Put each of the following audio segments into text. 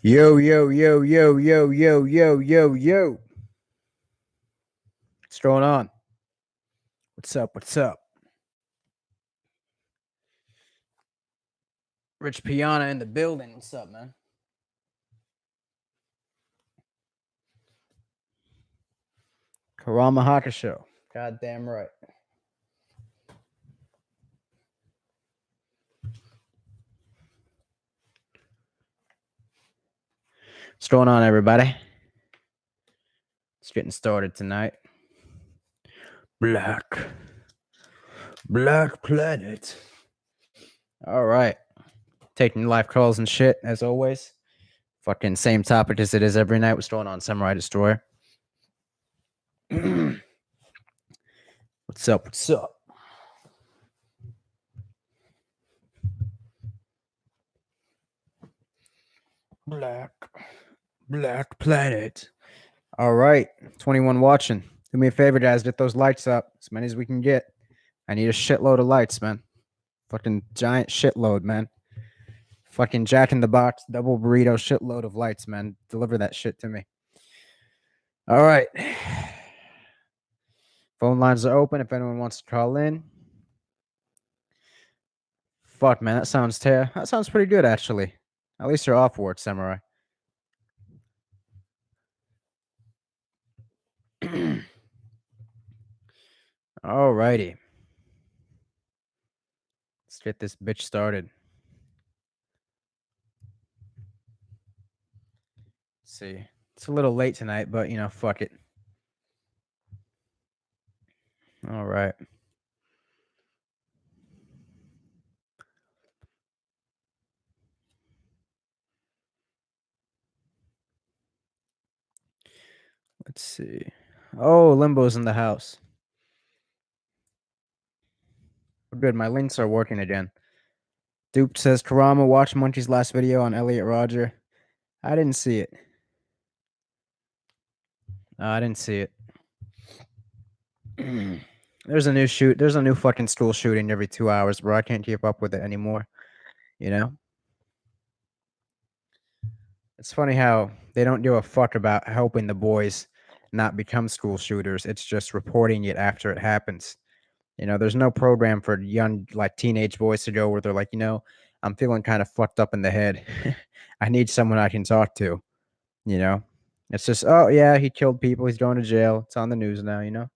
Yo, yo, yo, yo, yo, yo, yo, yo, yo. What's going on? What's up? What's up? Rich Piana in the building. What's up, man? Karama Haka Show. Goddamn right. What's going on, everybody? It's getting started tonight. Black Planet. All right. Taking live calls and shit, as always. Fucking same topic as it is every night. What's going on, Samurai Destroyer? What's up? What's up? Black Planet. All right. 21 watching. Do me a favor, guys. Get those lights up. As many as we can get. I need a shitload of lights, man. Fucking giant shitload, man. Fucking Jack in the Box, double burrito shitload of lights, man. Deliver that shit to me. All right. Phone lines are open if anyone wants to call in. Fuck, man. That sounds pretty good, actually. At least you're off work, Samurai. Alrighty. Let's get this bitch started. Let's see. It's a little late tonight, but, fuck it. All right. Let's see. Oh, Limbo's in the house. Good. My links are working again. Dupe says, Karama, watch Munchie's last video on Elliot Rodger. I didn't see it. I didn't see it. There's a new fucking school shooting every 2 hours, bro. I can't keep up with it anymore. You know? It's funny how they don't give a fuck about helping the boys not become school shooters. It's just reporting it after it happens. There's no program for young, like teenage boys to go where they're like, I'm feeling kind of fucked up in the head. I need someone I can talk to. It's just, oh yeah, he killed people. He's going to jail. It's on the news now.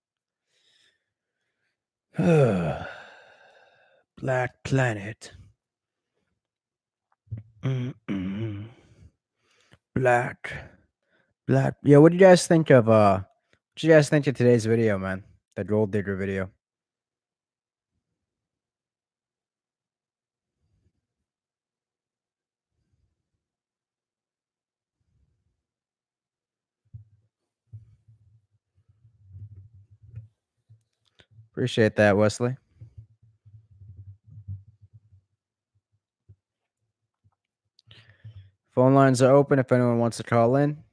Black Planet. Black. Yeah, what do you guys think of today's video, man? The gold digger video. Appreciate that, Wesley. Phone lines are open if anyone wants to call in.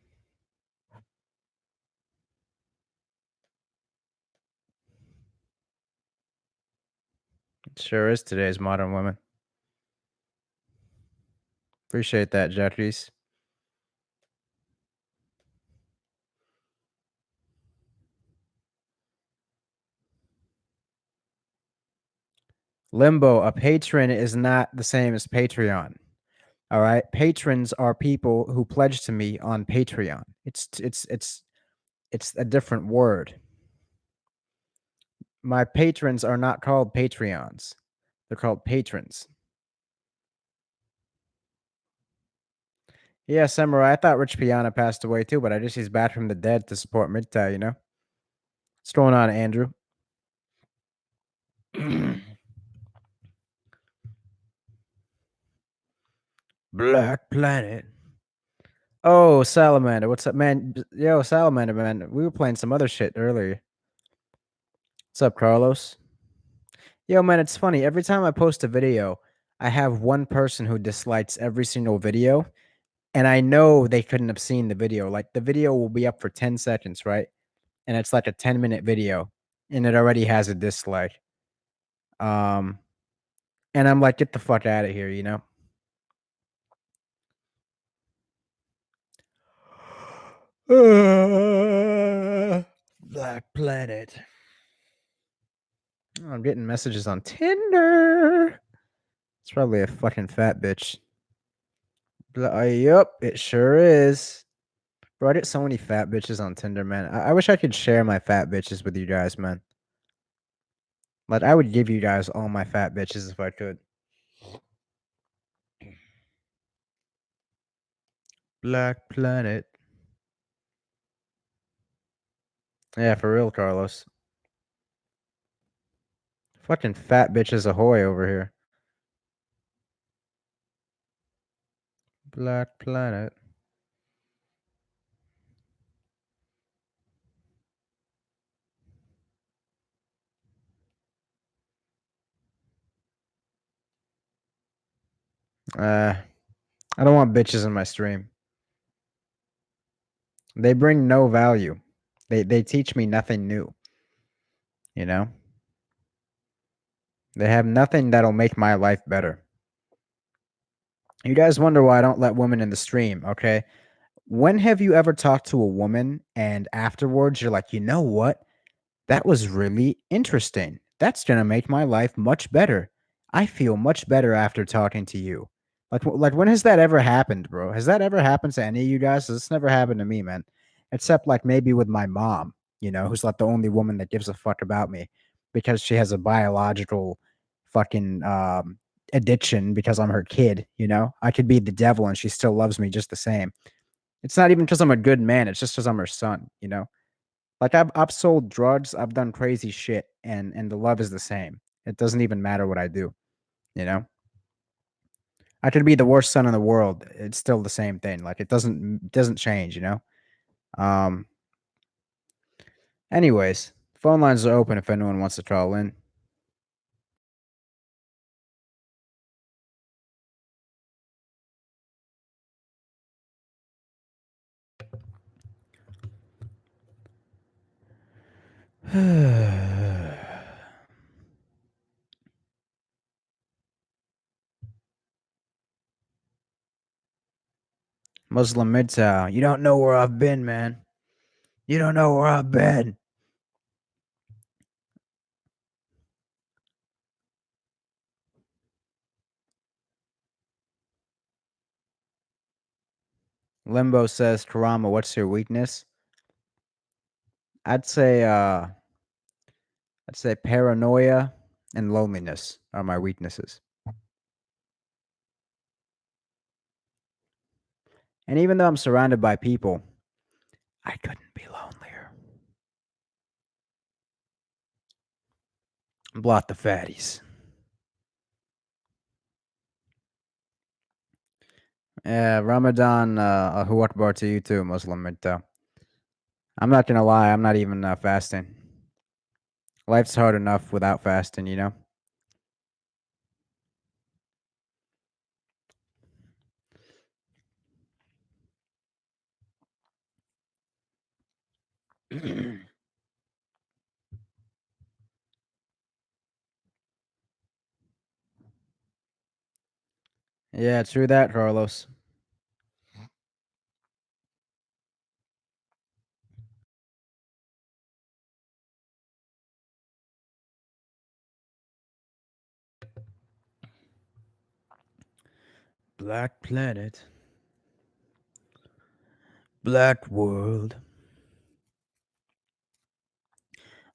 It sure is today's modern women. Appreciate that, Jackies. Limbo, a patron is not the same as Patreon. All right. Patrons are people who pledge to me on Patreon. It's a different word. My patrons are not called Patreons. They're called patrons. Yeah, Samurai. I thought Rich Piana passed away too, but I guess he's back from the dead to support Midtai, What's going on, Andrew? Black Planet. Oh, Salamander. What's up, man? Yo, Salamander, man. We were playing some other shit earlier. What's up, Carlos? Yo, man, it's funny. Every time I post a video, I have one person who dislikes every single video, and I know they couldn't have seen the video. Like, the video will be up for 10 seconds, right? And it's like a 10-minute video, and it already has a dislike. And I'm like, get the fuck out of here, Black Planet. Oh, I'm getting messages on Tinder. It's probably a fucking fat bitch. Yup, it sure is. Bro, I get so many fat bitches on Tinder, man. I wish I could share my fat bitches with you guys, man. Like, I would give you guys all my fat bitches if I could. Black Planet. Yeah, for real, Carlos. Fucking fat bitches ahoy over here. Black Planet. I don't want bitches in my stream. They bring no value. They teach me nothing new. You know? They have nothing that'll make my life better. You guys wonder why I don't let women in the stream, okay? When have you ever talked to a woman and afterwards you're like, you know what? That was really interesting. That's gonna make my life much better. I feel much better after talking to you. Like when has that ever happened, bro? Has that ever happened to any of you guys? This never happened to me, man. Except like maybe with my mom, who's like the only woman that gives a fuck about me because she has a biological fucking addiction because I'm her kid. I could be the devil and she still loves me just the same. It's not even because I'm a good man, it's just because I'm her son. Like I've sold drugs, I've done crazy shit, and the love is the same. It doesn't even matter what I do, you know? I could be the worst son in the world. It's still the same thing. Like it doesn't change. Um anyways, phone lines are open if anyone wants to call in. Muslim Midtown. You don't know where I've been, man. You don't know where I've been. Limbo says, Karama, what's your weakness? I'd say uh I'd say paranoia and loneliness are my weaknesses. And even though I'm surrounded by people, I couldn't be lonelier. Blot the fatties. Yeah, Ramadan, Allahu Akbar to you too, Muslim Minta. I'm not gonna lie, I'm not even fasting. Life's hard enough without fasting. Yeah, true that, Carlos. Black planet. Black world.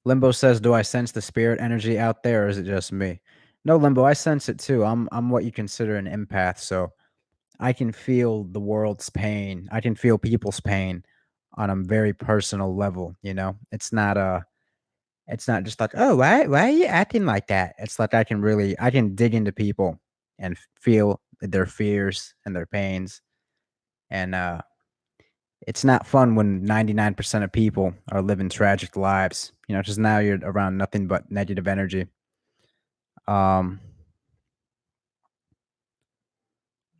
Limbo says, "Do I sense the spirit energy out there, or is it just me?" No, Limbo, I sense it too. I'm what you consider an empath, so I can feel the world's pain. I can feel people's pain on a very personal level. It's not just like, "Oh, why are you acting like that?" It's like I can dig into people and feel their fears and their pains. And it's not fun when 99% of people are living tragic lives, because now you're around nothing but negative energy. Um,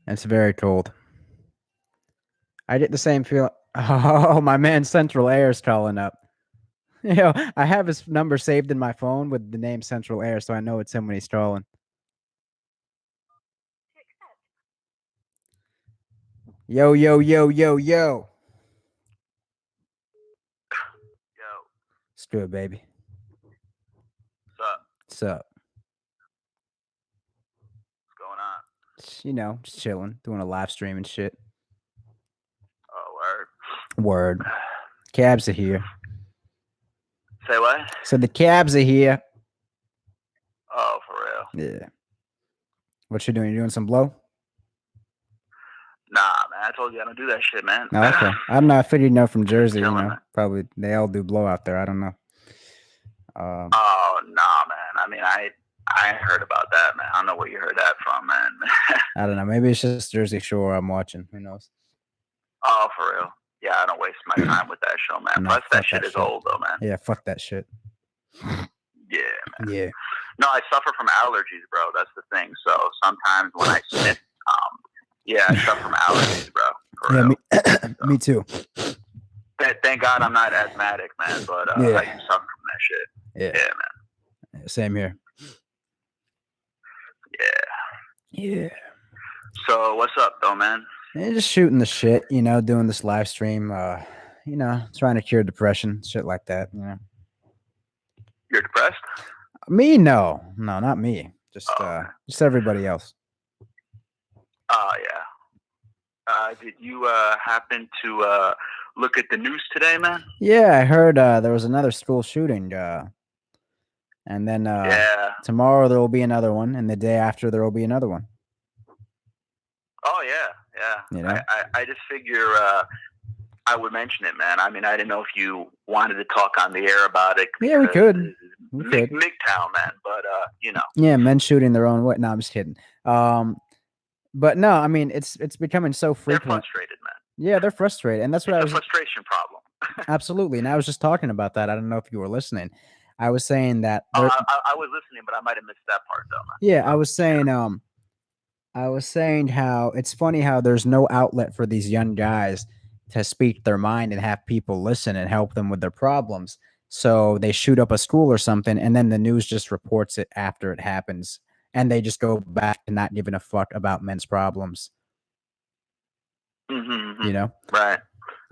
it's very cold. I get the same feel. Oh, my man Central Air is calling up. I have his number saved in my phone with the name Central Air, so I know it's him when he's calling. Yo, yo, yo, yo, yo. good, baby? What's up? What's up? What's going on? You know, just chilling, doing a live stream and shit. Oh, word. Word. Cabs are here. Say what? So the cabs are here. Oh, for real? Yeah. What you doing? You doing some blow? Nah, man. I told you I don't do that shit, man. Oh, okay. I don't know. I figured you know from Jersey. Chilling, You know, man. probably they all do blow out there. I don't know. Oh, nah, man. I mean, I ain't heard about that, man. I don't know where you heard that from, man. I don't know. Maybe it's just Jersey Shore I'm watching. Who knows? Oh, for real? Yeah, I don't waste my time with that show, man. Nah, Plus, that fuck shit that is shit. old, though, man. Yeah, fuck that shit. Yeah, man. Yeah. No, I suffer from allergies, bro. That's the thing. So sometimes when I sniff, yeah, I suffer from allergies, bro. For Yeah, real. me too. Thank God I'm not asthmatic, man. But Yeah. I do suffer from that shit. Yeah. Yeah, man. Same here. Yeah. Yeah. So what's up, though, man? And just shooting the shit, you know, doing this live stream, you know, trying to cure depression, shit like that, you know. You're depressed? Me, no, not me. Just okay. just everybody else. Oh yeah. Did you happen to look at the news today, man? Yeah, I heard there was another school shooting, and then Yeah. tomorrow there will be another one, and the day after there will be another one. Oh yeah. You know? I just figure I would mention it, man. I mean, I didn't know if you wanted to talk on the air about it. Yeah, we could. MGTOW, man. But you know. Yeah, men shooting their own way. No, I'm just kidding. But no, I mean it's becoming so frequent. They're frustrated, man. Yeah, they're frustrated, and that's what it's I was. A frustration problem. Absolutely, and I was just talking about that. I don't know if you were listening. I was saying that. I was listening, but I might have missed that part, though, man. Yeah, I was saying. I was saying how it's funny how there's no outlet for these young guys to speak their mind and have people listen and help them with their problems. So they shoot up a school or something, and then the news just reports it after it happens, and they just go back to not giving a fuck about men's problems. Mm-hmm. You know, right?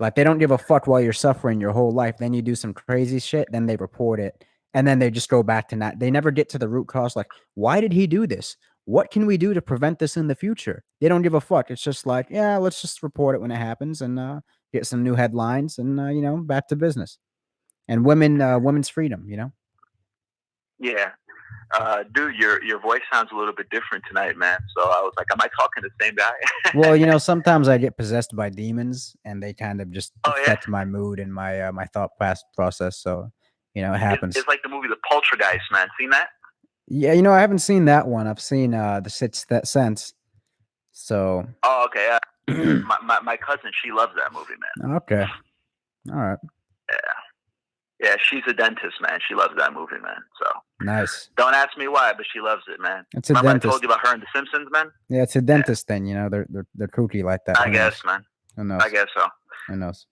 Like they don't give a fuck while you're suffering your whole life. Then you do some crazy shit, then they report it, and then they just go back to not. They never get to the root cause. Like, why did he do this? What can we do to prevent this in the future? They don't give a fuck. It's just like, yeah, let's just report it when it happens and get some new headlines and you know, back to business. And women's freedom, you know. Yeah. Dude, your voice sounds a little bit different tonight, man. So I was like, am I talking to the same guy? Well, you know, sometimes I get possessed by demons, and they kind of just affect my mood and my my thought process. So, you know, it happens. It's like the movie The Poltergeist, man. Seen that? Yeah, you know, I haven't seen that one. I've seen The Sixth Sense. So. Oh, okay. My cousin, she loves that movie, man. Okay. All right. Yeah, she's a dentist, man. She loves that movie, man. So nice. Don't ask me why, but she loves it, man. It's a Remember dentist. I told you about her and The Simpsons, man? Yeah, it's a dentist thing. You know, they're kooky like that. I guess, man. Who knows? I guess so. Who knows?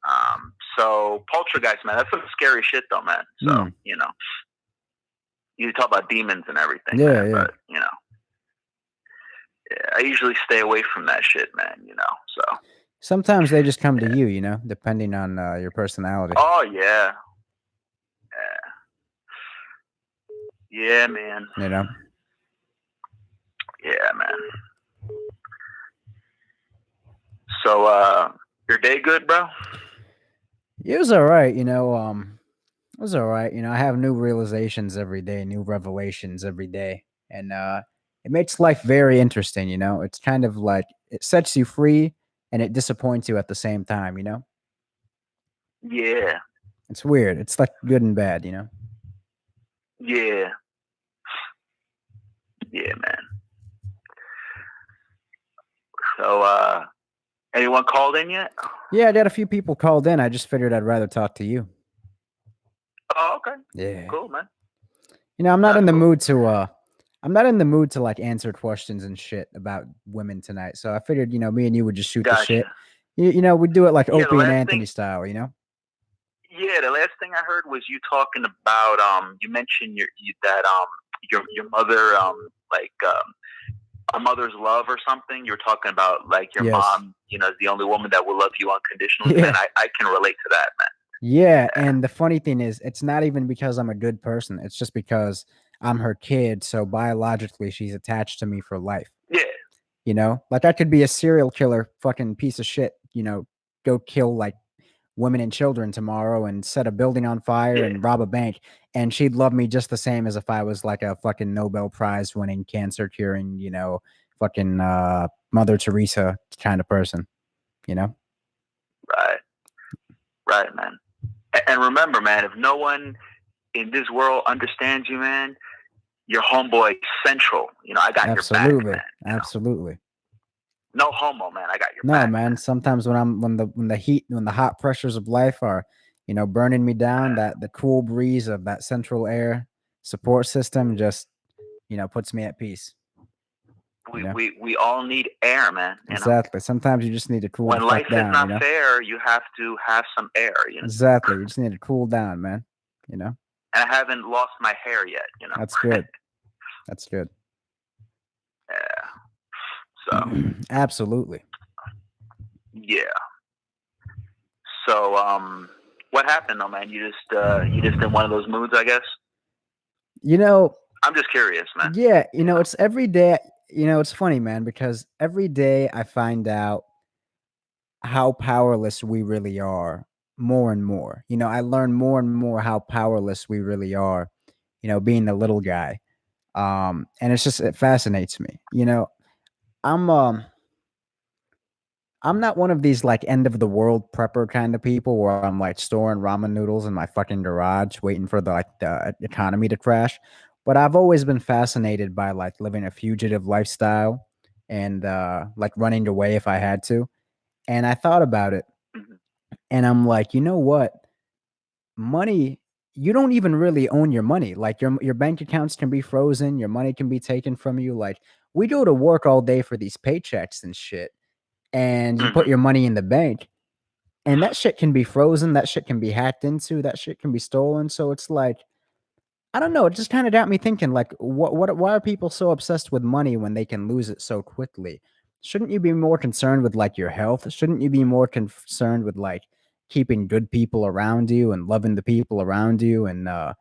So Poltergeist, man, that's some scary shit, though, man. So you know, you talk about demons and everything, yeah, man, yeah. But you know, yeah, I usually stay away from that shit, man. You know, so sometimes they just come to you, you know, depending on your personality. Oh yeah. Yeah, man. You know. Yeah, man. So, your day good, bro? It was all right, you know. It was all right, you know. I have new realizations every day, new revelations every day, and it makes life very interesting. You know, it's kind of like it sets you free and it disappoints you at the same time. You know. Yeah. It's weird. It's like good and bad. You know. Yeah. Yeah, man. So, anyone called in yet? Yeah, I got a few people called in. I just figured I'd rather talk to you. Oh, okay. Yeah. Cool, man. You know, I'm not in the mood to I'm not in the mood to like answer questions and shit about women tonight. So I figured, you know, me and you would just shoot the shit. You know, we'd do it like Opie and Anthony style, you know? Yeah, the last thing I heard was you talking about you mentioned your mother like a mother's love or something. You were talking about like your mom, you know, is the only woman that will love you unconditionally. Yeah. And I can relate to that, man. Yeah, and the funny thing is, it's not even because I'm a good person. It's just because I'm her kid, so biologically she's attached to me for life. Yeah, You know? Like I could be a serial killer fucking piece of shit, go kill like women and children tomorrow and set a building on fire yeah, and rob a bank, and she'd love me just the same as if I was like a fucking Nobel Prize winning cancer curing, fucking Mother Teresa kind of person, you know? right, right, man. And remember, man, if no one in this world understands you, man, your homeboy Central. I got your back, Absolutely. man. Absolutely. No homo, man. I got your No, back, man. Sometimes when the hot pressures of life are, burning me down, that the cool breeze of that central air support system just, puts me at peace. You know? We all need air, man. Exactly. Sometimes you just need to cool the When fuck life is down, not fair, you have to have some air. Exactly. You just need to cool down, man. You know? And I haven't lost my hair yet. That's good. That's good. Yeah. So Absolutely. yeah. So what happened though, man? You just in one of those moods, I guess. You know, I'm just curious, man. yeah, it's every day, it's funny, man, because every day I find out how powerless we really are more and more. I learn more and more how powerless we really are, being the little guy. And it fascinates me. I'm um I'm not one of these like end of the world prepper kind of people where I'm like storing ramen noodles in my fucking garage waiting for the economy to crash. But I've always been fascinated by like living a fugitive lifestyle and like running away if I had to. And I thought about it Mhm. and I'm like, you know what? Money, you don't even really own your money. Like your bank accounts can be frozen, your money can be taken from you. Like we go to work all day for these paychecks and shit, and you put Mhm. your money in the bank, and that shit can be frozen, that shit can be hacked into, that shit can be stolen. So it's like, I don't know, it just kind of got me thinking like what why are people so obsessed with money when they can lose it so quickly? Shouldn't you be more concerned with like your health? Shouldn't you be more concerned with like keeping good people around you and loving the people around you and Mhm.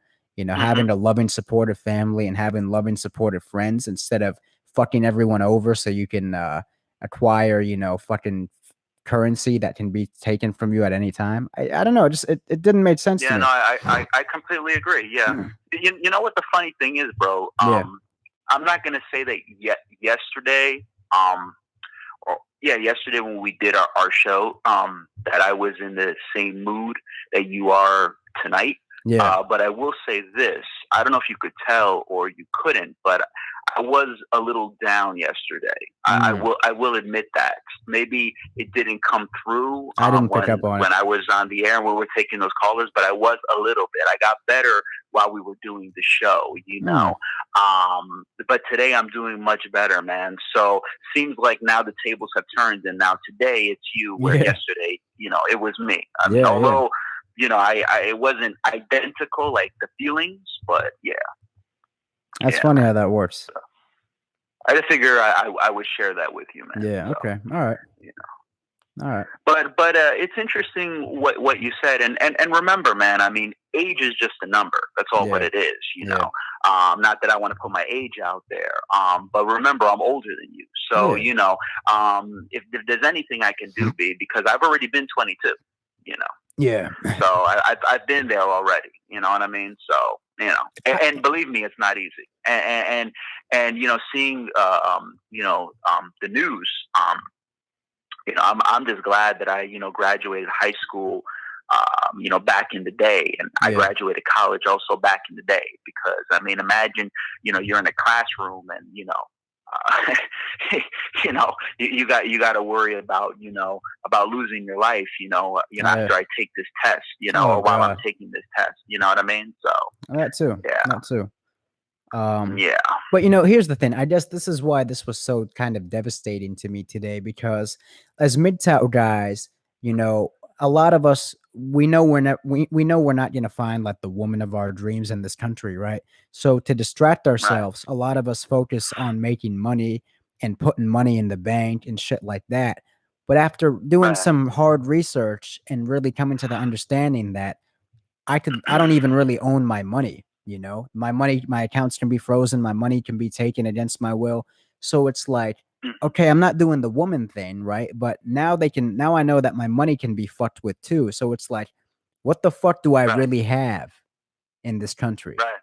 having a loving supportive family and having loving supportive friends instead of fucking everyone over so you can acquire, fucking currency that can be taken from you at any time. I don't know, it didn't make sense to Yeah, no, me. I completely agree. Yeah. You know what the funny thing is, bro? Yeah. I'm not gonna say that yet yesterday, or yeah, yesterday when we did our show, that I was in the same mood that you are tonight. Yeah. But I will say this: I don't know if you could tell or you couldn't, but I was a little down yesterday. Mm. I will admit that. Maybe it didn't come through I didn't pick up on it. when I was on the air and we were taking those callers, but I was a little bit. I got better while we were doing the show. Mm. But today I'm doing much better, man. So seems like now the tables have turned, and now today it's you. Where Yeah. yesterday, it was me. I mean, Yeah, yeah. although I it wasn't identical like the feelings, but yeah, That's yeah, funny man. how that works. I just figure I would share that with you, man. Yeah, So okay. Alright. yeah. Alright. But it's interesting what you said, and remember, man. I mean, age is just a number. That's all what Yeah. it is. Yeah. Not that I want to put my age out there. But remember, I'm older than you. So Yeah. if there's anything I can do, be because I've already been 22. You know, Yeah. so I've been there already. You know what I mean? So and believe me, it's not easy. And seeing the news. I'm just glad that I graduated high school, back in the day, and I Yeah. graduated college also back in the day. Because I mean, imagine you're in a classroom and uh, you got to worry about about losing your life. Yeah. After I take this test, Oh or while I'm god. taking this test. You know what I mean? So That too. yeah, That too. Um, yeah, but here's the thing. I guess this is why this was so kind of devastating to me today because as MGTOW guys, a lot of us we know we're not gonna find like the woman of our dreams in this country, right? So to distract right, ourselves, a lot of us focus on making money and putting money in the bank and shit like that. But after doing Right. some hard research and really coming to the understanding that I don't even really own my money, you know? My money, my accounts can be frozen, my money can be taken against my will. So it's like, Mhm. okay, I'm not doing the woman thing, right? But now I know that my money can be fucked with too. So it's like, what the fuck do I Right. really have in this country? Right.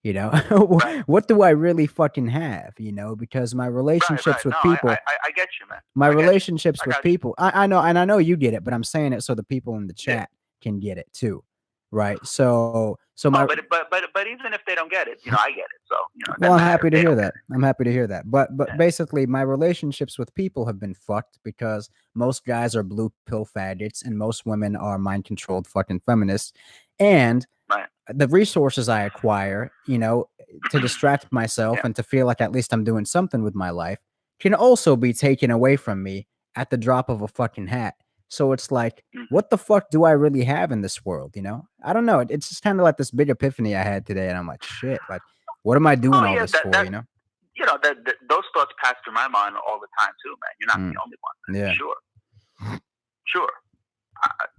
You know? Right. What do I really fucking have, you know? Because my Right. relationships Right. No, with people I get you, man. my I get you. relationships I with got you. people I know, and I know you get it, but I'm saying it so the people in the Yeah. chat can get it too, right? So Oh, my but even if they don't get it, I get it. So it well, doesn't I'm matter happy if to they hear don't get that. I'm happy to hear that. But it. basically, my relationships with people have been fucked because most guys are blue pill faggots and most women are mind controlled fucking feminists. And Yeah. Right. the resources I acquire, you know, to distract myself Yeah. and to feel like at least I'm doing something with my life can also be taken away from me at the drop of a fucking hat. So it's like, Mhm. what the fuck do I really have in this world? You know, I don't know. It's just kind of like this big epiphany I had today, and I'm like, shit, like, what am I doing Oh all yeah, this for? You know? that those thoughts pass through my mind all the time too, man. You're not the Mm, only one, man. yeah. Sure, sure.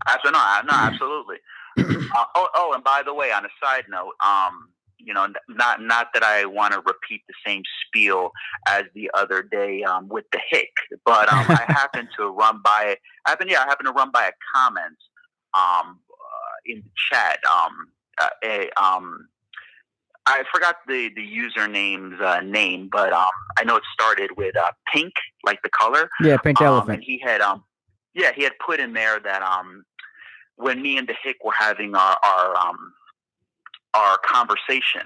Absolutely, no, absolutely. And by the way, on a side note, not that I want to repeat the same spiel as the other day with the hick, but I happened to run by. I happened to run by a comment in the chat. I forgot the username's name, but I know it started with pink, like the color. Yeah, pink And elephant. he had put in there that when me and the hick were having our conversation,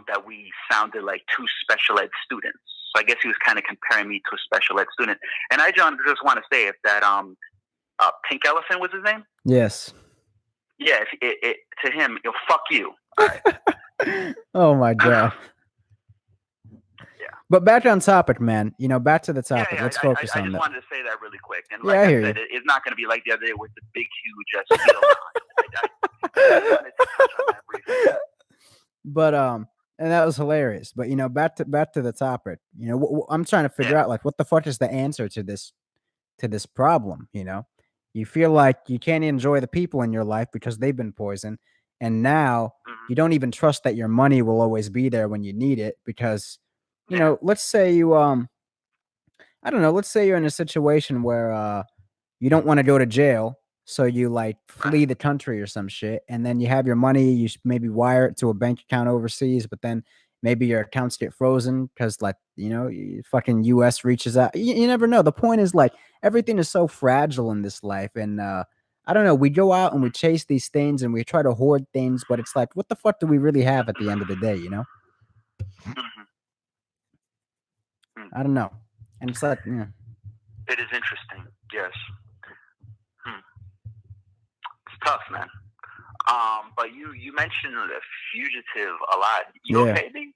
that we sounded like two special ed students. So I guess he was kind of comparing me to a special ed student. And I just want to say if that pink elephant was his name. Yes. Yeah, if to him, fuck you. All right. Oh my god. Yeah. But back on topic, man. You know, back to the Yeah, topic. yeah. Let's focus I on just that. wanted to say that really quick. And Yeah, like I I hear said, you. it's not going to be like the other day with the big, huge spiel. I wanted to touch on that briefly. But and that was hilarious. But you know, back to the topic. You know, I'm trying to figure Yeah. out like what the fuck is the answer to this problem. You know, you feel like you can't enjoy the people in your life because they've been poisoned, and now Mm-hmm. you don't even trust that your money will always be there when you need it because, you Yeah. know, let's say you I don't know, let's say you're in a situation where you don't want to go to jail, so you like Right. flee the country or some shit, and then you have your money, you maybe wire it to a bank account overseas, but then maybe your accounts get frozen because, like, you know, fucking U.S. reaches out. You never know. The point is, like, everything is so fragile in this life, and I don't know. We go out and we chase these things and we try to hoard things, but it's like, what the fuck do we really have at the end of the day? You know? Mm-hmm. I don't know. And it's like, yeah. It is interesting. Yes. Hmm. It's tough, man. But you mentioned the fugitive a lot. You Yeah. okay, B?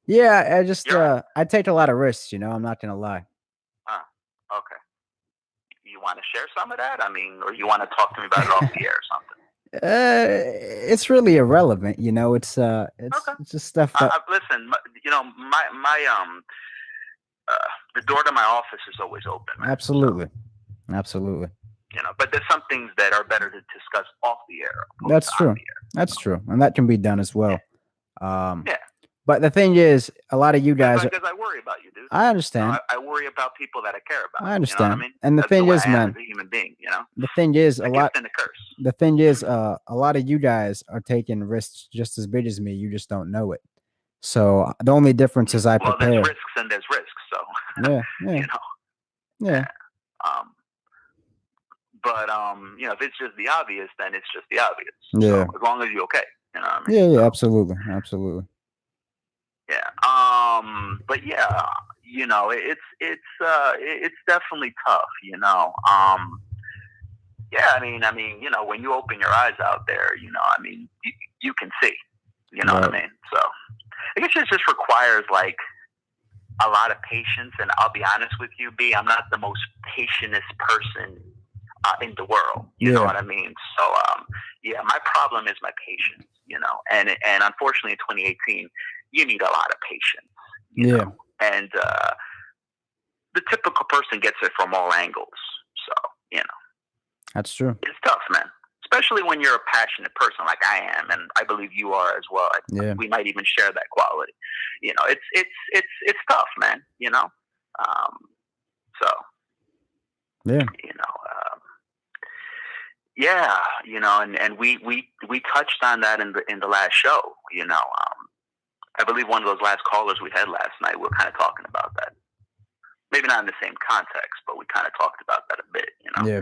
Yeah, I just You're right. I take a lot of risks, you know, I'm not gonna lie. Okay. You want to share some of that? I mean, or you want to talk to me about it off the air or something? It's really irrelevant, you know. Okay. It's just stuff that Listen, uh, the door to my office is always open, man. absolutely, absolutely. But there's some things that are better to discuss off the air opposed That's to on true. the air. That's true, and that can be done as well. Yeah. But the thing is, a lot of you guys. Because I worry about you, dude. I understand. I worry about people that I care about. I You know what I understand. mean? And the That's the thing way is, I am man. as a human being. The thing is, A gift and a curse. the thing is, a lot of you guys are taking risks just as big as me. You just don't know it. So the only difference is I Well, there's prepare. risks and there's risks. So Yeah, yeah, yeah. Um, but if it's just the obvious, then it's just the obvious. Yeah. So as long as you're okay, you know what I mean? Yeah, yeah, So, absolutely, absolutely. yeah. But yeah, it's definitely tough. Yeah. I mean, when you open your eyes out there, you can see. You know what I Right. mean? So I guess it just requires like a lot of patience. And I'll be honest with you, B, I'm not the most patientest person in the world. You know what I mean? So, yeah, my problem is my patience. And unfortunately, in 2018, you need a lot of patience. You know, and the typical person gets it from all angles. That's true. It's tough, man. Especially when you're a passionate person like I am, and I believe you are as well. Yeah. We might even share that quality. You know, it's tough, man. You know, um, so Yeah. you know, yeah, you know, and we touched on that in the last show. You know, I believe one of those last callers we had last night, we were kind of talking about that. Maybe not in the same context, but we kind of talked about that a bit. You know, Yeah.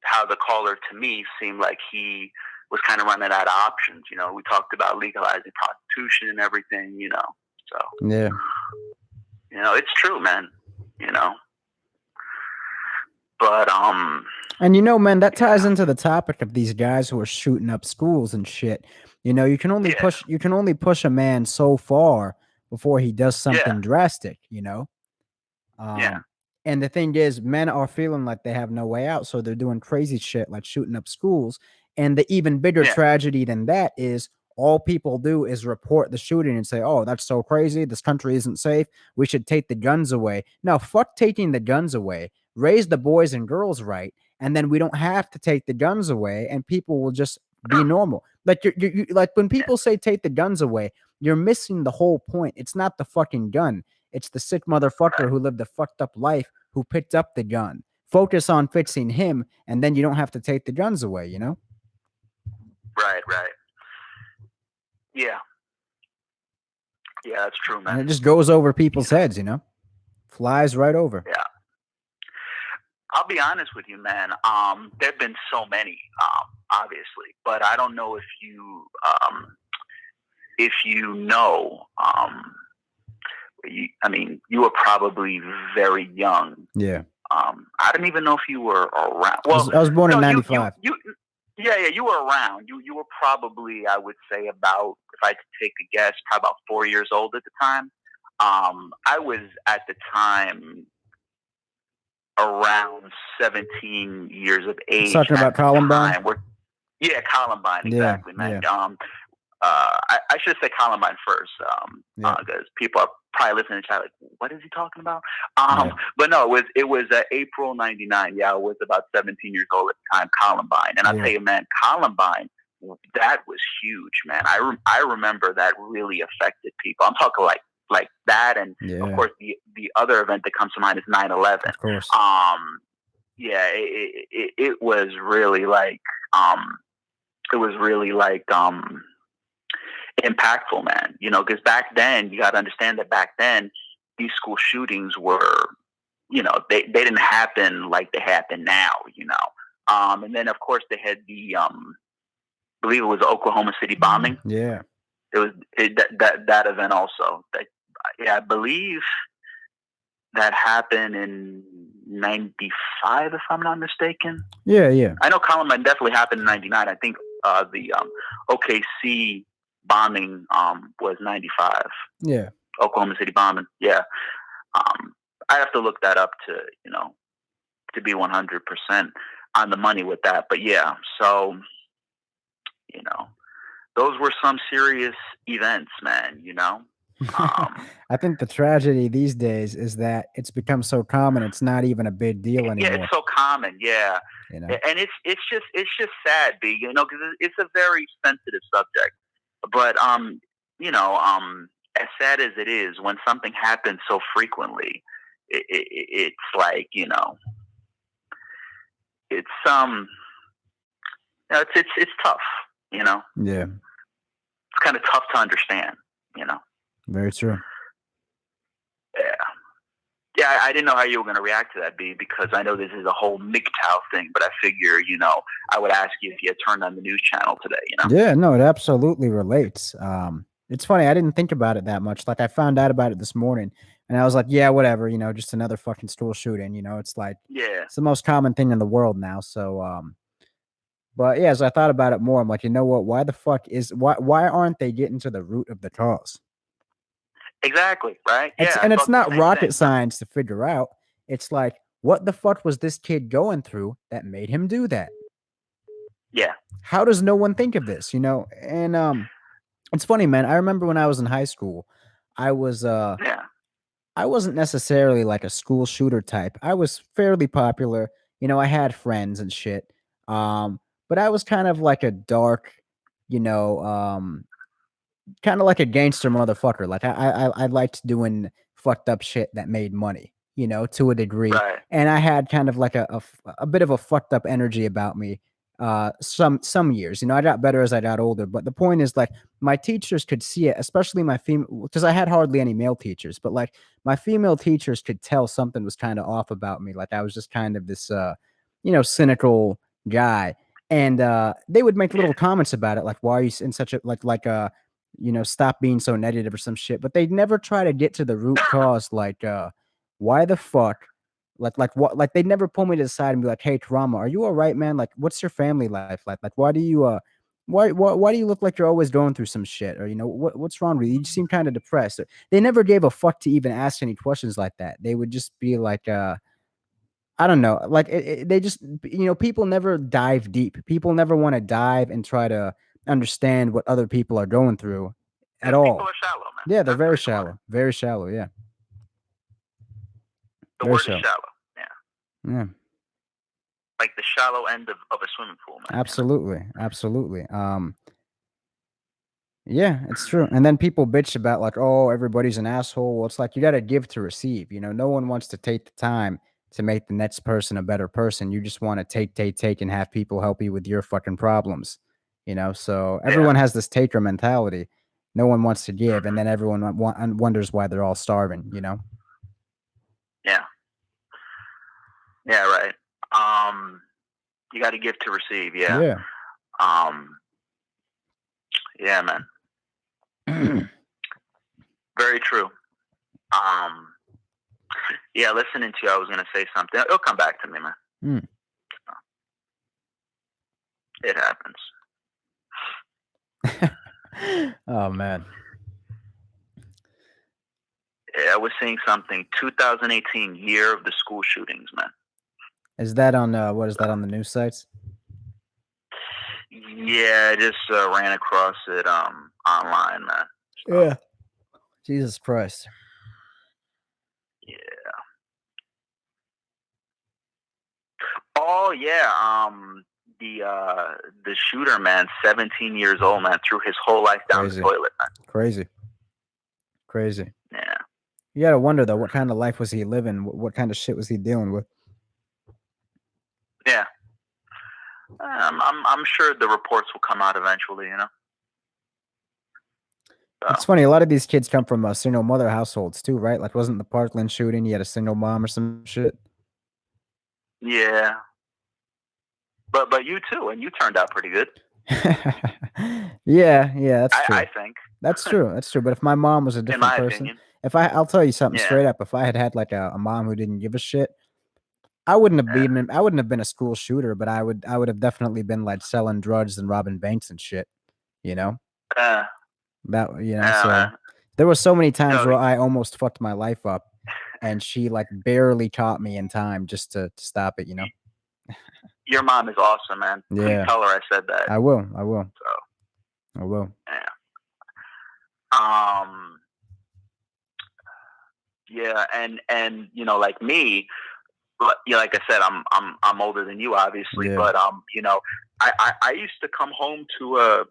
how the caller to me seemed like he was kind of running out of options. You know, we talked about legalizing prostitution and everything. You know, so Yeah. you know, it's true, man. You know, but And you know, man, that ties into the topic of these guys who are shooting up schools and shit. You know, you can only yeah, push a man so far before he does yeah, something drastic, you know? yeah, And the thing is, men are feeling like they have no way out, so they're doing crazy shit like shooting up schools. And the even bigger yeah, tragedy than that is all people do is report the shooting and say, "Oh, that's so crazy. This country isn't safe. We should take the guns away." No, fuck taking the guns away. Raise the boys and girls right, and then we don't have to take the guns away, and people will just be normal. Like like when yeah, people say take the guns away, you're missing the whole point. It's not the fucking gun. It's the sick motherfucker right, who lived a fucked up life who picked up the gun. Focus on fixing him, and then you don't have to take the guns away, you know? right, right. Yeah, yeah, that's true, And man. it just goes over You people's know, heads, you know? Flies right over. yeah. I'll be honest with you, man. There've been so many, obviously, but I don't know if you know, I mean, you were probably very young. Yeah. I don't even know if you were around. I Well, was, I was born in no, 95. yeah, you were around. You were probably, I would say, about, if I could take a guess, probably about 4 years old at the time. I was at the time around 17 years of age Talking at about the Columbine? time. Where, yeah, Columbine, Yeah. exactly, man. Yeah. I should say Columbine first, Yeah. because people are probably listening to chat like, what is he talking about? Yeah. But no, it was April '99. Yeah, I was about 17 years old at the time. Columbine, and I'll Yeah. tell you, man, Columbine, that was huge, man. I remember that really affected people. I'm talking like that, and of Yeah. course the other event that comes to mind is 9/11. Of course. Yeah, it was really like it was really like impactful, man. You know, because back then you got to understand that back then these school shootings were, you know, they didn't happen like they happen now. You know, and then of course they had the I believe it was the Oklahoma City bombing. Yeah. It was that event also. Yeah, I believe that happened in '95, if I'm not mistaken. Yeah. Yeah. I know Columbine definitely happened in '99. I think the OKC bombing was '95. Yeah. Oklahoma City bombing. Yeah. I have to look that up to, you know, to be 100% on the money with that. But yeah, so, you know, those were some serious events, man, you know? I think the tragedy these days is that it's become so common, it's not even a big deal Yeah, it's anymore, so common. Yeah. you know? And it's just sad, B, you know, because it's a very sensitive subject. But, you know, as sad as it is, when something happens so frequently, it's like, you know, it's you know, it's tough. You know, Yeah. it's kind of tough to understand. You know, Very true. yeah, yeah. I didn't know how you were going to react to that, B, because I know this is a whole MGTOW thing. But I figure, you know, I would ask you if you had turned on the news channel today. You know, Yeah, no, it absolutely relates. It's funny, I didn't think about it that much. Like I found out about it this morning and I was like, yeah, whatever, you know, just another fucking school shooting, you know, it's like yeah, it's the most common thing in the world now. So but yeah, as I thought about it more, I'm like, you know what? Why the fuck is why aren't they getting to the root of the cause? exactly, right? It's Yeah, I and it's thought the not same rocket thing. science to figure out. It's like, what the fuck was this kid going through that made him do that? Yeah, How does no one think of this, you know? And it's funny, man. I remember when I was in high school, I was yeah, I wasn't necessarily like a school shooter type. I was fairly popular You know, I had friends and shit. But I was kind of like a dark, you know, kind of like a gangster motherfucker. Like I liked doing fucked up shit that made money, you know, to a degree. Right. And I had kind of like a bit of a fucked up energy about me. Some years, you know, I got better as I got older. But the point is, like, my teachers could see it, especially my female, because I had hardly any male teachers. But like my female teachers could tell something was kind of off about me. Like I was just kind of this, you know, cynical guy. And they would make little Yeah. comments about it, like, "Why are you in such a you know, stop being so negative or some shit," but they'd never try to get to the root cause, like, why the fuck, what, like, they'd never pull me to the side and be like, "Hey, Karama, are you alright, man? Like, what's your family life like? Like, why do you, why do you look like you're always going through some shit? Or, you know, what's wrong with you? You just seem kinda depressed." They never gave a fuck to even ask any questions like that. They would just be like, I don't know, like, they just, you know, people never dive deep. People never wanna dive and try to understand what other people are going through at Because people all. are shallow, man. Yeah, they're That's the very reason why. shallow. Very shallow, yeah. The Very word is shallow. shallow. Yeah. Yeah, Like the shallow end of a swimming pool, man. You know. absolutely, absolutely. Yeah, it's true. And then people bitch about like, "Oh, everybody's an asshole." Well, it's like you gotta give to receive, you know? No one wants to take the time to make the next person a better person. You just wanna take, and have people help you with your fucking problems, you know? So, Yeah. everyone has this taker mentality. No one wants to give, and Hmm. then everyone wonders why they're all starving, you know? Yeah. Yeah. Right. Um. You got to give to receive. Yeah. Yeah. Um. Yeah, man. Very true. Um. Yeah. Listening to you, I was gonna say something. It'll come back to me, man. Mm. It happens. Oh, man. Yeah, I was seeing something. 2018 year of the school shootings, man. Is that on, what is So, that on the news sites? yeah, I just ran across it online, man. So Yeah. Jesus Christ. yeah. Oh yeah. The shooter, man, 17 years old, man, threw his whole life down the Crazy. toilet, man. Crazy. Crazy. Yeah. You gotta wonder though, what kind of life was he living? What kind of shit was he dealing with? Yeah. I'm sure the reports will come out eventually, you know. It's So funny, a lot of these kids come from single mother households too, right? Like, wasn't the Parkland shooting? He had a single mom or some shit. yeah. But you too, and you turned out pretty good. Yeah, yeah, that's I true. think, That's true. That's true. But if my mom was a in different my person, opinion. if I'll tell you something Yeah. straight up, if I had had like a mom who didn't give a shit, I wouldn't have Yeah. been I wouldn't have been a school shooter, but I would have definitely been like selling drugs and robbing banks and shit, you know? Uh, That you know, so man. there were so many times No, where I almost fucked my life up and she like barely caught me in time just to stop it, you know? your mom is awesome, man. Please Yeah, tell her I said that. I will. I will. So I will. yeah. Um. Yeah, and you know, like me, yeah, like I said, I'm older than you, obviously, Yeah. but you know, I used to come home to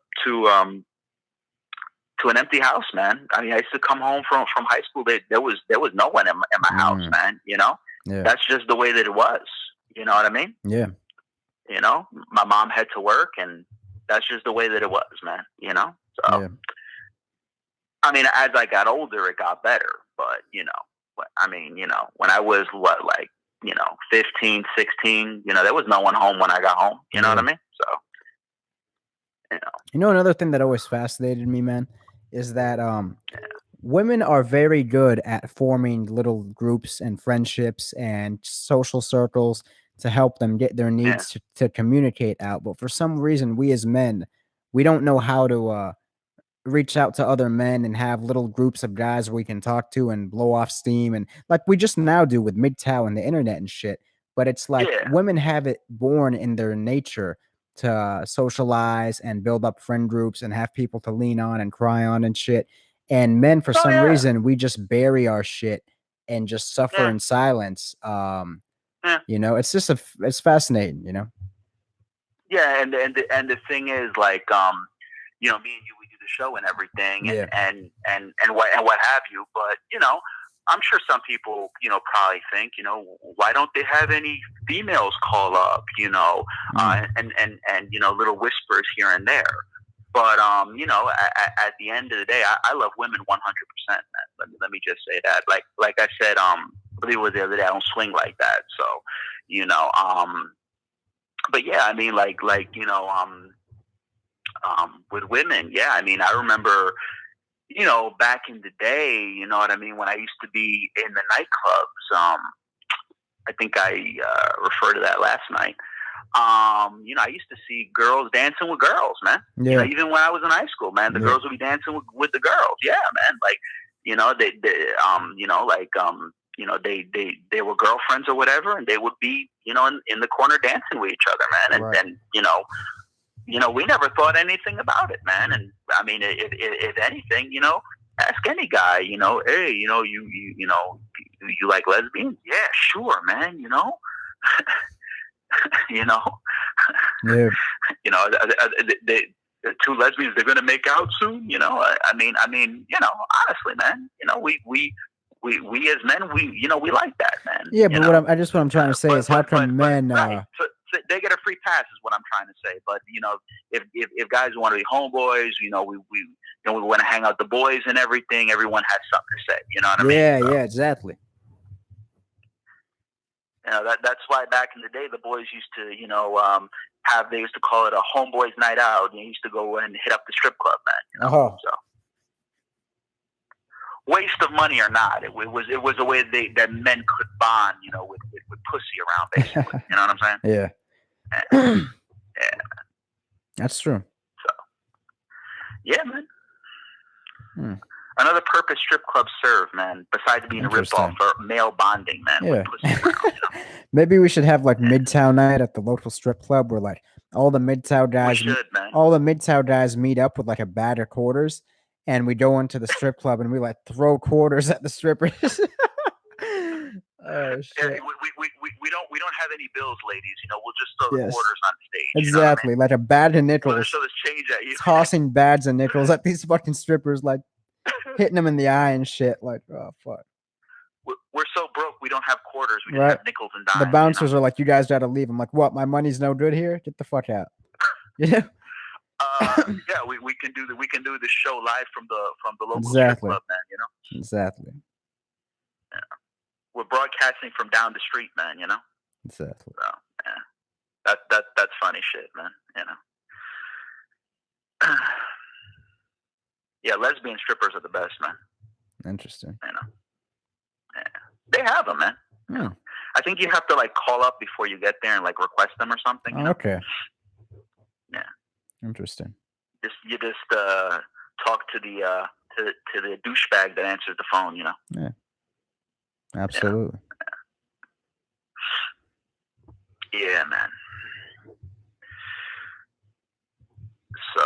to an empty house, man. I mean, I used to come home from high school. There was no one in my house, Mm, man. You know, yeah. that's just the way that it was. You know what I mean? Yeah. You know, my mom had to work, and that's just the way that it was, man. You know, so Yeah. I mean, as I got older, it got better. But you know, I mean, you know, when I was like, you know, 15, 16, you know, there was no one home when I got home. You know what I Yeah. mean? So, you know, You know, another thing that always fascinated me, man, is that women are very good at forming little groups and friendships and social circles to help them get their yeah, needs to communicate out. But for some reason, we as men, we don't know how to reach out to other men and have little groups of guys we can talk to and blow off steam and like we just now do with MGTOW and the internet and shit. But it's like yeah, women have it born in their nature to socialize and build up friend groups and have people to lean on and cry on and shit. And men, for oh some yeah, reason, we just bury our shit and just suffer yeah, in silence. Yeah. You know, it's just it's fascinating. You know. Yeah, and the thing is, like, you know, me and you, we do the show and everything, Yeah. and what have you. But you know, I'm sure some people, you know, probably think, you know, why don't they have any females call up, you know, and you know, little whispers here and there. But you know, at the end of the day, I love women 100%. Let me just say that. Like I said, I believe it was the other day. I don't swing like that, so you know, but yeah, I mean, like you know, with women, yeah, I mean, I remember, you know, back in the day, you know what I mean, when I used to be in the nightclubs. I think I referred to that last night. You know, I used to see girls dancing with girls, man. Yeah. You know, even when I was in high school, man, the girls would be dancing with the girls. Yeah, man. Like, you know, they you know, like, you know, they were girlfriends or whatever, and they would be, you know, in the corner dancing with each other, man. And then, you know, we never thought anything about it, man. And I mean, if anything, you know, ask any guy, you know, hey, you know, you know, you like lesbians? Yeah, sure, man. You know, you know, Yeah. you know, the two lesbians, they're gonna make out soon. You know, I mean, you know, honestly, man, you know, we as men, you know, we like that, man. Yeah, but know? what I'm trying to say is, how come men? Right. So they get a free pass, is what I'm trying to say. But you know, if guys want to be homeboys, you know, we you know, we want to hang out with the boys and everything. Everyone has something to say. You know what I mean? Yeah, yeah, exactly. You know, that's why back in the day, the boys used to, you know, they used to call it a homeboys night out. And they used to go and hit up the strip club, man. You know? So waste of money or not, it was a way that men could bond, you know, with pussy around, basically. You know what I'm saying? Yeah. Yeah. That's true. So, yeah, man. Another purpose strip clubs serve, man, besides being a ripoff for male bonding, man. Yeah. With pussy around, you know? Maybe we should have like Midtown night at the local strip club, where like all the Midtown guys, meet up with like a bag of quarters, and we go into the strip club and we like throw quarters at the strippers. Oh shit! Yeah, we don't have any bills, ladies. You know, we'll just throw the quarters on stage. Exactly, you know what I mean? Like a bag of nickels. We'll just throw this change at you. Tossing bags of nickels at these fucking strippers, like hitting them in the eye and shit. Like, oh fuck. We're so broke, we don't have quarters. We just have nickels and dimes. The bouncers are like, "You guys gotta leave." I'm like, "What? My money's no good here. Get the fuck out." Yeah. Yeah, we can do the show live from the local strip club, man. You know. Exactly. Yeah. We're broadcasting from down the street, man. You know. Exactly. So, yeah. That's funny shit, man. You know. Yeah, lesbian strippers are the best, man. Interesting. You know. Yeah. They have them, man. Hmm. I think you have to like call up before you get there and like request them or something. You know? Okay. Yeah. Interesting. You just talk to the douchebag that answers the phone. You know. Yeah. Absolutely. Yeah, man. So,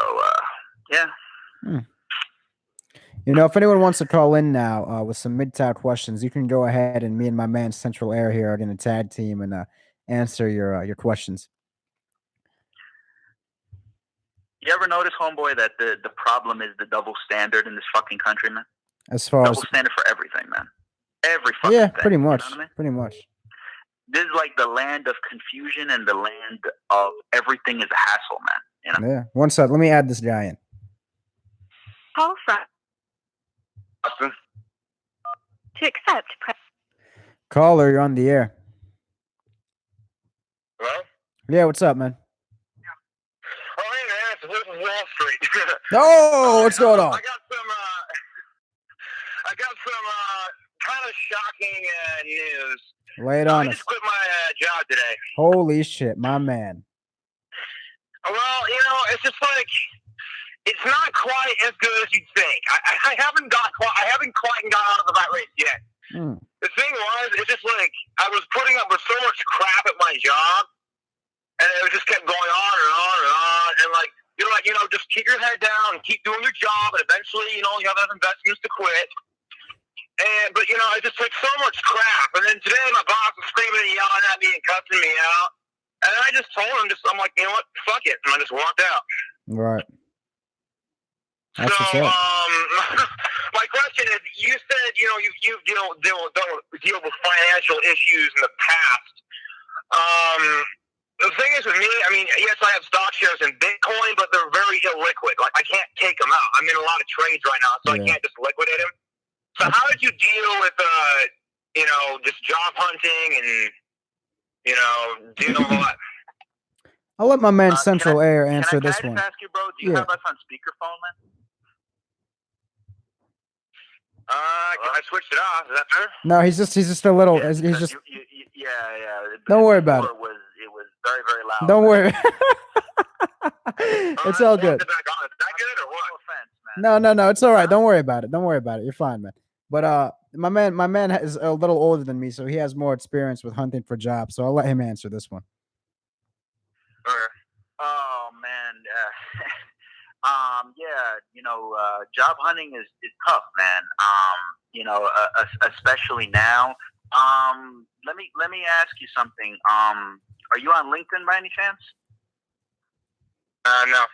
yeah. You know, if anyone wants to call in now with some Midtown questions, you can go ahead, and me and my man Central Air here are going to tag team and answer your questions. You ever notice, homeboy, that the problem is the double standard in this fucking country, man? As far double standard for everything, man. Every fucking thing. Pretty much. You know what I mean? Pretty much. This is like the land of confusion and the land of everything is a hassle, man. You know? Yeah. One sec. Let me add this guy in. Call from Austin? To accept, press. Caller, you're on the air. Hello? Yeah, what's up, man? Oh, hey, man, it's Wolf of Wall Street. Oh, what's going on? I got some kind of shocking news. Lay it on I us. just quit my job today. Holy shit, my man. Well, you know, it's just like, it's not quite as good as you'd think. I haven't quite got out of the rat race yet. The thing was, it's just like, I was putting up with so much crap at my job, and it just kept going on and on and on, and like, you're like, you know, just keep your head down and keep doing your job, and eventually, you know, you have enough investments to quit. But you know, I just took so much crap. And then today, my boss was screaming and yelling at me and cussing me out. And I just told him, I'm like, you know what, fuck it, and I just walked out. Right. That's so, what's up. my question is, you said, you know, you've dealt with financial issues in the past. The thing is with me, I mean, yes, I have stock shares in Bitcoin, but they're very illiquid. Like, I can't take them out. I'm in a lot of trades right now, so I can't just liquidate them. So how did you deal with, you know, just job hunting and, you know, dealing with what? I'll let my man Central Air answer can this I just one. ask you, bro, do you have us on speakerphone, man? I switched it off. Is that better? No, he's just a little. He's just. Yeah. Don't worry about it. It was very, very loud. Don't worry. It's all good. Is that good or what? No offense, man. No. It's all right. Don't worry about it. You're fine, man. But my man is a little older than me, so he has more experience with hunting for jobs. So I'll let him answer this one. Oh man, yeah, you know, job hunting is tough, man. You know, especially now. Let me ask you something. Are you on LinkedIn by any chance? No.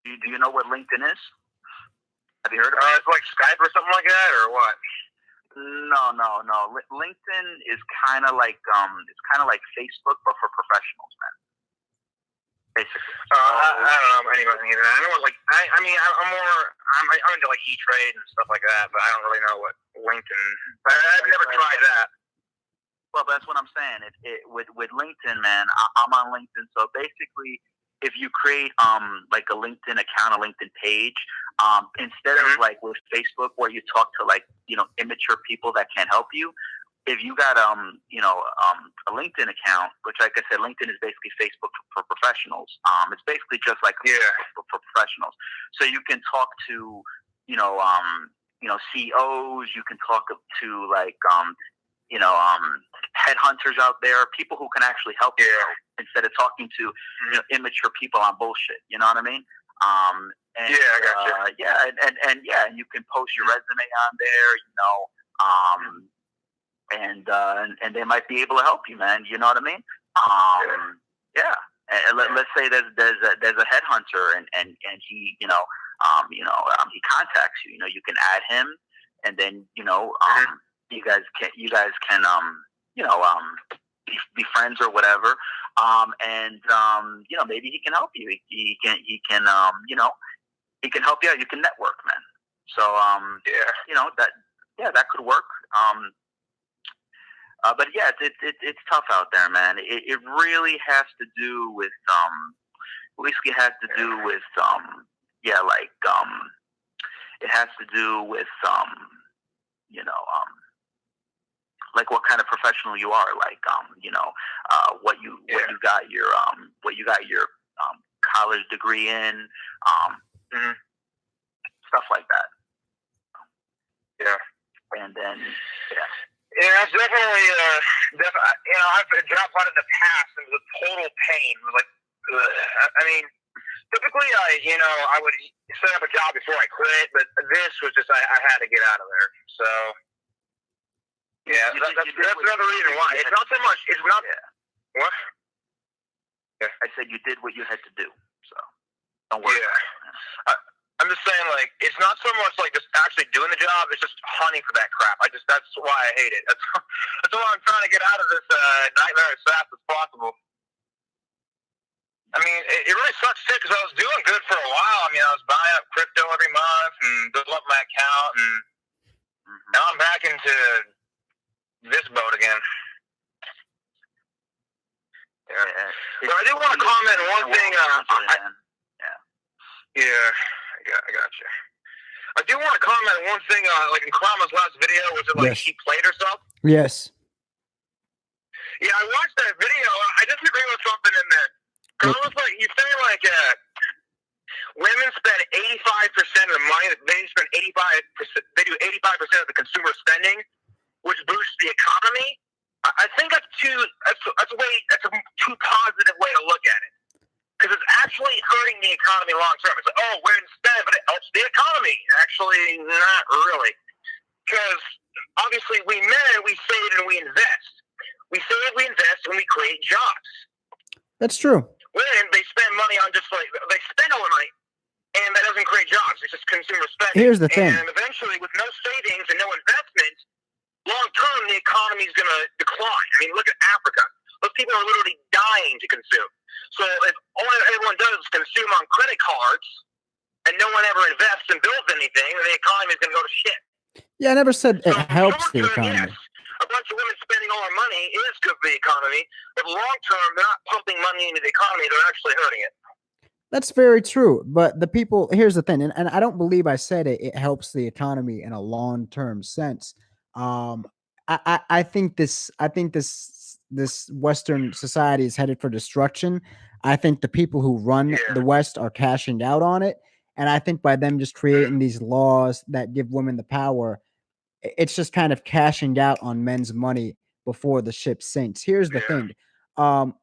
Do you know what LinkedIn is? Have you heard of it? It's like Skype or something like that, or what? No. LinkedIn is kind of like Facebook, but for professionals, man. Basically. I don't know anything either. I know, like, I mean, I'm into like E-Trade and stuff like that, but I don't really know what LinkedIn. I've never tried that. Well, that's what I'm saying. With LinkedIn, man, I'm on LinkedIn. So basically, if you create like a LinkedIn account, a LinkedIn page, instead of like with Facebook where you talk to like, you know, immature people that can't help you, if you got you know, a LinkedIn account, which, like I said, LinkedIn is basically Facebook for professionals. It's basically just like for professionals. So you can talk to, you know, CEOs. You can talk to like you know, headhunters out there, people who can actually help you instead of talking to, you know, immature people on bullshit. You know what I mean? And, I got you. And you can post your resume on there, you know, and they might be able to help you, man. You know what I mean? Yeah. And let's say there's a headhunter and he, you know, he contacts you. You know, you can add him, and then, you know, you guys can you know, be friends or whatever. And you know, maybe he can help you. He can you know, he can help you out. You can network, man. So you know, that could work. But yeah, it's tough out there, man. It really has to do with it has to do with it has to do with you know, like what kind of professional you are, like you know, what you got your college degree in, stuff like that. And then it's definitely you know, I've dropped out in the past and it was a total pain. It was like, I mean, typically I would set up a job before I quit, but this was just I had to get out of there. So yeah, that's another reason why. It's not so much. It's not what. Yeah. I said you did what you had to do, so don't worry. Yeah. I'm just saying, like, it's not so much like just actually doing the job; it's just hunting for that crap. That's why I hate it. That's why I'm trying to get out of this nightmare as fast as possible. I mean, it really sucks too because I was doing good for a while. I mean, I was buying up crypto every month and building up my account, and now I'm back into this boat again. Yeah. But I did want to comment on one thing. I got you. I do want to comment on one thing. Like in Karma's last video, was it like she played herself? Yes. Yeah, I watched that video. I disagree with something in there. Karma's like, you say like women spend 85% of the money. They spend 85%. They do 85% of the consumer spending, which boosts the economy. I think that's a too positive way to look at it. Because it's actually hurting the economy long term. It's like, oh, women spend, but it helps the economy. Actually, not really. because obviously we men, we save and we invest. We save, we invest, and we create jobs. That's true. Women, they spend money on just like, they spend all the money, and that doesn't create jobs. It's just consumer spending. Here's the thing. And eventually, with no savings and no investment, long term, the economy is going to decline. I mean, look at Africa. Those people are literally dying to consume. So if all everyone does is consume on credit cards, and no one ever invests and builds anything, then the economy is going to go to shit. Yeah, I never said it So helps the short term, economy. yes, a bunch of women spending all their money is good for the economy, but long term, they're not pumping money into the economy; they're actually hurting it. That's very true. But the people, here's the thing, and I don't believe I said it helps the economy in a long-term sense. I think this Western society is headed for destruction. I think the people who run Yeah. the West are cashing out on it. And I think by them just creating these laws that give women the power, it's just kind of cashing out on men's money before the ship sinks. Here's the Yeah. thing.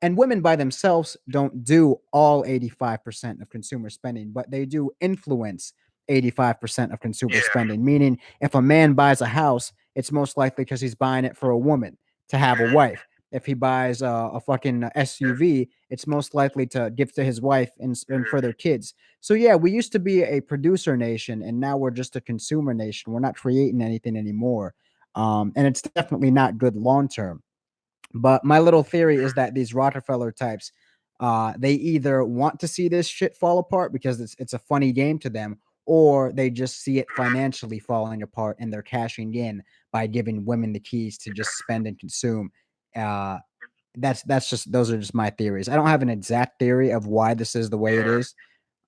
And women by themselves don't do all 85% of consumer spending, but they do influence 85% of consumer Yeah. spending. Meaning, if a man buys a house, it's most likely because he's buying it for a woman to have a wife. If he buys a fucking SUV, it's most likely to give to his wife and for their kids. So yeah, we used to be a producer nation, and now we're just a consumer nation. We're not creating anything anymore, and it's definitely not good long term. But my little theory is that these Rockefeller types, they either want to see this shit fall apart because it's a funny game to them, or they just see it financially falling apart and they're cashing in by giving women the keys to just spend and consume. Uh, that's just those are just my theories. I don't have an exact theory of why this is the way it Yeah. is,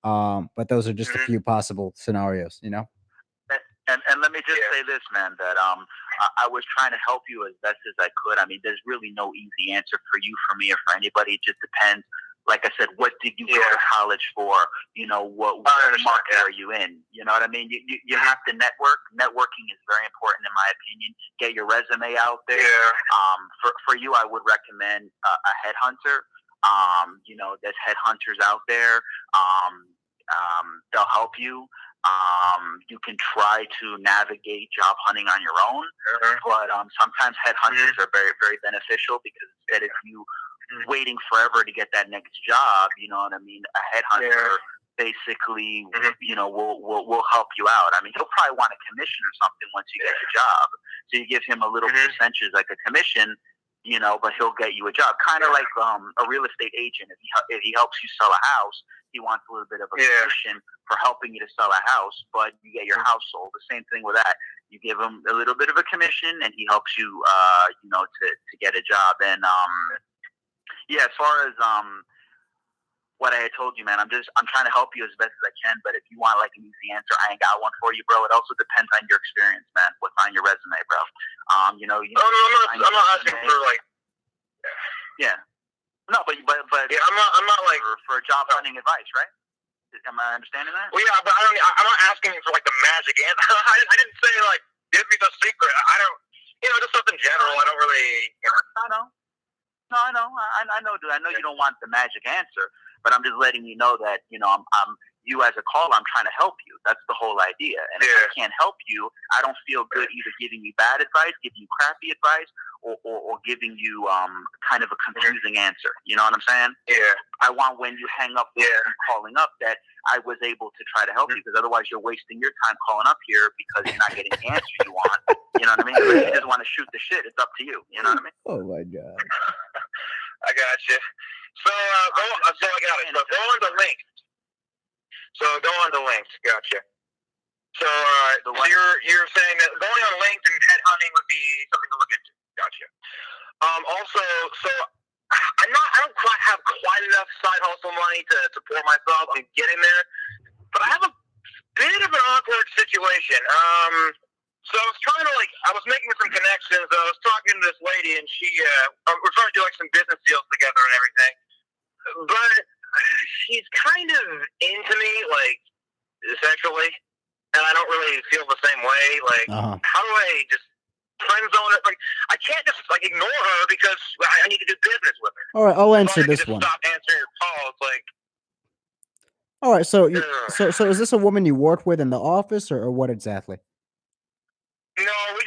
but those are just a Mhm. few possible scenarios. And let me just Yeah. say this, man, that I was trying to help you as best as I could. I mean, there's really no easy answer for you, for me, or for anybody. It just depends. Like I said, what did you go to Yeah. college for? You know, what understand, market yeah. are you in? You know what I mean? You have to network. Networking is very important, in my opinion. Get your resume out there. Yeah. For you, I would recommend a headhunter. You know, there's headhunters out there. They'll help you. You can try to navigate job hunting on your own, Mhm. but sometimes headhunters are very, very beneficial because instead of you waiting forever to get that next job, you know what I mean? A headhunter basically, Mhm. you know, will help you out. I mean, he'll probably want a commission or something once you get the job. So you give him a little Mhm. percentage, like a commission, you know, but he'll get you a job. Kind of like a real estate agent. If he helps you sell a house, he wants a little bit of a Yeah. commission for helping you to sell a house, but you get your house sold. The same thing with that. You give him a little bit of a commission, and he helps you, you know, to get a job. And yeah, as far as what I had told you, man, I'm trying to help you as best as I can. But if you want like an easy answer, I ain't got one for you, bro. It also depends on your experience, man. What's on your resume, bro? You know, Oh, no, I'm not asking for like. Yeah. No, but Yeah, I'm not like. for job hunting advice, right? Am I understanding that? Well, yeah, but I'm not asking for like the magic answer. I didn't say like give me the secret. I don't. You know, just something general. I don't really. I know. No, I know. I know, dude. I know you don't want the magic answer, but I'm just letting you know that, you know, I'm you as a caller. I'm trying to help you. That's the whole idea. And if I can't help you, I don't feel good either giving you bad advice, giving you crappy advice, or giving you kind of a confusing answer. You know what I'm saying? Yeah. I want when you hang up and calling up that I was able to try to help you, because otherwise you're wasting your time calling up here because you're not getting the answer you want. You know what I mean? If you just want to shoot the shit, it's up to you. You know what I mean? Oh my god. I got you. So, I got it. So, go on the link. Gotcha. So, you're saying that going on LinkedIn and headhunting would be something to look into. Gotcha. Also, so I don't quite have enough side hustle money to support myself. I'm getting there, but I have a bit of an awkward situation. So I was trying to I was making some connections. I was talking to this lady, and she, we're trying to do some business deals together and everything. But she's kind of into me, sexually, and I don't really feel the same way. How do I just friend zone her? I can't just ignore her because I need to do business with her. All right, I'll So answer I this just one. stop answering her calls. All right, so is this a woman you work with in the office, or what exactly? No, we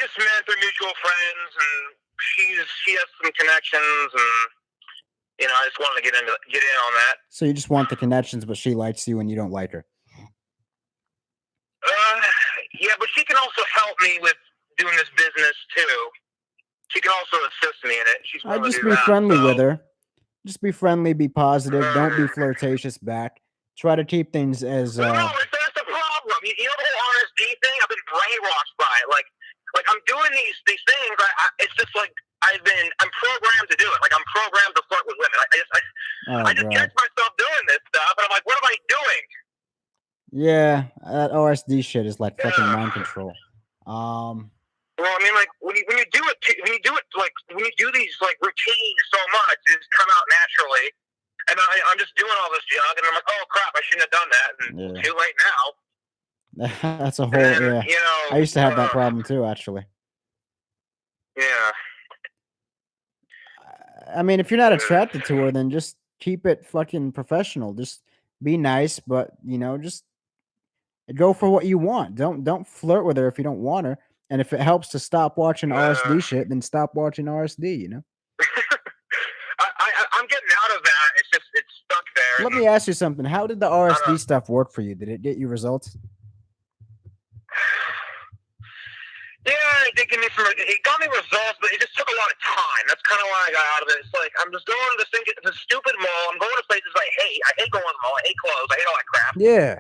she has some connections, and I just wanted to get in on that. So you just want the connections, but she likes you and you don't like her. Yeah, but she can also help me with doing this business too. She can also assist me in it. She's willing Just to be do that, friendly so. with her. Just be friendly, be positive. Don't be flirtatious back. Try to keep things as. Well, no, that's the problem. You know the whole RSD thing? I've been brainwashed by it. Like I'm doing these things. It's just like I'm programmed to do it. Like I'm programmed to flirt with women. I just catch myself doing this stuff, and I'm like, what am I doing? Yeah, that OSD shit is like fucking mind control. Well, I mean, like when you do these like routines so much, it just come out naturally. And I'm just doing all this junk, and I'm like, oh crap, I shouldn't have done that. And too late now. That's a whole yeah. I used to have that problem too, actually. Yeah. I mean, if you're not attracted to her, then just keep it fucking professional. Just be nice, but just go for what you want. Don't flirt with her if you don't want her. And if it helps to stop watching RSD shit, then stop watching RSD. I'm getting out of that. It's stuck there. Let me ask you something. How did the RSD stuff work for you? Did it get you results? Yeah, it did give me it got me results, but it just took a lot of time. That's kind of why I got out of it. It's like, I'm just going to this stupid mall. I'm going to places I hate. I hate going to the mall. I hate clothes. I hate all that crap. Yeah.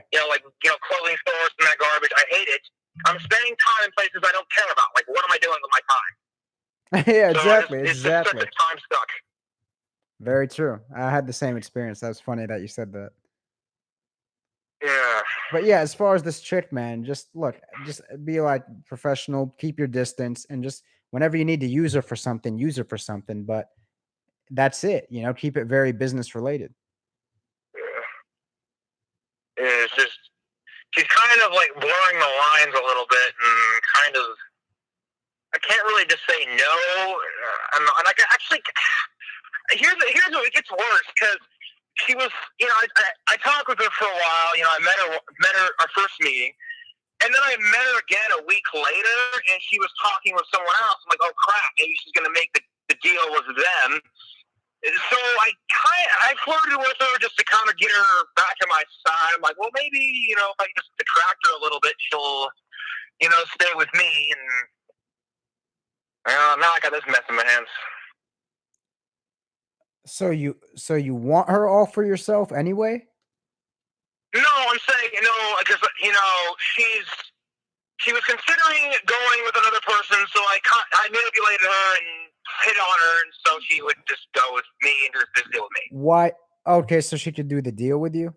Clothing stores and that garbage. I hate it. I'm spending time in places I don't care about. Like, what am I doing with my time? Yeah, exactly. It's exactly. just such a time stuck. Very true. I had the same experience. That was funny that you said that. Yeah. But yeah, as far as this chick, man, just be like professional, keep your distance, and just whenever you need to use her for something, use her for something. But that's it. Keep it very business related. Yeah. It's just, she's kind of like blurring the lines a little bit, and kind of, I can't really just say no. And I can actually, here's what it gets worse, because she was, I talked with her for a while. I met her our first meeting, and then I met her again a week later, and she was talking with someone else. I'm like, oh crap, maybe she's gonna make the deal with them. So I flirted with her just to kind of get her back on my side. I'm like, well, maybe if I just attract her a little bit, she'll stay with me. And now I got this mess in my hands. So you want her all for yourself anyway? No, I'm saying because she was considering going with another person, so I manipulated her and hit on her, and so she would just go with me and do this deal with me. Why? Okay, so she could do the deal with you?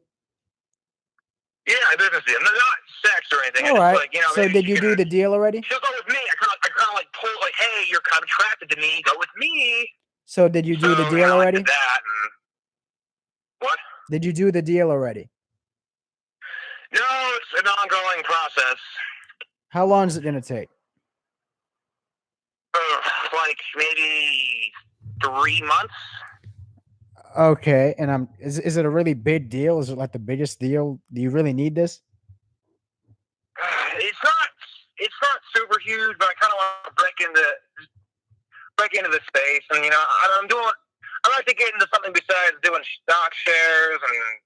Yeah, business deal, not sex or anything. All right. Like, so did you do the deal already? She'll go with me. I kind of like pull like, hey, you're kind of attracted to me. Go with me. So did you do the deal already? I did that and... What? Did you do the deal already? No, it's an ongoing process. How long is it going to take? Like maybe 3 months. Okay, and is it a really big deal? Is it like the biggest deal? Do you really need this? It's not super huge, but I kind of want to break into the space, and I like to get into something besides doing stock shares and.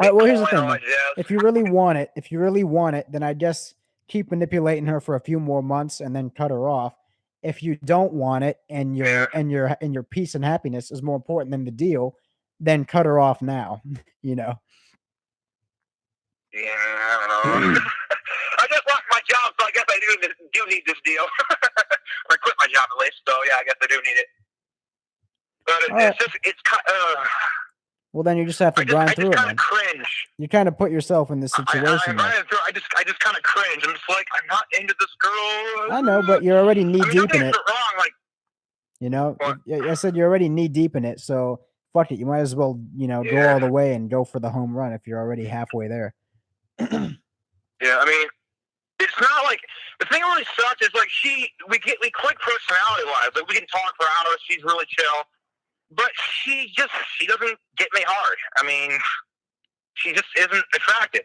All right, well, here's the thing. If you really want it, then I guess keep manipulating her for a few more months and then cut her off. If you don't want it and your peace and happiness is more important than the deal, then cut her off now. Yeah, I don't know. I just lost my job, so I guess I do need this deal. Or I quit my job at least, so yeah, I guess I do need it. But it's kind of. Well, then you just have to grind through it, man. I just kind of cringe. You kind of put yourself in this situation. I just kind of cringe. I'm just like, I'm not into this girl. I know, but you're already knee deep in it. Wrong, like, I said you're already knee deep in it, so fuck it. You might as well, go all the way and go for the home run if you're already halfway there. Yeah, I mean, it's not like the thing that really sucks is like we click personality wise. Like we can talk for hours. She's really chill. But she doesn't get me hard. I mean, she just isn't attractive.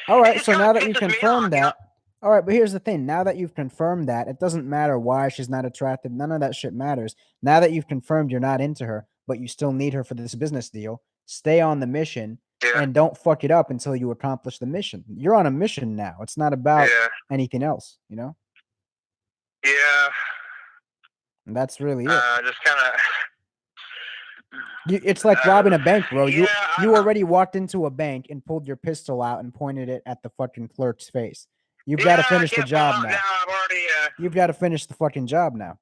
All right, so now that you confirmed that, All right, but here's the thing. Now that you've confirmed that, it doesn't matter why she's not attractive. None of that shit matters. Now that you've confirmed you're not into her, but you still need her for this business deal, stay on the mission Yeah. and don't fuck it up until you accomplish the mission. You're on a mission now. It's not about Yeah. anything else, you know? Yeah. And that's really it. Just kind of. It's like robbing a bank, bro. Yeah, You already walked into a bank and pulled your pistol out and pointed it at the fucking clerk's face. You've got to finish the job now. I've already. You've got to finish the fucking job now.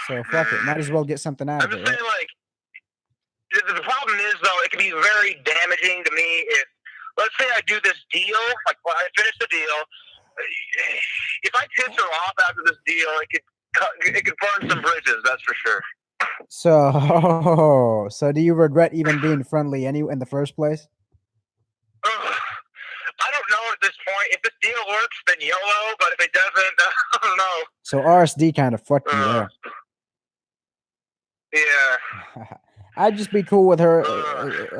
So fuck it. Might as well get something out I'm of just it. Right? saying, like, the problem is though, it can be very damaging to me if, let's say, I do this deal, like, when I finish the deal. If I piss her off after this deal, it could burn some bridges. That's for sure. So do you regret even being friendly in the first place? I don't know at this point. If this deal works, then YOLO. But if it doesn't, I don't know. So RSD kind of fucked you there. Yeah. I'd just be cool with her.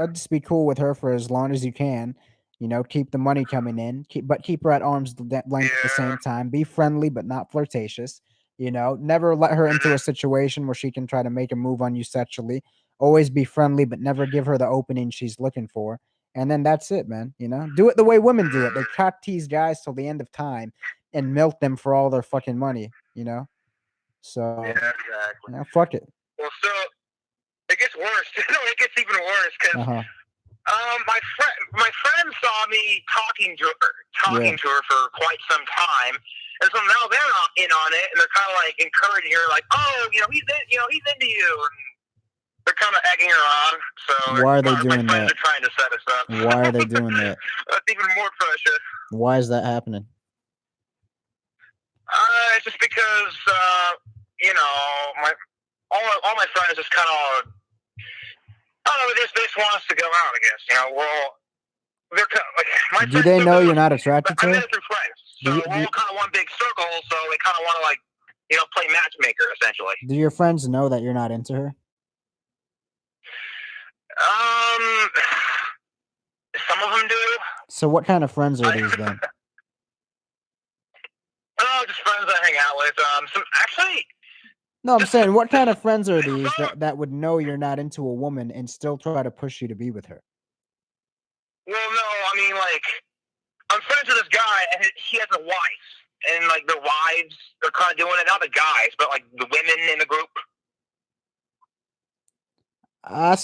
I'd just be cool with her for as long as you can. You know, keep the money coming in, keep her at arm's length at the same time. Be friendly, but not flirtatious. You know, never let her into a situation where she can try to make a move on you sexually. Always be friendly, but never give her the opening she's looking for. And then that's it, man. You know, do it the way women do it. They cock tease guys till the end of time and milk them for all their fucking money. You know, so Yeah, exactly. you know, fuck it. Well, so it gets worse. It gets even worse because my friend saw me talking to her for quite some time, and so now they're in on it, and they're kind of like encouraging her, like, oh, he's into you, and they're kind of egging her on. So why are they doing my that? friends are trying to set us up. Why are they doing that? That's even more pressure. Why is that happening? It's just because all my friends just kind of, I don't know, they just want us to go out, I guess. They're kind of, like, my Do they know you're not attracted to I her? met her through friends, so we're all kind of one big circle. So they kind of want to, like, play matchmaker essentially. Do your friends know that you're not into her? Some of them do. So what kind of friends are these then? Oh, just friends I hang out with. No, I'm saying, what kind of friends are these that would know you're not into a woman and still try to push you to be with her? Well, no, I mean, like, I'm friends with this guy, and he has a wife, and, like, their wives are kind of doing it. Not the guys, but, like, the women in the group. That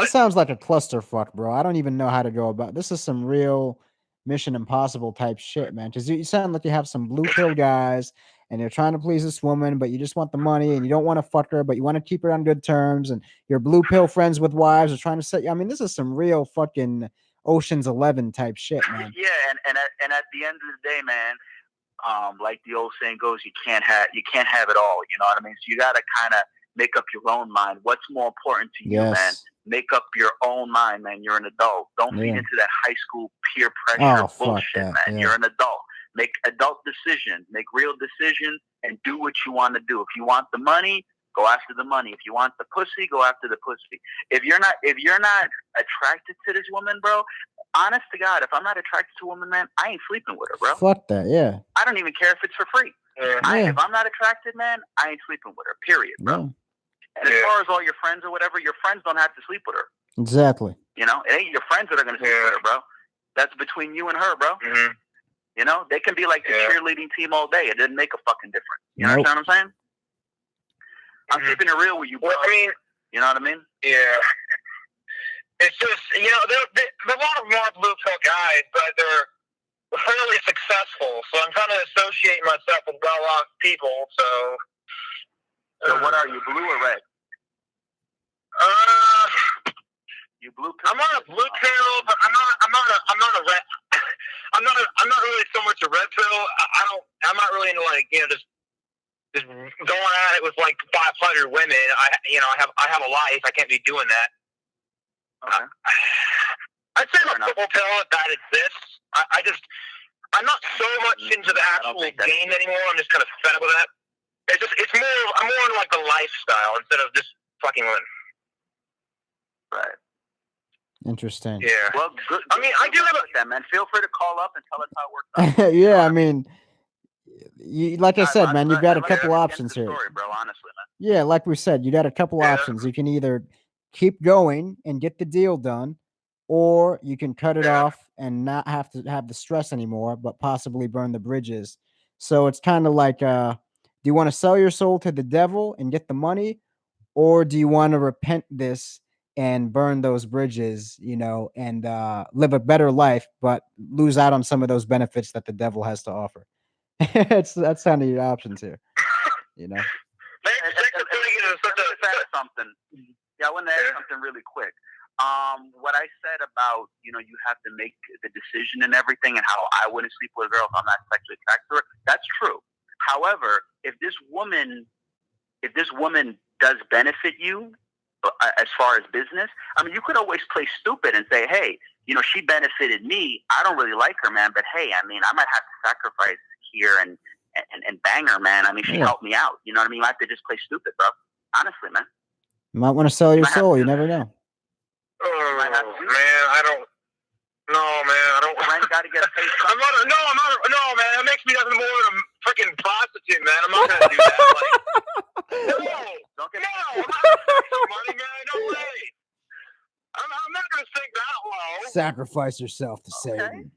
sounds like a clusterfuck, bro. I don't even know how to go about this. Is some real Mission Impossible type shit, man. Because you sound like you have some blue pill guys and you're trying to please this woman, but you just want the money and you don't want to fuck her, but you want to keep her on good terms. And your blue pill friends with wives are trying to set you. I mean, this is some real fucking Ocean's 11 type shit, man. Yeah, and at the end of the day, man, like the old saying goes, you can't have it all. You know what I mean? So you got to kind of make up your own mind. What's more important to you, man? Make up your own mind, man. You're an adult. Don't feed into that high school peer pressure bullshit, man. Yeah. You're an adult. Make adult decisions. Make real decisions and do what you want to do. If you want the money, go after the money. If you want the pussy, go after the pussy. If you're not attracted to this woman, bro, honest to God, if I'm not attracted to a woman, man, I ain't sleeping with her, bro. Fuck that, yeah. I don't even care if it's for free. Yeah. If I'm not attracted, man, I ain't sleeping with her, period, bro. Yeah. And as far as all your friends or whatever, your friends don't have to sleep with her. Exactly. You know, it ain't your friends that are going to sleep with her, bro. That's between you and her, bro. Mm-hmm. You know, they can be like the cheerleading team all day. It didn't make a fucking difference. You understand what I'm saying? I'm keeping it real with you, bro. Well, I mean, you know what I mean? Yeah. It's just, there are a lot of more blue pill guys, but they're fairly successful. So I'm trying to associate myself with well-off people. So what are you, blue or red? You blue pill? I'm not a blue pill, but I'm not a red. I'm not really so much a red pill. I'm not really into, like, just going at it with like 500 women. I have a life. I can't be doing that. Okay. I'd say I'm a purple pill if that exists. I'm not so much into the actual game anymore. I'm just kind of fed up with that. I'm more into like the lifestyle instead of just fucking women. Right. Interesting. Yeah. Well, good. I mean, I do have a. that, man. Feel free to call up and tell us how it works out. Yeah, I mean, like I said, man, you've got a I'd like couple to get options the here. story, bro. Honestly, man. Yeah, like we said, you got a couple Yeah. options. You can either keep going and get the deal done, or you can cut it Yeah. off and not have to have the stress anymore, but possibly burn the bridges. So it's kind of like, do you want to sell your soul to the devil and get the money, or do you want to repent this and burn those bridges, and live a better life, but lose out on some of those benefits that the devil has to offer? That's kind of your options here, Thanks for putting it in such Let me just add a. something. Yeah, I want to add something really quick. What I said about you have to make the decision and everything, and how I wouldn't sleep with a girl if I'm not sexually attracted to her. That's true. However, if this woman does benefit you as far as business, I mean, you could always play stupid and say, hey, she benefited me. I don't really like her, man, but hey, I mean, I might have to sacrifice here and bang her, man. I mean, she helped me out. You know what I mean? You have to just play stupid, bro. Honestly, man. You might want to sell your Might have soul. to. You never know. Oh man, I don't. No, man, I don't. Rent got to get paid. I'm not. No, man. That makes me nothing more than a freaking prostitute, man. I'm not gonna do that. Like, Don't get I'm not gonna take some money, man. No way. I'm not gonna sink that low. Sacrifice yourself to Okay. Satan.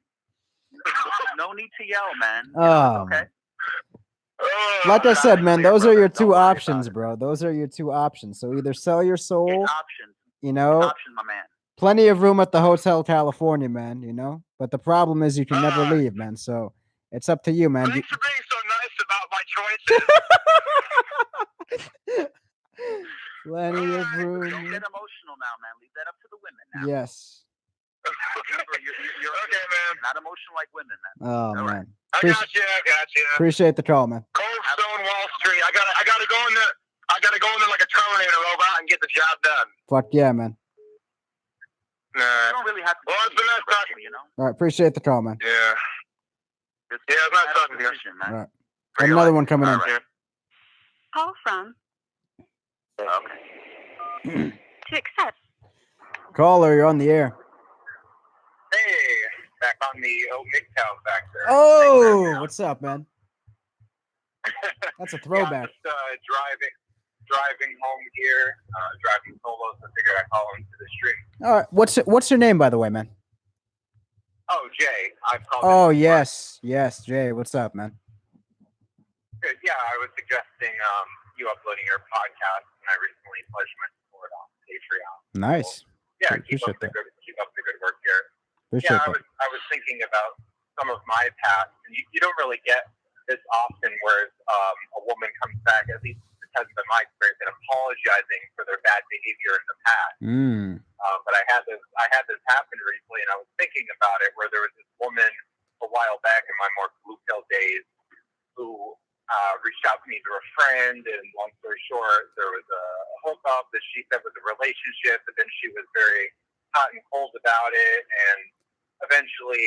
No need to yell, man. Oh, Okay. like I said, man, those are your Don't two worry about options, it. bro. Those are your two options. So either sell your soul, Options. Oh. Options, my man. Plenty of room at the Hotel California, man, But the problem is you can never leave, man. So it's up to you, man. Thanks for being so nice about my choices. Plenty of Don't room. get emotional now, man. Leave that up to the women now. Yes. Remember, you're Okay, man. not emotional like women, man. Oh, All man. I got you. Appreciate the call, man. Cold Stone Wall Street. I gotta go in there. I gotta go in there like a Terminator robot and get the job done. Fuck yeah, man. You don't really have to. Well, it's been nice talking to you. All right. Appreciate the call, man. Yeah. It's Yeah, it's nice talking to you. decision, man. All right. Got another one coming in. All right. Call from Okay. to accept. Caller, you're on the air. Hey, back on the old MGTOW back there. Oh, what's up, man? That's a throwback. Yeah, I'm just driving home here, driving solo, so I figured I'd call into the stream. All right. What's your name, by the way, man? Oh, Jay, I've called. Oh, in before. yes, Jay. What's up, man? Good. Yeah, I was suggesting you uploading your podcast, and I recently pledged my support on Patreon. Nice. Yeah, Appreciate that. keep up the good work here. Appreciate Yeah, that. I was thinking about some of my past, and you don't really get this often where a woman comes back, at least this hasn't been my experience, and apologizing for their bad behavior in the past. But I had this happen recently, and I was thinking about it, where there was this woman a while back in my more blue pill days who reached out to me through a friend, and long story short, there was a hookup that she said was a relationship, but then she was very hot and cold about it, and eventually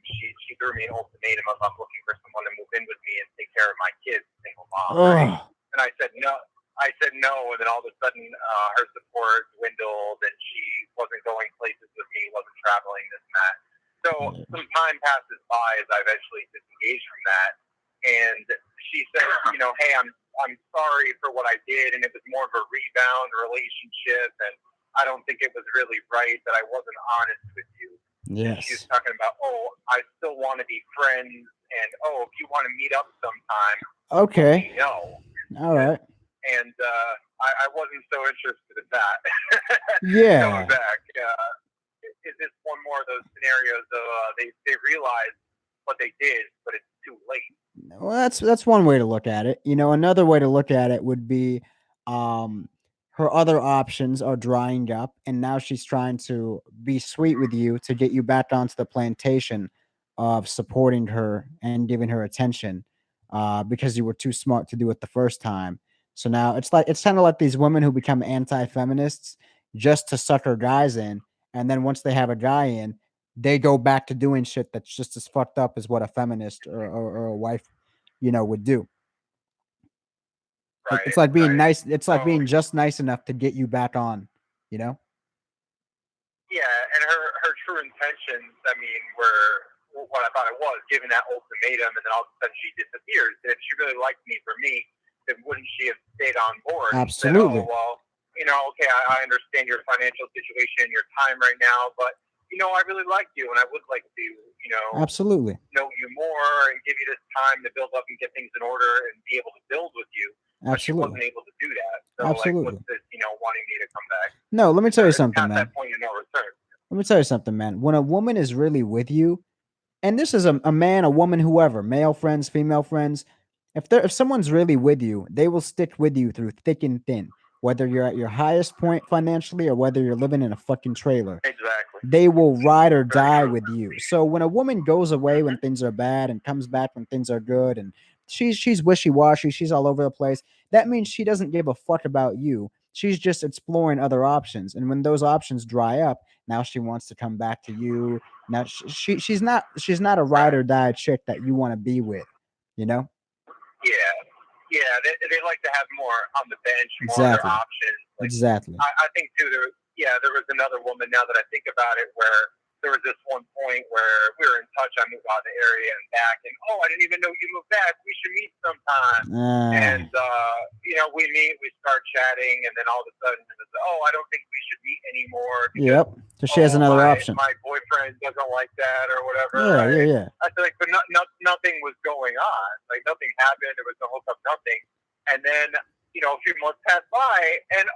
she threw me an ultimatum of I'm looking for someone to move in with me and take care of my kids, single mom. Right? And I said no, and then all of a sudden her support dwindled, and she wasn't going places with me, wasn't traveling, this and that. So some time passes by as I eventually disengaged from that, and she said, hey, I'm sorry for what I did, and it was more of a rebound relationship, and I don't think it was really right that I wasn't honest with you. Yes. She was talking about, I still want to be friends, and if you want to meet up sometime, Okay. no. All right. And I wasn't so interested in that. Yeah. Going back, is this one more of those scenarios of they realize what they did, but it's too late. Well, that's one way to look at it. Another way to look at it would be her other options are drying up, and now she's trying to be sweet with you to get you back onto the plantation of supporting her and giving her attention because you were too smart to do it the first time. So now it's kind of like these women who become anti-feminists just to sucker guys in, and then once they have a guy in, they go back to doing shit that's just as fucked up as what a feminist or a wife, would do. Right. It's like being right. nice. It's like being just nice enough to get you back on, Yeah, and her true intentions, I mean, were what I thought it was, given that ultimatum, and then all of a sudden she disappears. And if she really liked me for me, then wouldn't she have stayed on board? Absolutely. And said, oh, well, okay, I understand your financial situation, your time right now, but, I really like you, and I would like to, Absolutely. know you more and give you this time to build up and get things in order and be able to build with you. But she wasn't Absolutely. able to do that. So, Absolutely. what's this, wanting me to come back? No, let me tell you It's something, past man. that point of no return. Let me tell you something, man. When a woman is really with you, and this is a man, a woman, whoever, male friends, female friends, if someone's really with you, they will stick with you through thick and thin, whether you're at your highest point financially or whether you're living in a fucking trailer. Exactly. They will ride or die true. with you. So when a woman goes away when things are bad and comes back when things are good, and she's wishy-washy, she's all over the place, that means she doesn't give a fuck about you. She's just exploring other options. And when those options dry up, now she wants to come back to you. Now she's not a ride or die chick that you want to be with, you know? Yeah, they like to have more on the bench, more other Exactly. options. Like, Exactly. I think too. There was another woman. Now that I think about it, where there was this one point where we were in touch. I moved out of the area and back, and I didn't even know you moved back. We should meet sometime. And we meet, we start chatting, and then all of a sudden, it was, I don't think we should meet anymore. Because, Yep. So she has another option. My boyfriend doesn't like that or whatever. Yeah. I feel like, but nothing was going on. Like nothing happened. There was no hookup, nothing. And then, a few months passed by, and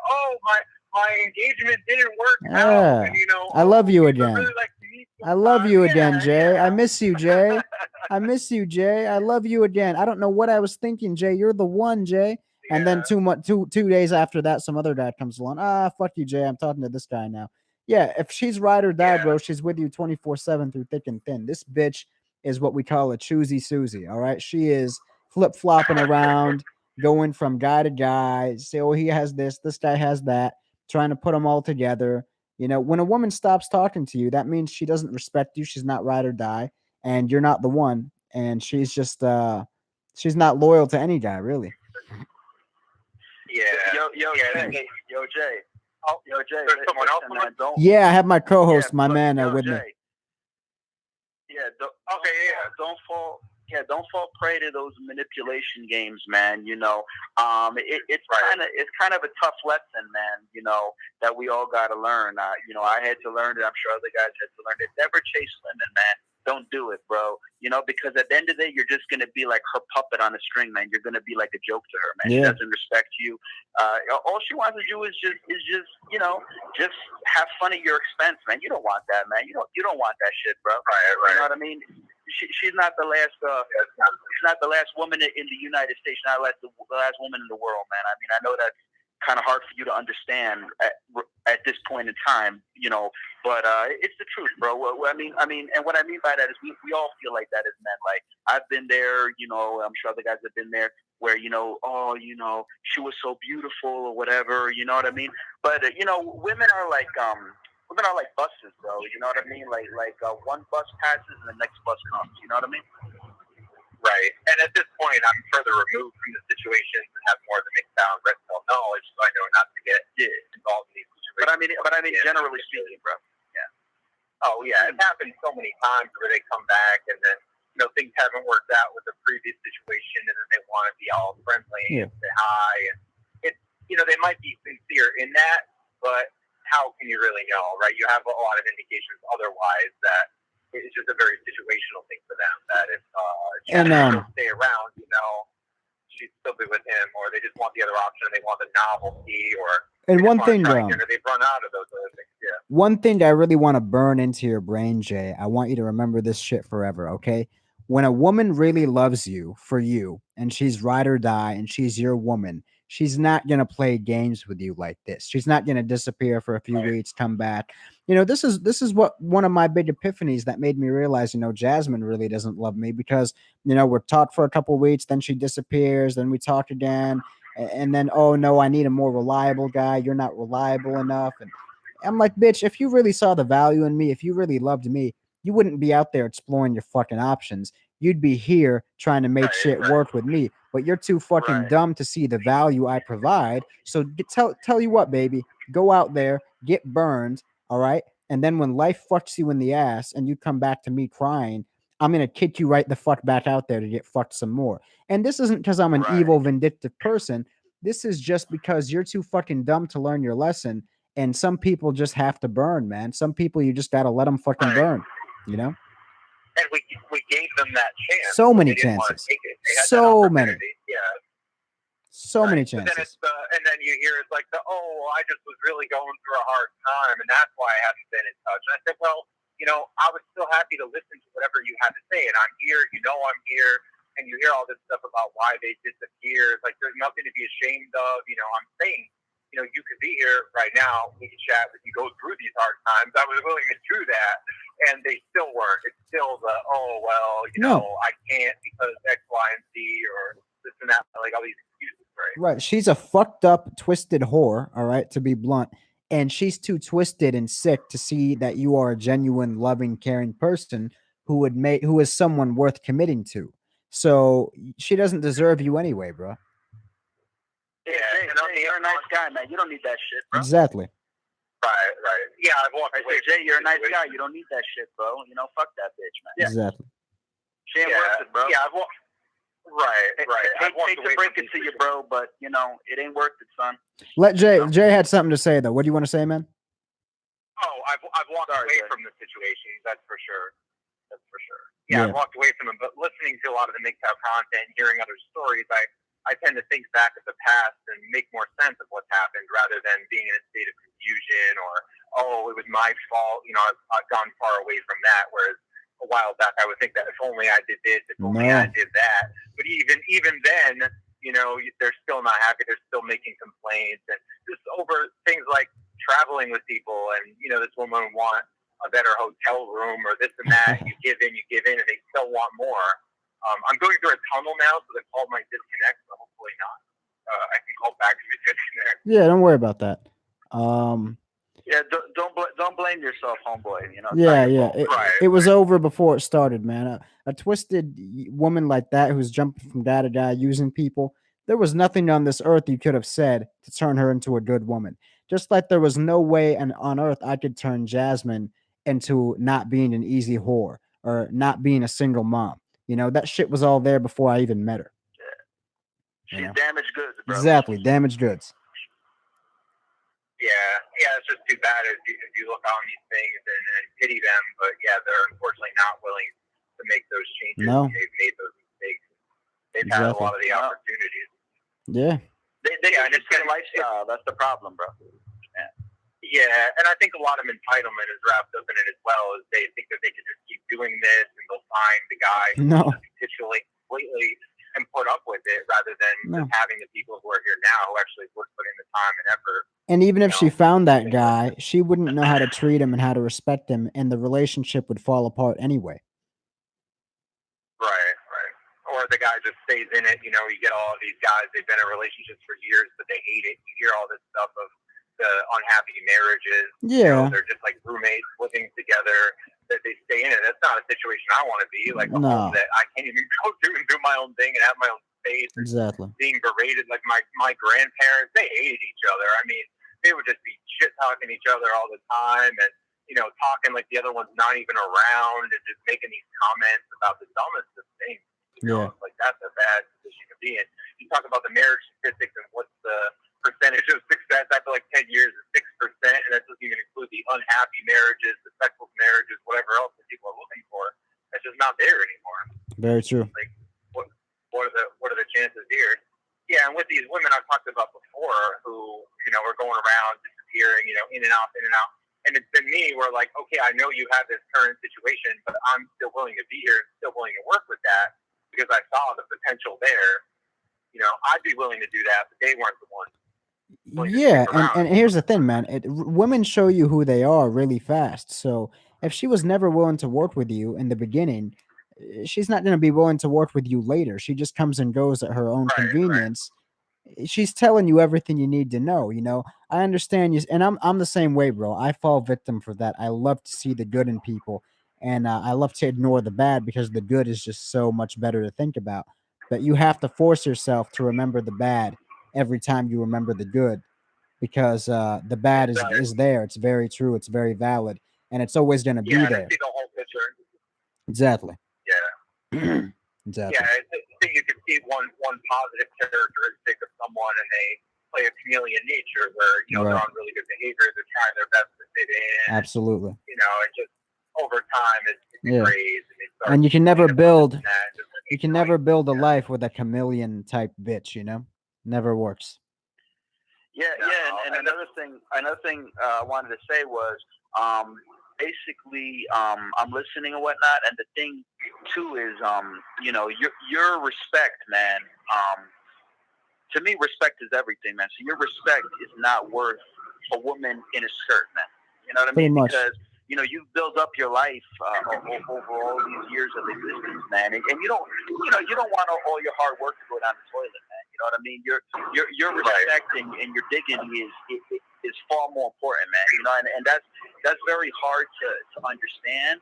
my engagement didn't work out. And, I love you I'd again. really like to meet I love you again, Yeah, Jay. yeah. I miss you, Jay. I miss you, Jay. I love you again. I don't know what I was thinking, Jay. You're the one, Jay. And then Yeah. 2 days after that, some other guy comes along. Fuck you, Jay. I'm talking to this guy now. Yeah, if she's ride or die, Yeah. bro, she's with you 24/7 through thick and thin. This bitch is what we call a choosy Susie. All right, she is flip flopping around, going from guy to guy. Say, oh, he has this guy has that, trying to put them all together. When a woman stops talking to you, that means she doesn't respect you. She's not ride or die, and you're not the one. And she's just she's not loyal to any guy, really. Yeah. Yo, Jay. Yo, Jay. There's someone else on man. Don't. Yeah, I have my co-host, Yeah, my but, man, yo, with me. Jay. Yeah. Don't fall. Yeah, don't fall prey to those manipulation games, man. It's kind of a tough lesson, man. That we all got to learn. I had to learn it. I'm sure other guys had to learn it. Never chase women, man. Don't do it, bro. Because at the end of the day, you're just gonna be like her puppet on a string, man. You're gonna be like a joke to her, man. Yeah. She doesn't respect you. All she wants to do is just just have fun at your expense, man. You don't want that, man. You don't want that shit, bro. Right. You know what I mean? She's not the last. She's not the last woman in the United States. Not the last woman in the world, man. I mean, I know that's kind of hard for you to understand at this point in time, but it's the truth, bro. I mean, and what I mean by that is we all feel like that as men. Like I've been there, I'm sure other guys have been there, where she was so beautiful or whatever, you know what I mean? But women are like buses, bro. You know what I mean? Like one bus passes and the next bus comes. You know what I mean? Right. And at this point, I'm further removed from the situation and have more of the mixed-down red cell knowledge, so I know not to get involved in these situations. But I mean, generally speaking, bro. Yeah. Oh yeah, it happens so many times where they come back and then things haven't worked out with the previous situation, and then they want to be all friendly and say hi, and they might be sincere in that, but how can you really know, right? You have a lot of indications otherwise that it's just a very situational thing for them. That if she still stay around, she'd still be with him, or they just want the other option, they want the novelty, or and one thing, they've run out of those other things. Yeah. One thing I really want to burn into your brain, Jay. I want you to remember this shit forever, okay? When a woman really loves you for you, and she's ride or die, and she's your woman, she's not gonna play games with you like this. She's not gonna disappear for a few weeks, come back. This is what one of my big epiphanies that made me realize, Jasmine really doesn't love me because, we're talked for a couple weeks, then she disappears, then we talk again, and then, oh no, I need a more reliable guy. You're not reliable enough. And I'm like, bitch, if you really saw the value in me, if you really loved me, you wouldn't be out there exploring your fucking options. You'd be here trying to make shit work with me. But you're too fucking dumb to see the value I provide. So tell you what, baby, go out there, get burned, all right? And then when life fucks you in the ass and you come back to me crying, I'm gonna kick you right the fuck back out there to get fucked some more. And this isn't because I'm an Right. evil, vindictive person. This is just because you're too fucking dumb to learn your lesson. And some people just have to burn, man. Some people you just gotta let them fucking Right. burn. You know? And we gave them that chance. So many They didn't want to chances. take it. They had that So many. opportunity. Yeah. So many Right. But then chances. it's and then you hear it's like I just was really going through a hard time, and that's why I haven't been in touch. And I said, well, I was still happy to listen to whatever you had to say, and I'm here. I'm here, and you hear all this stuff about why they disappear. It's like there's nothing to be ashamed of. I'm saying, you could be here right now. We could chat. We could go through these hard times. I was willing to do that, and they still weren't. It's still the I can't because X, Y, and Z, or this and that, like all these excuses. Right. She's a fucked up, twisted whore, all right, to be blunt. And she's too twisted and sick to see that you are a genuine, loving, caring person who is someone worth committing to. So she doesn't deserve you anyway, bro. Yeah, Jay, you're a nice guy, man. You don't need that shit, bro. Exactly. Right. Yeah, I've walked I away. say, Jay, you're a nice guy. You don't need that shit, bro. Fuck that bitch, man. Yeah. Exactly. She ain't worth it, bro. Yeah, I've walked. Right. Hate to break it to you, bro, but it ain't worth it, son. Let Jay had something to say though. What do you want to say, man? Oh, I've walked away Jay. from the situation. That's for sure. Yeah, I've walked away from them. But listening to a lot of the MGTOW content, and hearing other stories, I tend to think back at the past and make more sense of what's happened rather than being in a state of confusion or it was my fault. I've gone far away from that. Whereas a while back, I would think that if only I did this, if only I did that. But even then, they're still not happy. They're still making complaints, and just over things like traveling with people. And this woman would want a better hotel room or this and that. You give in, and they still want more. I'm going through a tunnel now, so the call might disconnect, but hopefully not. I can call back if it disconnects. Yeah, don't worry about that. Yeah, don't blame yourself, homeboy. It was over before it started, man. A twisted woman like that who's jumping from guy to guy using people. There was nothing on this earth you could have said to turn her into a good woman. Just like there was no way on earth I could turn Jasmine into not being an easy whore or not being a single mom. That shit was all there before I even met her. She's damaged goods, bro. Exactly, damaged goods. Yeah, it's just too bad if you look on these things and pity them, but yeah, they're unfortunately not willing to make those changes. No. They've made those mistakes. They've had a lot of the opportunities. Yeah. And it's their lifestyle. That's the problem, bro. Yeah, and I think a lot of entitlement is wrapped up in it as well. As they think that they can just keep doing this and they'll find the guy who will capitulate completely and put up with it rather than just having the people who are here now who actually would put in the time and effort. And even if she found that guy, she wouldn't know how to treat him and how to respect him, and the relationship would fall apart anyway. Right. Or the guy just stays in it. You get all of these guys, they've been in relationships for years, but they hate it. You hear all this stuff of the unhappy marriages. Yeah. They're just like roommates living together, that they stay in it. That's not a situation I want to be. Like a home that I can't even go to and do my own thing and have my own space. Exactly. Being berated like my grandparents, they hated each other. I mean, they would just be shit talking each other all the time and talking like the other one's not even around and just making these comments about the dumbest of things. Like that's a bad position to be in. You talk about the marriage statistics and what's the percentage of success after like 10 years is 6%, and that doesn't even include the unhappy marriages, the sexless marriages, whatever else that people are looking for. That's just not there anymore. Very true. Like what are the chances here? Yeah, and with these women I've talked about before who, are going around disappearing, in and out. And it's been me where like, okay, I know you have this current situation, but I'm still willing to be here, still willing to work with that because I saw the potential there. I'd be willing to do that, but they weren't the ones. Yeah, and here's the thing, man. Women show you who they are really fast. So if she was never willing to work with you in the beginning, she's not going to be willing to work with you later. She just comes and goes at her own convenience. She's telling you everything you need to know. I understand you, and I'm the same way, bro. I fall victim for that. I love to see the good in people, and I love to ignore the bad because the good is just so much better to think about. But you have to force yourself to remember the bad every time you remember the good, because the bad is there. It's very true. It's very valid. and it's always going to be Yeah, there. to see the whole picture. Exactly. Yeah. Exactly. Yeah, I think you can see one positive characteristic of someone, and they play a chameleon nature where, you know, they're Right. on really good behavior, they're trying their best to fit in. Absolutely. You know, it just over time it Yeah. degrades, and they start And you can never complaining about build. this and that, and just You can never build a life with a chameleon type bitch. You know, never works. Yeah, No, yeah, and and another thing I wanted to say was, basically, I'm listening and whatnot, and the thing too is, you know, your respect, man. To me, respect is everything, man. So your respect is not worth a woman in a skirt, man. You know what I Pretty mean? much. Because you know you've built up your life over all these years of existence, man, and you don't want all your hard work to go down the toilet, man. You know what I mean? Your respect and your dignity is far more important, man. You know, and that's very hard to understand.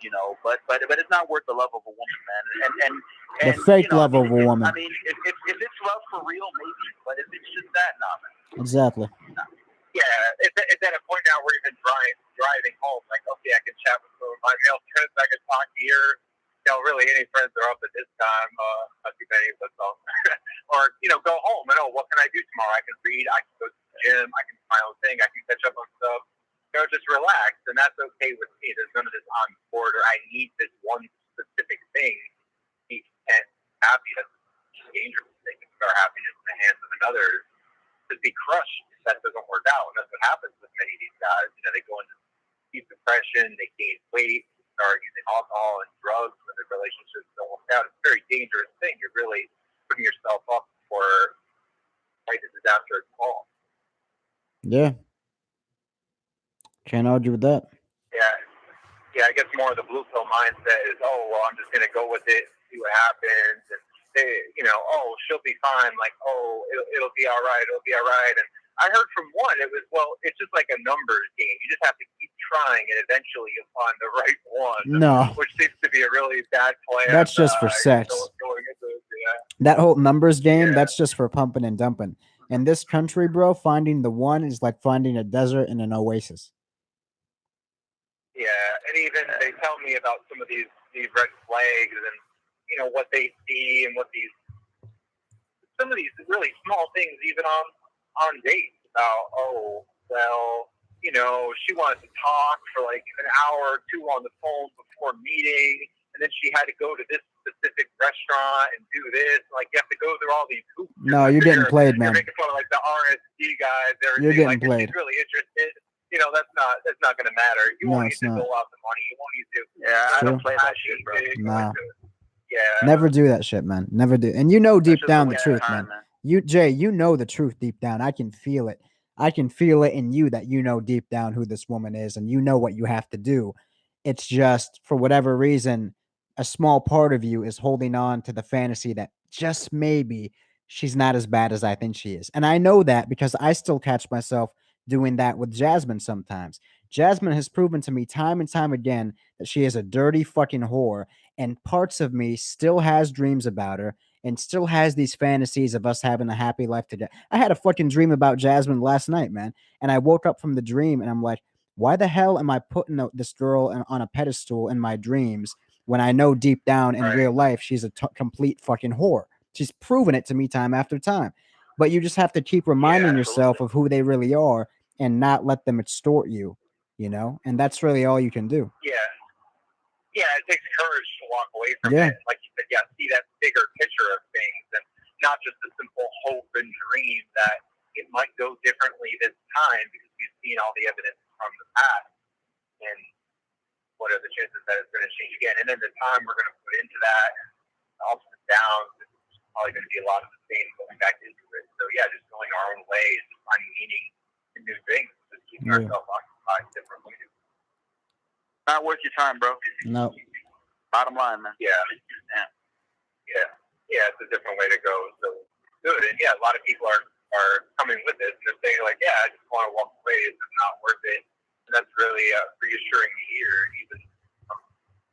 You know, but it's not worth the love of a woman, man. And The fake you know, love of a woman. I mean, if it's love for real, maybe. But if it's just that, nah, man. Exactly. Yeah, it's at a point now where you've been driving home, like, okay, I can chat with some of my male friends, I can talk to your, you know, really any friends that are up at this time, not too many, but some. Or, you know, go home and, oh, what can I do tomorrow? I can read, I can go to the gym, I can do my own thing, I can catch up on stuff. You know, just relax, and that's okay with me. There's none of this on board, or I need this one specific thing to be content, happy. That's a dangerous thing to put our happiness in the hands of another, to be crushed if that doesn't work out. And that's what happens with many of these guys. You know, they go into deep depression, they gain weight, start using alcohol and drugs when their relationships don't work out. It's a very dangerous thing. You're really putting yourself up for quite a disaster at all. Yeah. Can't argue with that. Yeah, I guess more of the blue pill mindset is, oh, well, I'm just going to go with it, see what happens, and they, you know, oh, she'll be fine, like, oh, it'll be all right, and I heard from one, it was, well, it's just like a numbers game. You just have to keep trying, and eventually you'll find the right one. No. Which seems to be a really bad plan. That's just for sex. Going into, That whole numbers game, Yeah. that's just for pumping and dumping. In this country, bro, finding the one is like finding a desert in an oasis. Yeah, and even they tell me about some of these red flags and, you know, what they see and some of these really small things, even on dates, about, oh, well, you know, she wanted to talk for like an hour or two on the phone before meeting, and then she had to go to this specific restaurant and do this. Like, you have to go through all these hoops. No, you're getting played, man. You're making fun of like the RSD guys. You're getting like, played. If she's really interested, you know, that's not going to matter. You No, won't need it's to not. dole out the money. You won't need to. Yeah, I True. don't play that shit, bro. Nah. Yeah. Never do that shit, man. Never do. And you know deep That's just down a the waste truth, of time, man. You, Jay, you know the truth deep down. I can feel it. I can feel it in you that you know deep down who this woman is and you know what you have to do. It's just for whatever reason, a small part of you is holding on to the fantasy that just maybe she's not as bad as I think she is. And I know that because I still catch myself doing that with Jasmine sometimes. Jasmine has proven to me time and time again that she is a dirty fucking whore, and parts of me still has dreams about her and still has these fantasies of us having a happy life together. I had a fucking dream about Jasmine last night, man, and I woke up from the dream and I'm like, why the hell am I putting this girl on a pedestal in my dreams when I know deep down in Right. real life she's a complete fucking whore? She's proven it to me time after time. But you just have to keep reminding yourself of who they really are and not let them extort you, you know? And that's really all you can do. Yeah, it takes courage to walk away from Yeah. it. Like you said, see that bigger picture of things and not just a simple hope and dream that it might go differently this time because we've seen all the evidence from the past. And what are the chances that it's going to change again? And then the time we're going to put into that, the ups and downs, it's probably going to be a lot of the same going back into it. So yeah, just going our own way and just finding meaning in new things, just keeping ourselves occupied differently. Not worth your time, bro. No. Bottom line, man. Yeah, it's a different way to go. So good. And yeah, a lot of people are coming with this and they're saying like, yeah, I just want to walk away. It's just not worth it. And that's really reassuring to hear. Even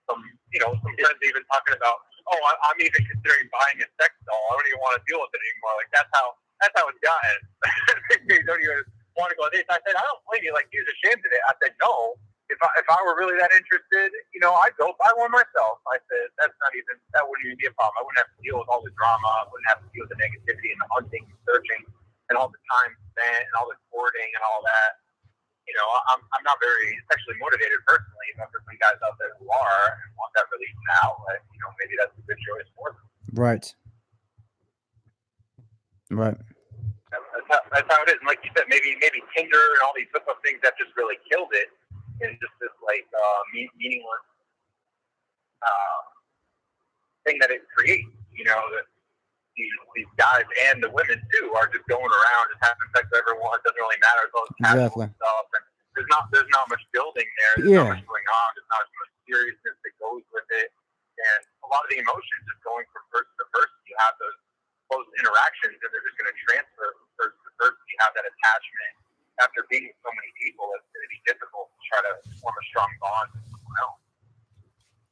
some friends even talking about, oh, I'm even considering buying a sex doll. I don't even want to deal with it anymore. Like that's how it's gotten. They don't even want to go on dates. I said, I don't blame you. Like, you're ashamed of it. I said, no. if I were really that interested, I'd go buy one myself. I said that wouldn't even be a problem. I wouldn't have to deal with all the drama. I wouldn't have to deal with the negativity and the hunting and searching and all the time spent and all the courting and all that. I'm not very sexually motivated personally, but there's some guys out there who are and want that release now. Maybe that's a good choice for them. Right. Right. That's how it is. And like you said, maybe Tinder and all these hookup things have just really killed it, and just this meaningless thing that it creates. That these guys and the women too are just going around just having sex with everyone. It doesn't really matter. It's all casual stuff, and there's not much building there. There's not much going on. There's not as much seriousness that goes with it, and a lot of the emotions just going from person to person. You have those close interactions, and they're just going to transfer from person to person. You have that attachment. After being with so many people, it's going to be difficult to try to form a strong bond with someone else.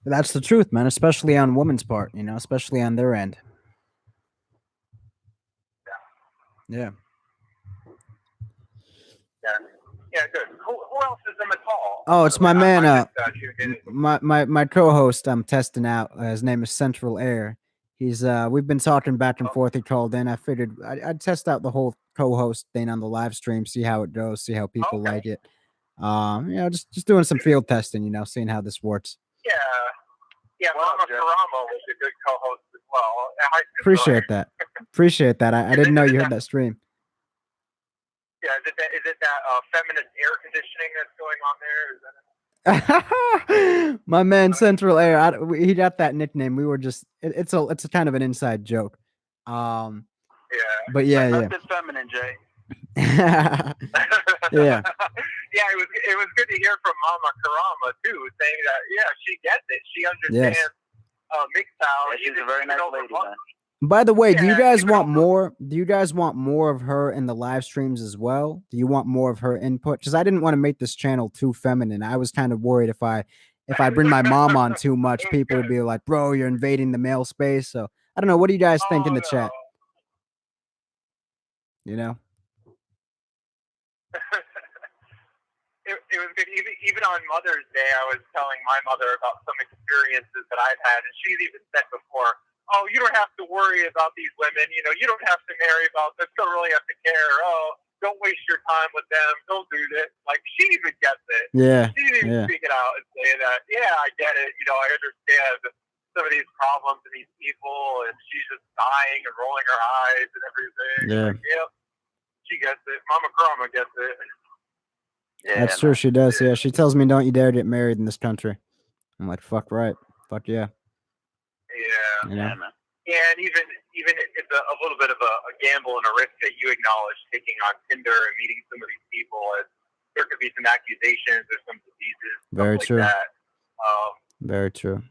That's the truth, man. Especially on women's part, especially on their end. Yeah. Yeah, good. Who else is in the call? Oh, it's my man. My co-host. I'm testing out. His name is Central Air. He's we've been talking back and forth. He called in. I figured I'd test out the whole co-host thing on the live stream, see how it goes, see how people like it. Just doing some field testing. Seeing how this works. Yeah. Mama Karama was a good co-host as well. Appreciate that. Appreciate that. I didn't know you heard that stream. Yeah, is it that feminist air conditioning that's going on there? Is that My man Central Air, he got that nickname. We were just it's a kind of an inside joke. Yeah. But yeah. That's feminine, Jay. Yeah. Yeah, it was good to hear from Mama Karama too, saying that she gets it. She understands MGTOW. She's a very nice lady, man. By the way, do you guys want more? Do you guys want more of her in the live streams as well? Do you want more of her input? Because I didn't want to make this channel too feminine. I was kind of worried if I bring my mom on too much, people would be like, "Bro, you're invading the male space." So I don't know. What do you guys think in the chat? It was good. Even on Mother's Day, I was telling my mother about some experiences that I've had, and she's even said before, "Oh, you don't have to worry about these women. You don't have to marry about them. Don't really have to care. Oh, don't waste your time with them. Don't do this." Like, she even gets it. Yeah. She didn't even speak it out and say that. Yeah, I get it. I understand some of these problems and these people, and she's just sighing and rolling her eyes and everything. Yeah. Like, yep, she gets it. Mama Karama gets it. Yeah, that's true. She does. Yeah, she tells me, "Don't you dare get married in this country." I'm like, "Fuck right, fuck yeah." Yeah. Yeah, man. Yeah, and even it's a little bit of a gamble and a risk that you acknowledge taking on Tinder and meeting some of these people. As there could be some accusations or some diseases. Very like true. That. Very true.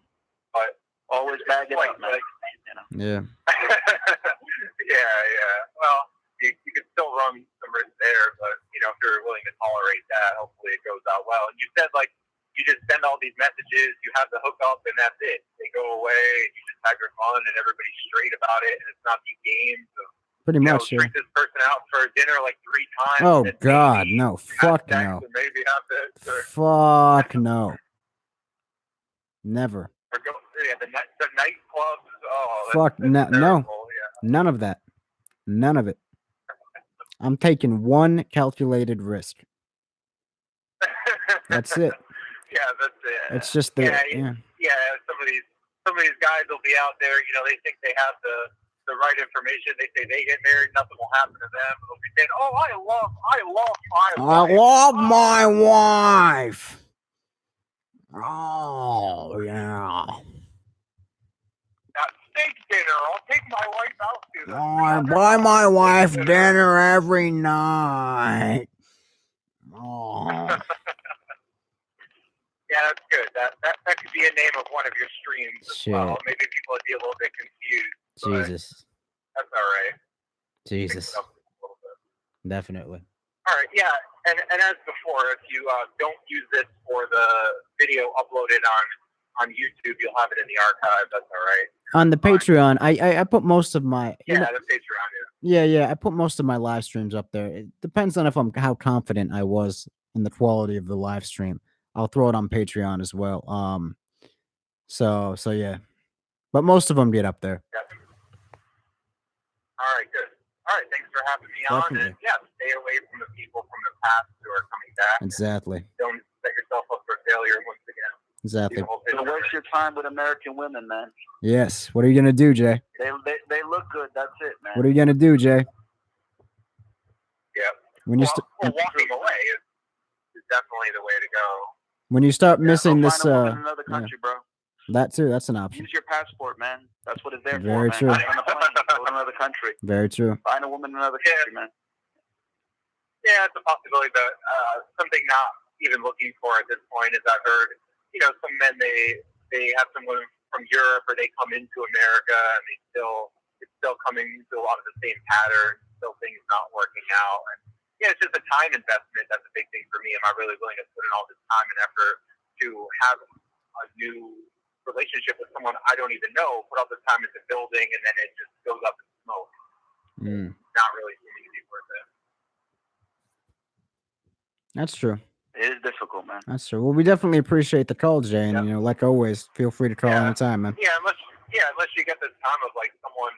But always bag it up, man. Yeah. Yeah. Well, you could still run some risk there, but if you're willing to tolerate that, hopefully it goes out well. And you said you just send all these messages, you have the hookup, and that's it. They go away, and you just have your fun, and everybody's straight about it, and it's not these games of pretty much. Treat this person out for dinner like 3 times. Oh God, no! Fuck no! Maybe have this. Fuck no! Never. Or go, the nightclubs. Oh, fuck no! Yeah. None of that. None of it. I'm taking one calculated risk. That's it. Yeah, that's it. It's just the yeah. Some of these guys will be out there. They think they have the right information. They say they get married, nothing will happen to them. They'll be saying, "Oh, I love my wife. Oh yeah. Steak dinner. I'll take my wife out to them. I buy my wife dinner every night. Oh. Yeah, that's good. That could be a name of one of your streams as well. Maybe people would be a little bit confused. Jesus. That's all right. Jesus. Definitely. All right. Yeah, and as before, if you don't use this for the video uploaded on YouTube, you'll have it in the archive. That's all right. On the Patreon, I put most of my the Patreon. Yeah. I put most of my live streams up there. It depends on how confident I was in the quality of the live stream. I'll throw it on Patreon as well. So yeah, but most of them get up there. All right, good. All right, thanks for having me on. Definitely. And yeah, stay away from the people from the past who are coming back. Exactly. Don't set yourself up for failure once again. Exactly. Don't waste your time with American women, man. Yes. What are you gonna do, Jay? They look good. That's it, man. What are you gonna do, Jay? Yeah. When you Well, walking away is definitely the way to go. when you start Yeah, missing go this, find a woman in another country, bro. that too. That's an option. Use your passport, man. That's what it's there Very for, true. man. Get on a plane, go to another country. Very true. Find a woman in another country, man. Yeah, it's a possibility, but something not even looking for at this point is I've heard, some men they have some women from Europe or they come into America and it's still coming to a lot of the same patterns, still things not working out, and yeah, it's just a time investment. That's a big thing for me. Am I really willing to put in all this time and effort to have a new relationship with someone I don't even know? Put all this time into building and then it just goes up in smoke. Not really seeming to be worth it. That's true. It is difficult, man. That's true. Well, we definitely appreciate the call, Jay, and like always, feel free to call anytime, man. Yeah, unless you get this time of like someone,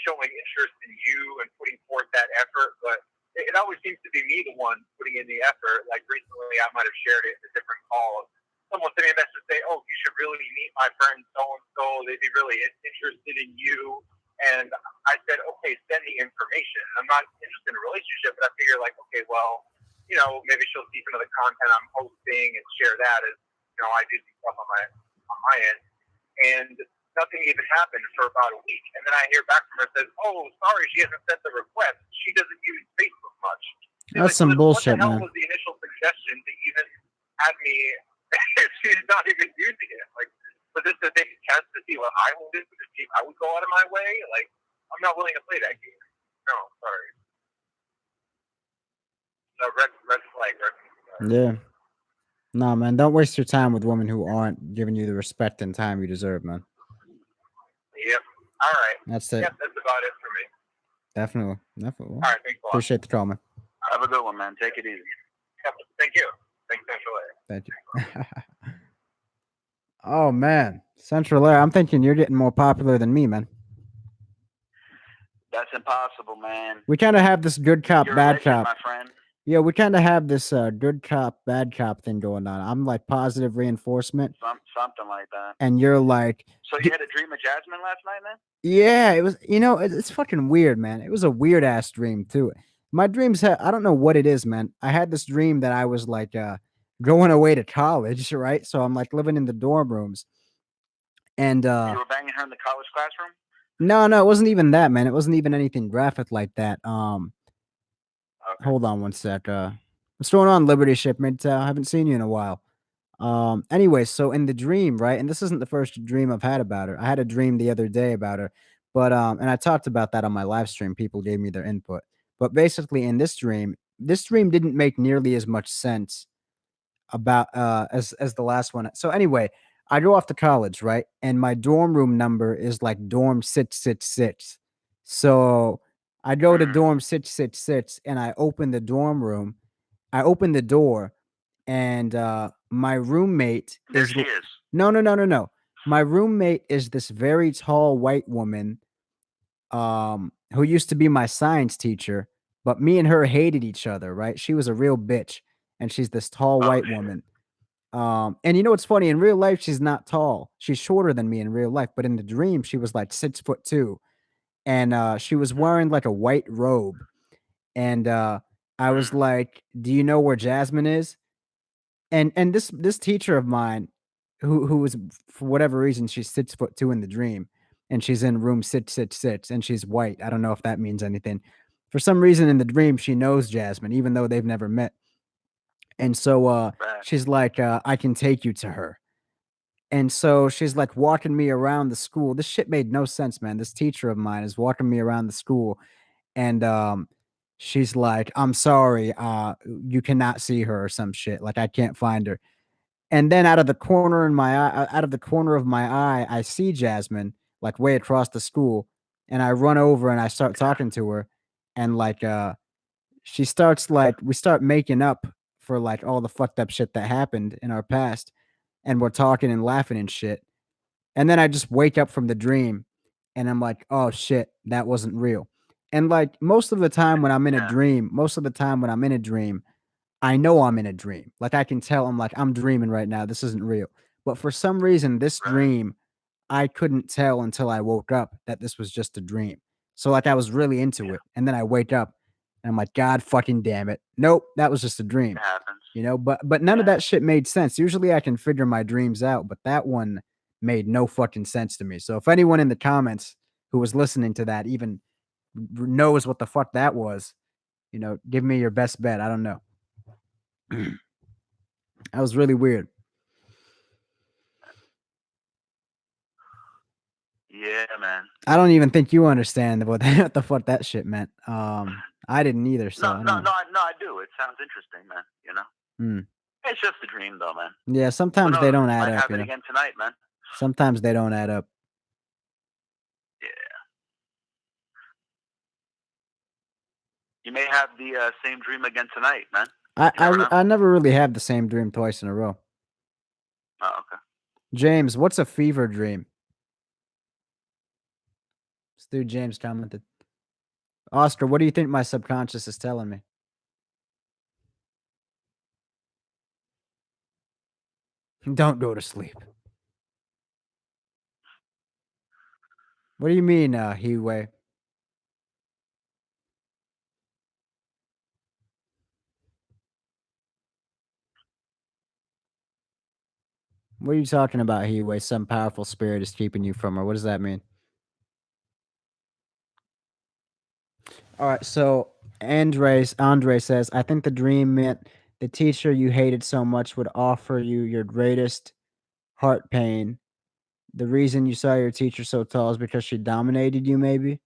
showing interest in you and putting forth that effort, but it always seems to be me the one putting in the effort. Like recently, I might have shared it in a different call. Someone sent me a message to say, "Oh, you should really meet my friend so and so. They'd be really interested in you." And I said, "Okay, send me information." I'm not interested in a relationship, but I figure like, okay, well, maybe she'll see some of the content I'm posting and share that as, I do some stuff on my end. And nothing even happened for about a week. And then I hear back from her says, "Oh, sorry, she hasn't sent the request. She doesn't use Facebook much." That's some bullshit, man. What the hell man. was the initial suggestion to even have me if she's not even using it? Like, was this a big test to see what I would do, to see if I would go out of my way? Like, I'm not willing to play that game. No, sorry. No, red flag. Yeah. No, man, don't waste your time with women who aren't giving you the respect and time you deserve, man. Yep. All right. That's it. Yep, that's about it for me. Definitely. Well, all right, thanks a lot. Appreciate the call, man. Have a good one, man. Take it easy. Yep, thank you. Thanks, Central Air. Thank you. Oh, man. Central Air, I'm thinking you're getting more popular than me, man. That's impossible, man. We kind of have this good cop, You're bad a legend, cop. my friend. Yeah, we kind of have this good cop, bad cop thing going on. I'm like positive reinforcement. Something like that. And you're like... So you had a dream of Jasmine last night, man? Yeah, it was, it's fucking weird, man. It was a weird ass dream too. My dreams I don't know what it is, man. I had this dream that I was like going away to college, right? So I'm like living in the dorm rooms. And you were banging her in the college classroom? No, it wasn't even that, man. It wasn't even anything graphic like that. Okay. Hold on one sec. What's going on, Liberty Shipment? I haven't seen you in a while. Anyway, so in the dream, right? And this isn't the first dream I've had about her. I had a dream the other day about her, but and I talked about that on my live stream. People gave me their input. But basically in this dream didn't make nearly as much sense about as the last one. So anyway, I go off to college, right? And my dorm room number is like dorm 666. So I go to dorm 666 and I open the dorm room. I open the door and my roommate there she is. No. My roommate is this very tall white woman who used to be my science teacher, but me and her hated each other, right? She was a real bitch and she's this tall white woman. And you know what's funny? In real life, she's not tall. She's shorter than me in real life, but in the dream, she was like 6'2", and she was wearing like a white robe. And I was like, "Do you know where Jasmine is?" And this teacher of mine, who was for whatever reason, she's 6'2" in the dream, and she's in room 666, and she's white. I don't know if that means anything. For some reason in the dream, she knows Jasmine, even though they've never met. And so she's like, "I can take you to her." And so she's like walking me around the school. This shit made no sense, man. This teacher of mine is walking me around the school, and she's like, "I'm sorry, you cannot see her," or some shit. Like I can't find her. And then out of the corner of my eye, I see Jasmine like way across the school, and I run over and I start talking to her, and like we start making up for like all the fucked up shit that happened in our past, and we're talking and laughing and shit. And then I just wake up from the dream and I'm like, oh shit, that wasn't real. And like most of the time when I'm in a Yeah. dream, I know I'm in a dream. Like I can tell I'm like, I'm dreaming right now. This isn't real. But for some reason, this Right. dream, I couldn't tell until I woke up that this was just a dream. So like I was really into it. And then I wake up and I'm like, God fucking damn it. Nope, that was just a dream. It happens. You know, but none of Yeah. that shit made sense. Usually I can figure my dreams out, but that one made no fucking sense to me. So if anyone in the comments who was listening to that even knows what the fuck that was, you know, give me your best bet. I don't know. That was really weird. Yeah, man. I don't even think you understand what the fuck that shit meant. I didn't either. So I don't know. I do. It sounds interesting, man. You know, Hmm. it's just a dream, though, man. Yeah, Who sometimes they knows? don't We add might up. have You it know, again tonight, man. sometimes they don't add up. Yeah. You may have the same dream again tonight, man. You never know. I never really have the same dream twice in a row. Oh, okay. James, what's a fever dream? This dude James commented. Oscar, what do you think my subconscious is telling me? Don't go to sleep. What do you mean, Huey? What are you talking about, Huey? Some powerful spirit is keeping you from her. What does that mean? All right, so Andre says, I think the dream meant the teacher you hated so much would offer you your greatest heart pain. The reason you saw your teacher so tall is because she dominated you, maybe?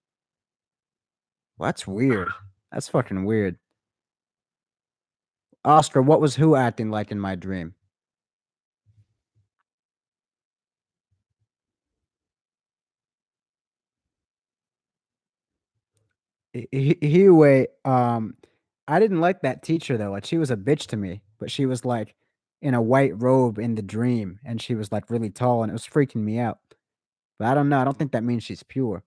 Well, that's weird. That's fucking weird. Oscar, what was who acting like in my dream? Huey, I didn't like that teacher though. Like she was a bitch to me, but she was like in a white robe in the dream, and she was like really tall, and it was freaking me out. But I don't know. I don't think that means she's pure.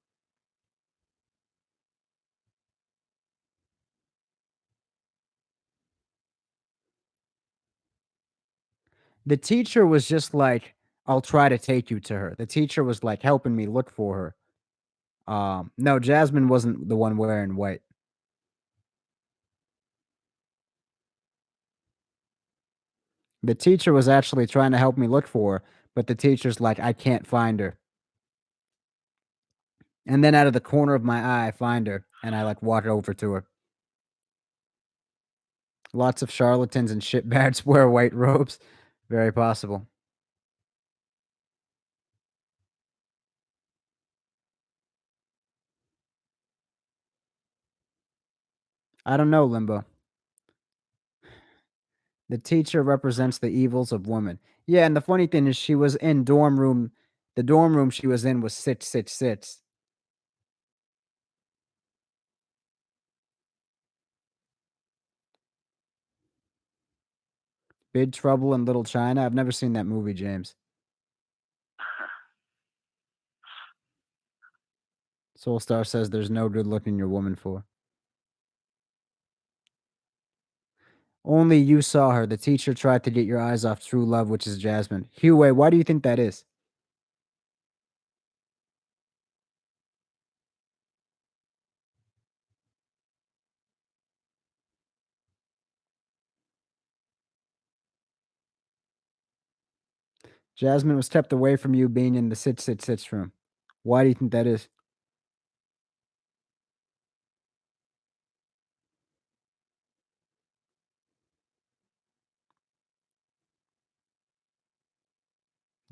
The teacher was just like, I'll try to take you to her. The teacher was like helping me look for her. No, Jasmine wasn't the one wearing white. The teacher was actually trying to help me look for her, but the teacher's like, I can't find her. And then out of the corner of my eye, I find her, and I like walk over to her. Lots of charlatans and shitbags wear white robes. Very possible. I don't know, Limbo. The teacher represents the evils of women. Yeah, and the funny thing is she was in dorm room. The dorm room she was in was 666. Big Trouble in Little China. I've never seen that movie, James. Soulstar says there's no good looking your woman for. Only you saw her. The teacher tried to get your eyes off true love, which is Jasmine. Huey, why do you think that is? Jasmine was kept away from you being in the 666 room. Why do you think that is?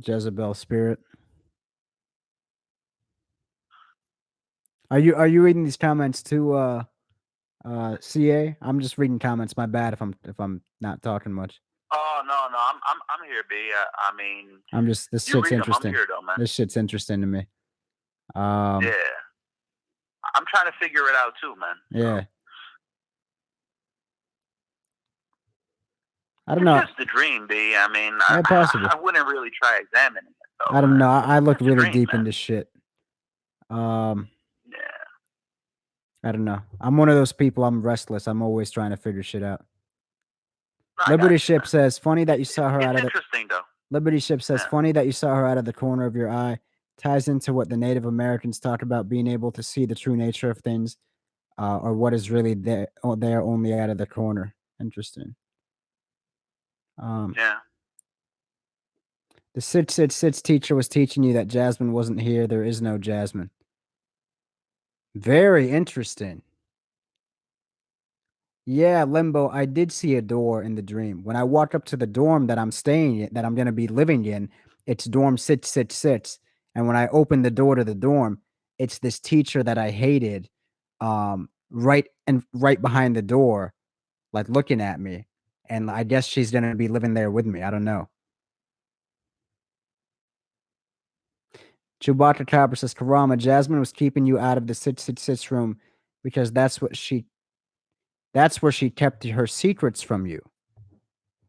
Jezebel spirit. Are you reading these comments too, CA? I'm just reading comments. My bad if I'm not talking much. Oh no, I'm here, B. I mean, I'm just this you shit's read 'em, I'm interesting. here though, man. This shit's interesting to me. Yeah, I'm trying to figure it out too, man. Yeah. I don't It's know. just a dream, B. I mean, Yeah, possible. I wouldn't really try examining it, though. I don't know. I look It's a really dream, deep man. into shit. Yeah. I don't know. I'm one of those people. I'm restless. I'm always trying to figure shit out. No, I got Liberty you, Ship man. says, funny that you saw her It's out of the interesting, though. Liberty Ship says, Yeah. funny that you saw her out of the corner of your eye. Ties into what the Native Americans talk about being able to see the true nature of things, or what is really there only out of the corner. Interesting. Yeah. The Sits teacher was teaching you that Jasmine wasn't here. There is no Jasmine. Very interesting. Yeah, Limbo, I did see a door in the dream. When I walk up to the dorm that I'm staying in, that I'm going to be living in, it's dorm sits. And when I open the door to the dorm, it's this teacher that I hated, right behind the door, like looking at me. And I guess she's going to be living there with me. I don't know. Chewbacca Copper says, Karama, Jasmine was keeping you out of the sits room because that's where she kept her secrets from you.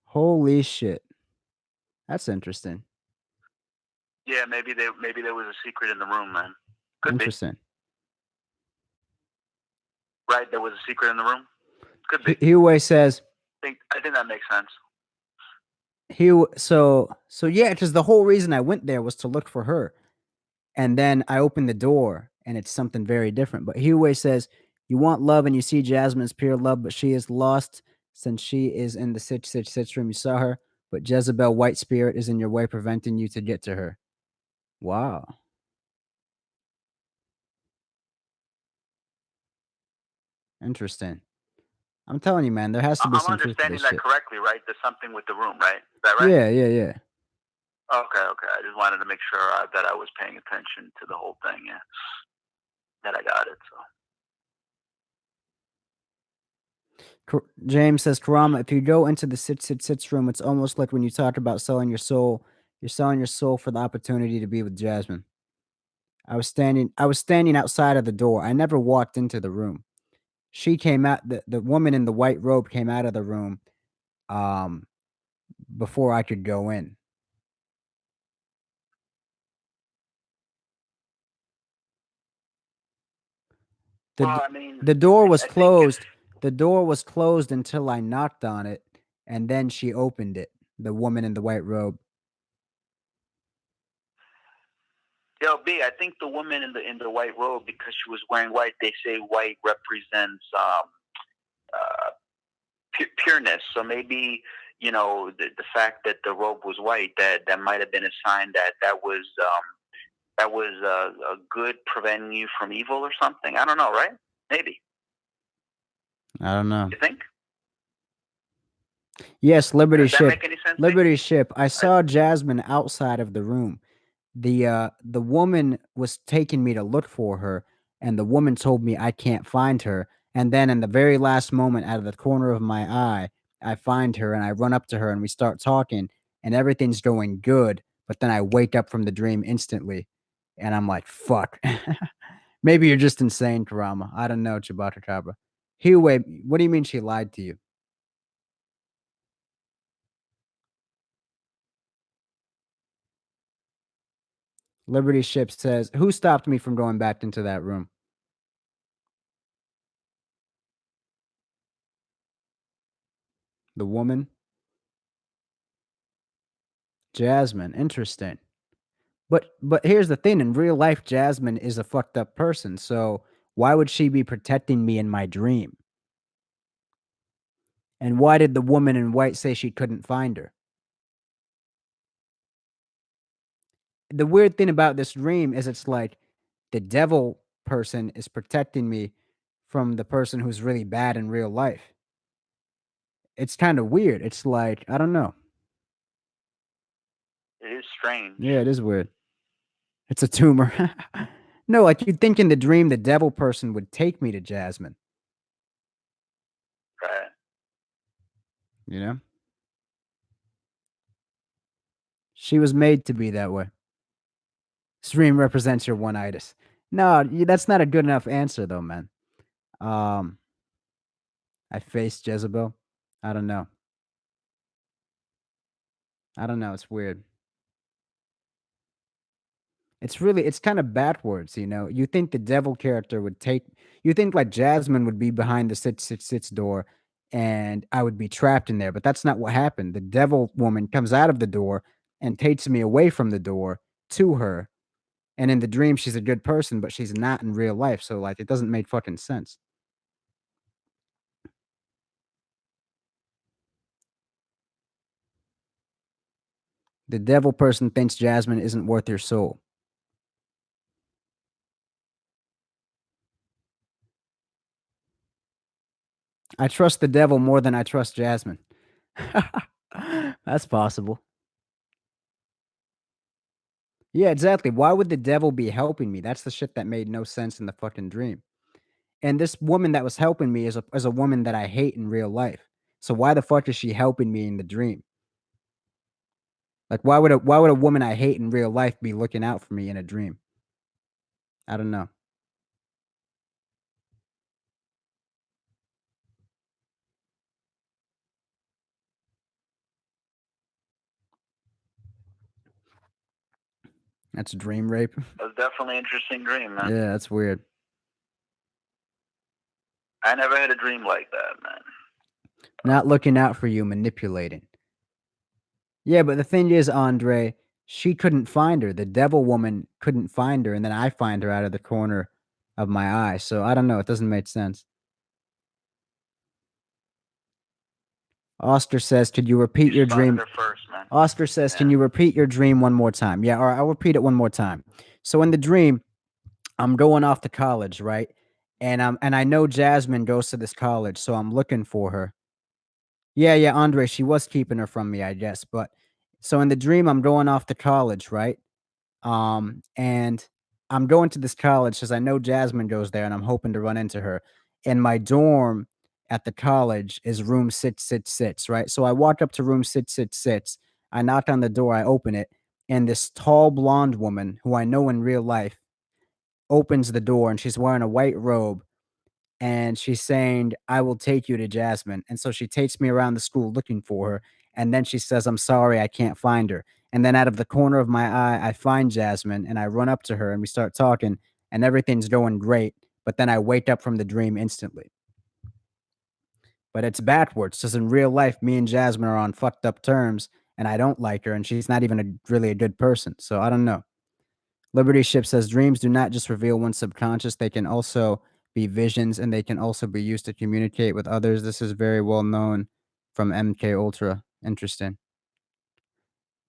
Holy shit. That's interesting. Yeah, maybe there was a secret in the room, man. Could be. Interesting. Right, there was a secret in the room. Could be. Huey says, I think that makes sense. So yeah, because the whole reason I went there was to look for her. And then I opened the door and it's something very different. But Huey says, you want love and you see Jasmine's pure love, but she is lost since she is in the sits room. You saw her, but Jezebel White Spirit is in your way, preventing you to get to her. Wow. Interesting. I'm telling you, man, there has to be I'm some truth to understanding this that shit. correctly, right? There's something with the room, right? Is that right? Yeah. Okay. I just wanted to make sure that I was paying attention to the whole thing. Yeah, that I got it. So. James says, Karama, if you go into the sits room, it's almost like when you talk about selling your soul. You're selling your soul for the opportunity to be with Jasmine. I was standing outside of the door. I never walked into the room. She came out, the woman in the white robe came out of the room before I could go in. The door was closed. The door was closed until I knocked on it, and then she opened it. The woman in the white robe. Yo, B, I think the woman in the white robe, because she was wearing white, they say white represents pureness. So maybe, you know, the fact that the robe was white, that might have been a sign that was a good preventing you from evil or something. I don't know, right? Maybe. I don't know. You think? Yes, Liberty Does Ship. that make any sense? Liberty Ship. I saw Jasmine outside of the room. The woman was taking me to look for her, and the woman told me I can't find her. And then in the very last moment, out of the corner of my eye, I find her and I run up to her and we start talking, and everything's going good. But then I wake up from the dream instantly, and I'm like, fuck. Maybe you're just insane, Karama. I don't know, Chewbacca Cabra. Huey, what do you mean she lied to you? Liberty Ship says, who stopped me from going back into that room? The woman? Jasmine. Interesting. But here's the thing. In real life, Jasmine is a fucked up person. So why would she be protecting me in my dream? And why did the woman in white say she couldn't find her? The weird thing about this dream is it's like the devil person is protecting me from the person who's really bad in real life. It's kind of weird. It's like, I don't know. It is strange. Yeah, it is weird. It's a tumor. No, like you'd think in the dream the devil person would take me to Jasmine. Right. You know? She was made to be that way. Stream represents your one-itis. No, that's not a good enough answer though, man. I faced Jezebel. I don't know. I don't know. It's weird. It's kind of backwards, you know. You think the devil character would take, you think like Jasmine would be behind the 666 door and I would be trapped in there, but that's not what happened. The devil woman comes out of the door and takes me away from the door to her. And in the dream, she's a good person, but she's not in real life. So like, it doesn't make fucking sense. The devil person thinks Jasmine isn't worth your soul. I trust the devil more than I trust Jasmine. That's possible. Yeah, exactly. Why would the devil be helping me? That's the shit that made no sense in the fucking dream. And this woman that was helping me is a woman that I hate in real life. So why the fuck is she helping me in the dream? Like why would a woman I hate in real life be looking out for me in a dream? I don't know. That's dream rape. That was definitely an interesting dream, man. Yeah, that's weird. I never had a dream like that, man. Not looking out for you, manipulating. Yeah, but the thing is, Andre, she couldn't find her. The devil woman couldn't find her, and then I find her out of the corner of my eye. So I don't know. It doesn't make sense. Oster says, "Could you repeat your spotted dream?" her first, man. Oster says, Yeah. "Can you repeat your dream one more time?" Yeah, all right, I'll repeat it one more time. So in the dream, I'm going off to college, right? And I know Jasmine goes to this college, so I'm looking for her. Yeah, Andre, she was keeping her from me, I guess. But so in the dream, I'm going off to college, right? And I'm going to this college because I know Jasmine goes there, and I'm hoping to run into her. And my dorm at the college is room 666, right? So I walk up to room 666. I knock on the door, I open it, and this tall blonde woman who I know in real life opens the door, and she's wearing a white robe, and she's saying, "I will take you to Jasmine." And so she takes me around the school looking for her. And then she says, "I'm sorry, I can't find her." And then out of the corner of my eye, I find Jasmine and I run up to her and we start talking and everything's going great. But then I wake up from the dream instantly. But it's backwards because in real life, me and Jasmine are on fucked up terms and I don't like her and she's not even really a good person. So I don't know. Liberty Ship says dreams do not just reveal one's subconscious, they can also be visions and they can also be used to communicate with others. This is very well known from MK Ultra. Interesting.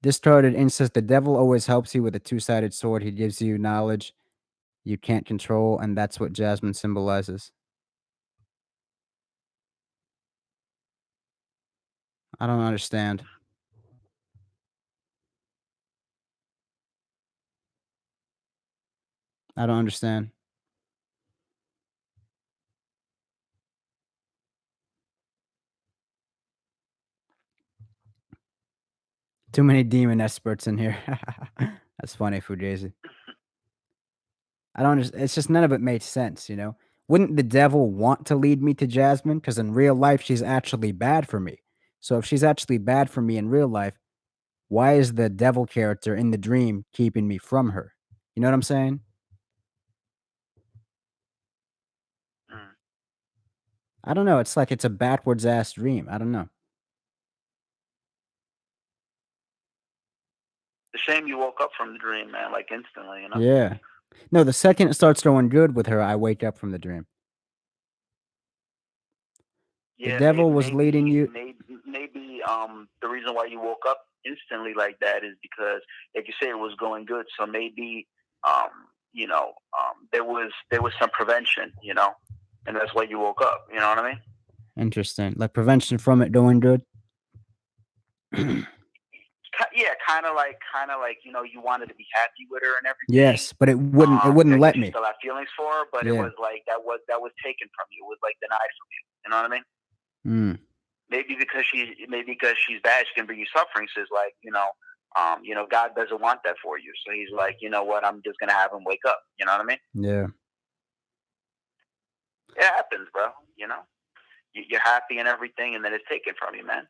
Discarded insists the devil always helps you with a two-sided sword. He gives you knowledge you can't control, and that's what Jasmine symbolizes. I don't understand. I don't understand. Too many demon experts in here. That's funny, Fugazi. I don't understand. It's just none of it makes sense, you know? Wouldn't the devil want to lead me to Jasmine? Because in real life, she's actually bad for me. So if she's actually bad for me in real life, why is the devil character in the dream keeping me from her? You know what I'm saying? Mm. I don't know. It's like it's a backwards ass dream. I don't know. The shame you woke up from the dream, man, like instantly, you know? Yeah. No, the second it starts going good with her, I wake up from the dream. The Yeah, devil was leading you. Maybe the reason why you woke up instantly like that is because, like you say, it was going good. So maybe there was some prevention, you know, and that's why you woke up. You know what I mean? Interesting. Like prevention from it going good. Yeah, kind of like you wanted to be happy with her and everything. Yes, but it wouldn't. It wouldn't let you me. still have feelings for her, but it was like that was taken from you. It was like denied from you. You know what I mean? Mm. Maybe because she's bad, she can bring you suffering. So it's like God doesn't want that for you. So he's like, you know what? I'm just gonna have him wake up. You know what I mean? Yeah. It happens, bro. You know, you're happy and everything, and then it's taken from you, man.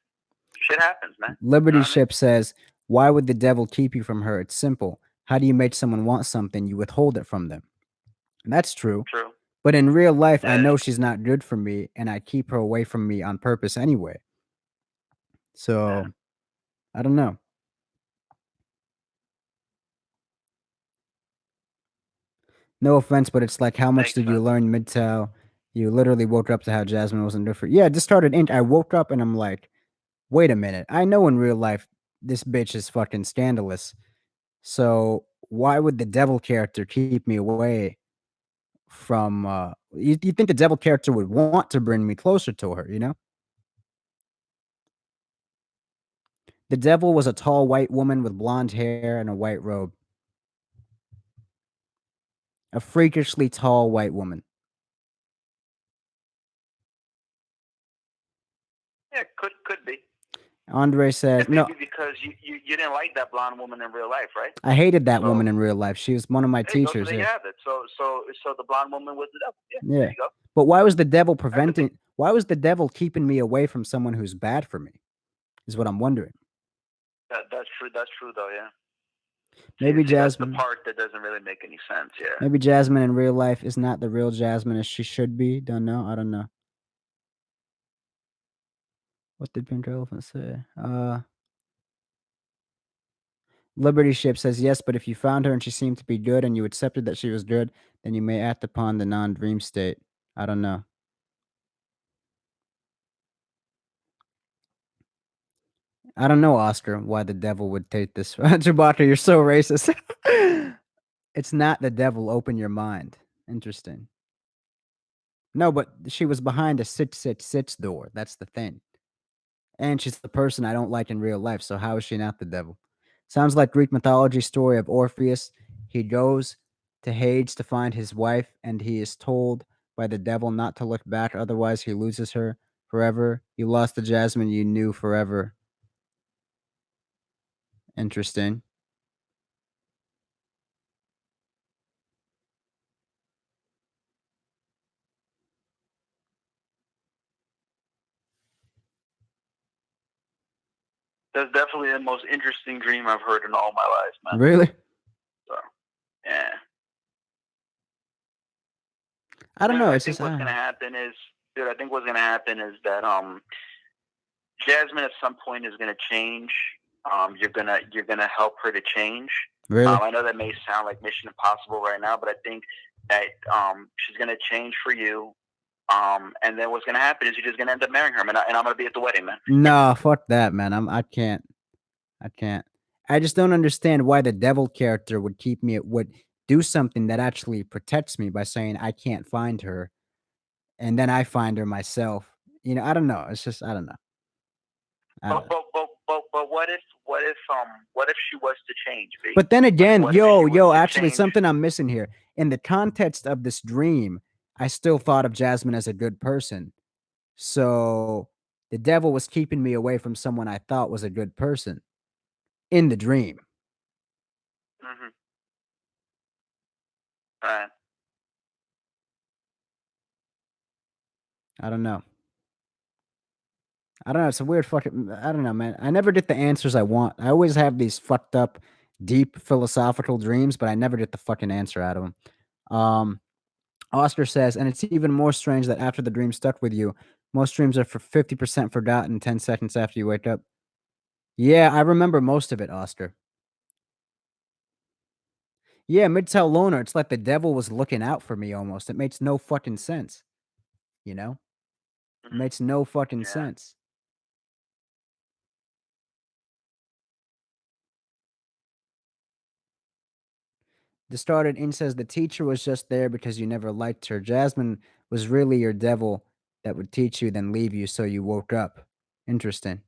Shit happens, man. Liberty You know what I mean? Ship says, "Why would the devil keep you from her? It's simple. How do you make someone want something? You withhold it from them." And that's true. True. But in real life, I Yeah. know she's not good for me, and I keep her away from me on purpose anyway. So, I don't know. No offense, but it's like, how much Makes did you sense. learn MGTOW? You literally woke up to how Jasmine wasn't different. Yeah, it just started. I woke up and I'm like, wait a minute. I know in real life this bitch is fucking scandalous. So why would the devil character keep me away from? You think the devil character would want to bring me closer to her? You know. The devil was a tall white woman with blonde hair and a white robe. A freakishly tall white woman. Yeah, could be. Andre says, And no, maybe because you didn't like that blonde woman in real life, right? I hated that So- woman in real life. She was one of my There you go. So teachers. there you Yeah. have it. So the blonde woman was the devil. Yeah. Yeah. There you go. But why was the devil preventing? Why was the devil keeping me away from someone who's bad for me? Is what I'm wondering. That's true. That's true, though. Yeah. Maybe See, that's Jasmine. the part that doesn't really make any sense. Yeah. Maybe Jasmine in real life is not the real Jasmine as she should be. Don't know. I don't know. What did Pink Elephant say? Liberty Ship says yes, but if you found her and she seemed to be good and you accepted that she was good, then you may act upon the non-dream state. I don't know. I don't know, Oscar, why the devil would take this. Chewbacca, you're so racist. It's not the devil. Open your mind. Interesting. No, but she was behind a 666 door. That's the thing. And she's the person I don't like in real life. So how is she not the devil? Sounds like Greek mythology story of Orpheus. He goes to Hades to find his wife, and he is told by the devil not to look back, otherwise he loses her forever. You lost the Jasmine you knew forever. Interesting. That's definitely the most interesting dream I've heard in all my life, man. Really? So, yeah. I don't know. I It's think just what's gonna happen is, dude. I think what's gonna happen is that Jasmine at some point is gonna change. You're gonna help her to change. really. I know that may sound like Mission Impossible right now, but I think that she's gonna change for you. And then what's gonna happen is you're just gonna end up marrying her, and I'm gonna be at the wedding, man. No, fuck that, man. I can't. I just don't understand why the devil character would keep me. Would do something that actually protects me by saying I can't find her, and then I find her myself. You know, I don't know. It's just I don't know. But what if she was to change? B? But then again, What if she was to actually change? something I'm missing here. In the context of this dream, I still thought of Jasmine as a good person. So the devil was keeping me away from someone I thought was a good person in the dream. Mm-hmm. Right. I don't know. It's a weird fucking. I don't know, man. I never get the answers I want. I always have these fucked up, deep philosophical dreams, but I never get the fucking answer out of them. Oscar says, and it's even more strange that after the dream stuck with you, most dreams are for 50% forgotten 10 seconds after you wake up. Yeah, I remember most of it, Oscar. Yeah, MGTOW Loner, it's like the devil was looking out for me almost. It makes no fucking sense. You know? It Mhm. makes no fucking Yeah. sense. The started in says the teacher was just there because you never liked her. Jasmine was really your devil that would teach you, then leave you so you woke up. Interesting.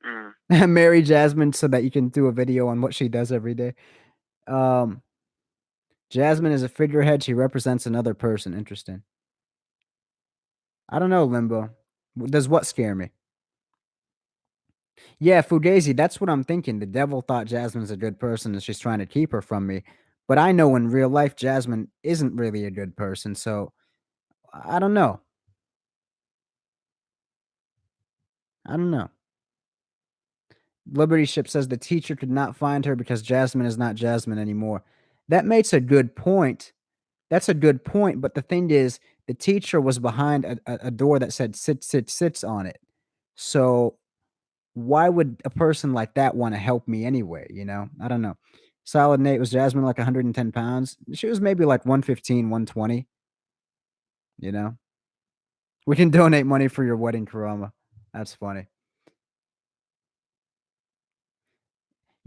Mm. Marry Jasmine so that you can do a video on what she does every day. Jasmine is a figurehead. She represents another person. Interesting. I don't know, Limbo. Does what scare me? Yeah, Fugazi, that's what I'm thinking. The devil thought Jasmine's a good person and she's trying to keep her from me. But I know in real life, Jasmine isn't really a good person. So I don't know. I don't know. Liberty Ship says the teacher could not find her because Jasmine is not Jasmine anymore. That makes a good point. That's a good point. But the thing is, the teacher was behind a door that said sits on it. So why would a person like that want to help me anyway? You know, I don't know. Solid Nate, was Jasmine like 110 pounds? She was maybe like 115, 120. You know, we can donate money for your wedding, Karama. That's funny.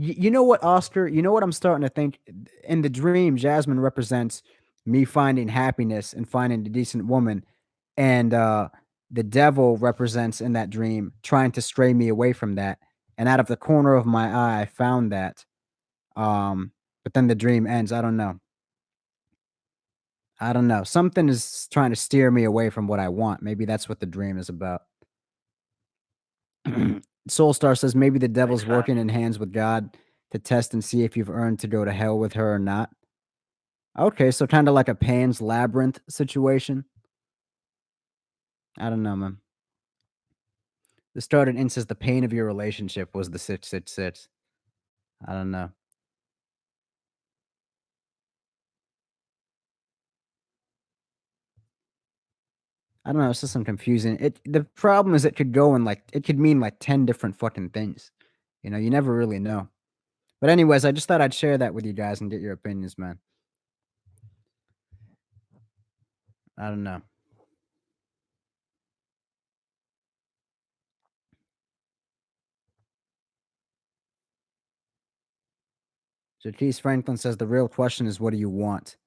You know what, Oscar? You know what I'm starting to think? In the dream, Jasmine represents me finding happiness and finding a decent woman, and the devil represents in that dream trying to stray me away from that. And out of the corner of my eye, I found that. But then the dream ends. I don't know. I don't know. Something is trying to steer me away from what I want. Maybe that's what the dream is about. Soulstar says maybe the devil's sense. working in hands with God to test and see if you've earned to go to hell with her or not. Okay, so kind of like a Pan's Labyrinth situation. I don't know, man. The started in says the pain of your relationship was the 666. I don't know. I don't know. It's just some confusing. The problem is it could go in like it could mean like 10 different fucking things. You know, you never really know. But anyways, I just thought I'd share that with you guys and get your opinions, man. I don't know. Jacques Franklin says the real question is what do you want?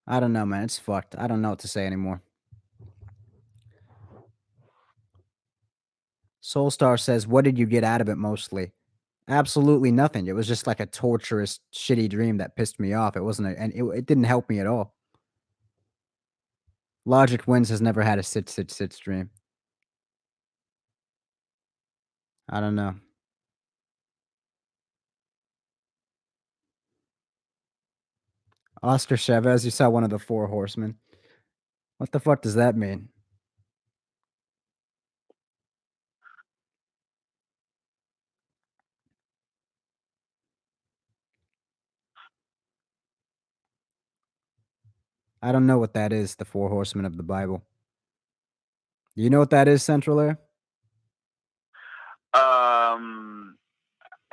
I don't know, man. It's fucked. I don't know what to say anymore. Soulstar says, what did you get out of it mostly? Absolutely nothing. It was just like a torturous, shitty dream that pissed me off. It wasn't and it didn't help me at all. Logic Wins has never had a sit dream. I don't know. Oscar Chavez, you saw one of the four horsemen. What the fuck does that mean? I don't know what that is, the four horsemen of the Bible. You know what that is, Central Air?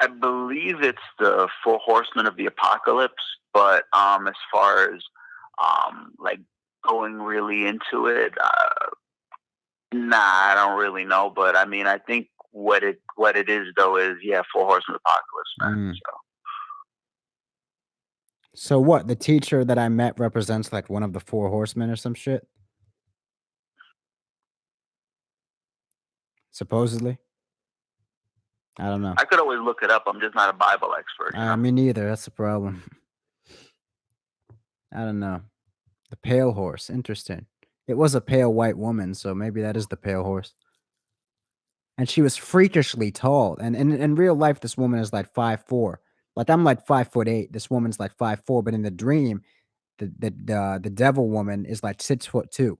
I believe it's the Four Horsemen of the Apocalypse, but as far as like going really into it, nah, I don't really know. But I mean, I think what it is though is Four Horsemen of the Apocalypse, man. So what? The teacher that I met represents like one of the four horsemen or some shit? Supposedly? I don't know. I could always look it up. I'm just not a Bible expert. You know? Me neither. That's the problem. I don't know. The pale horse. Interesting. It was a pale white woman, so maybe that is the pale horse. And she was freakishly tall. And in real life, this woman is like 5'4". Like I'm like 5'8". This woman's like 5'4". But in the dream, the devil woman is like 6'2".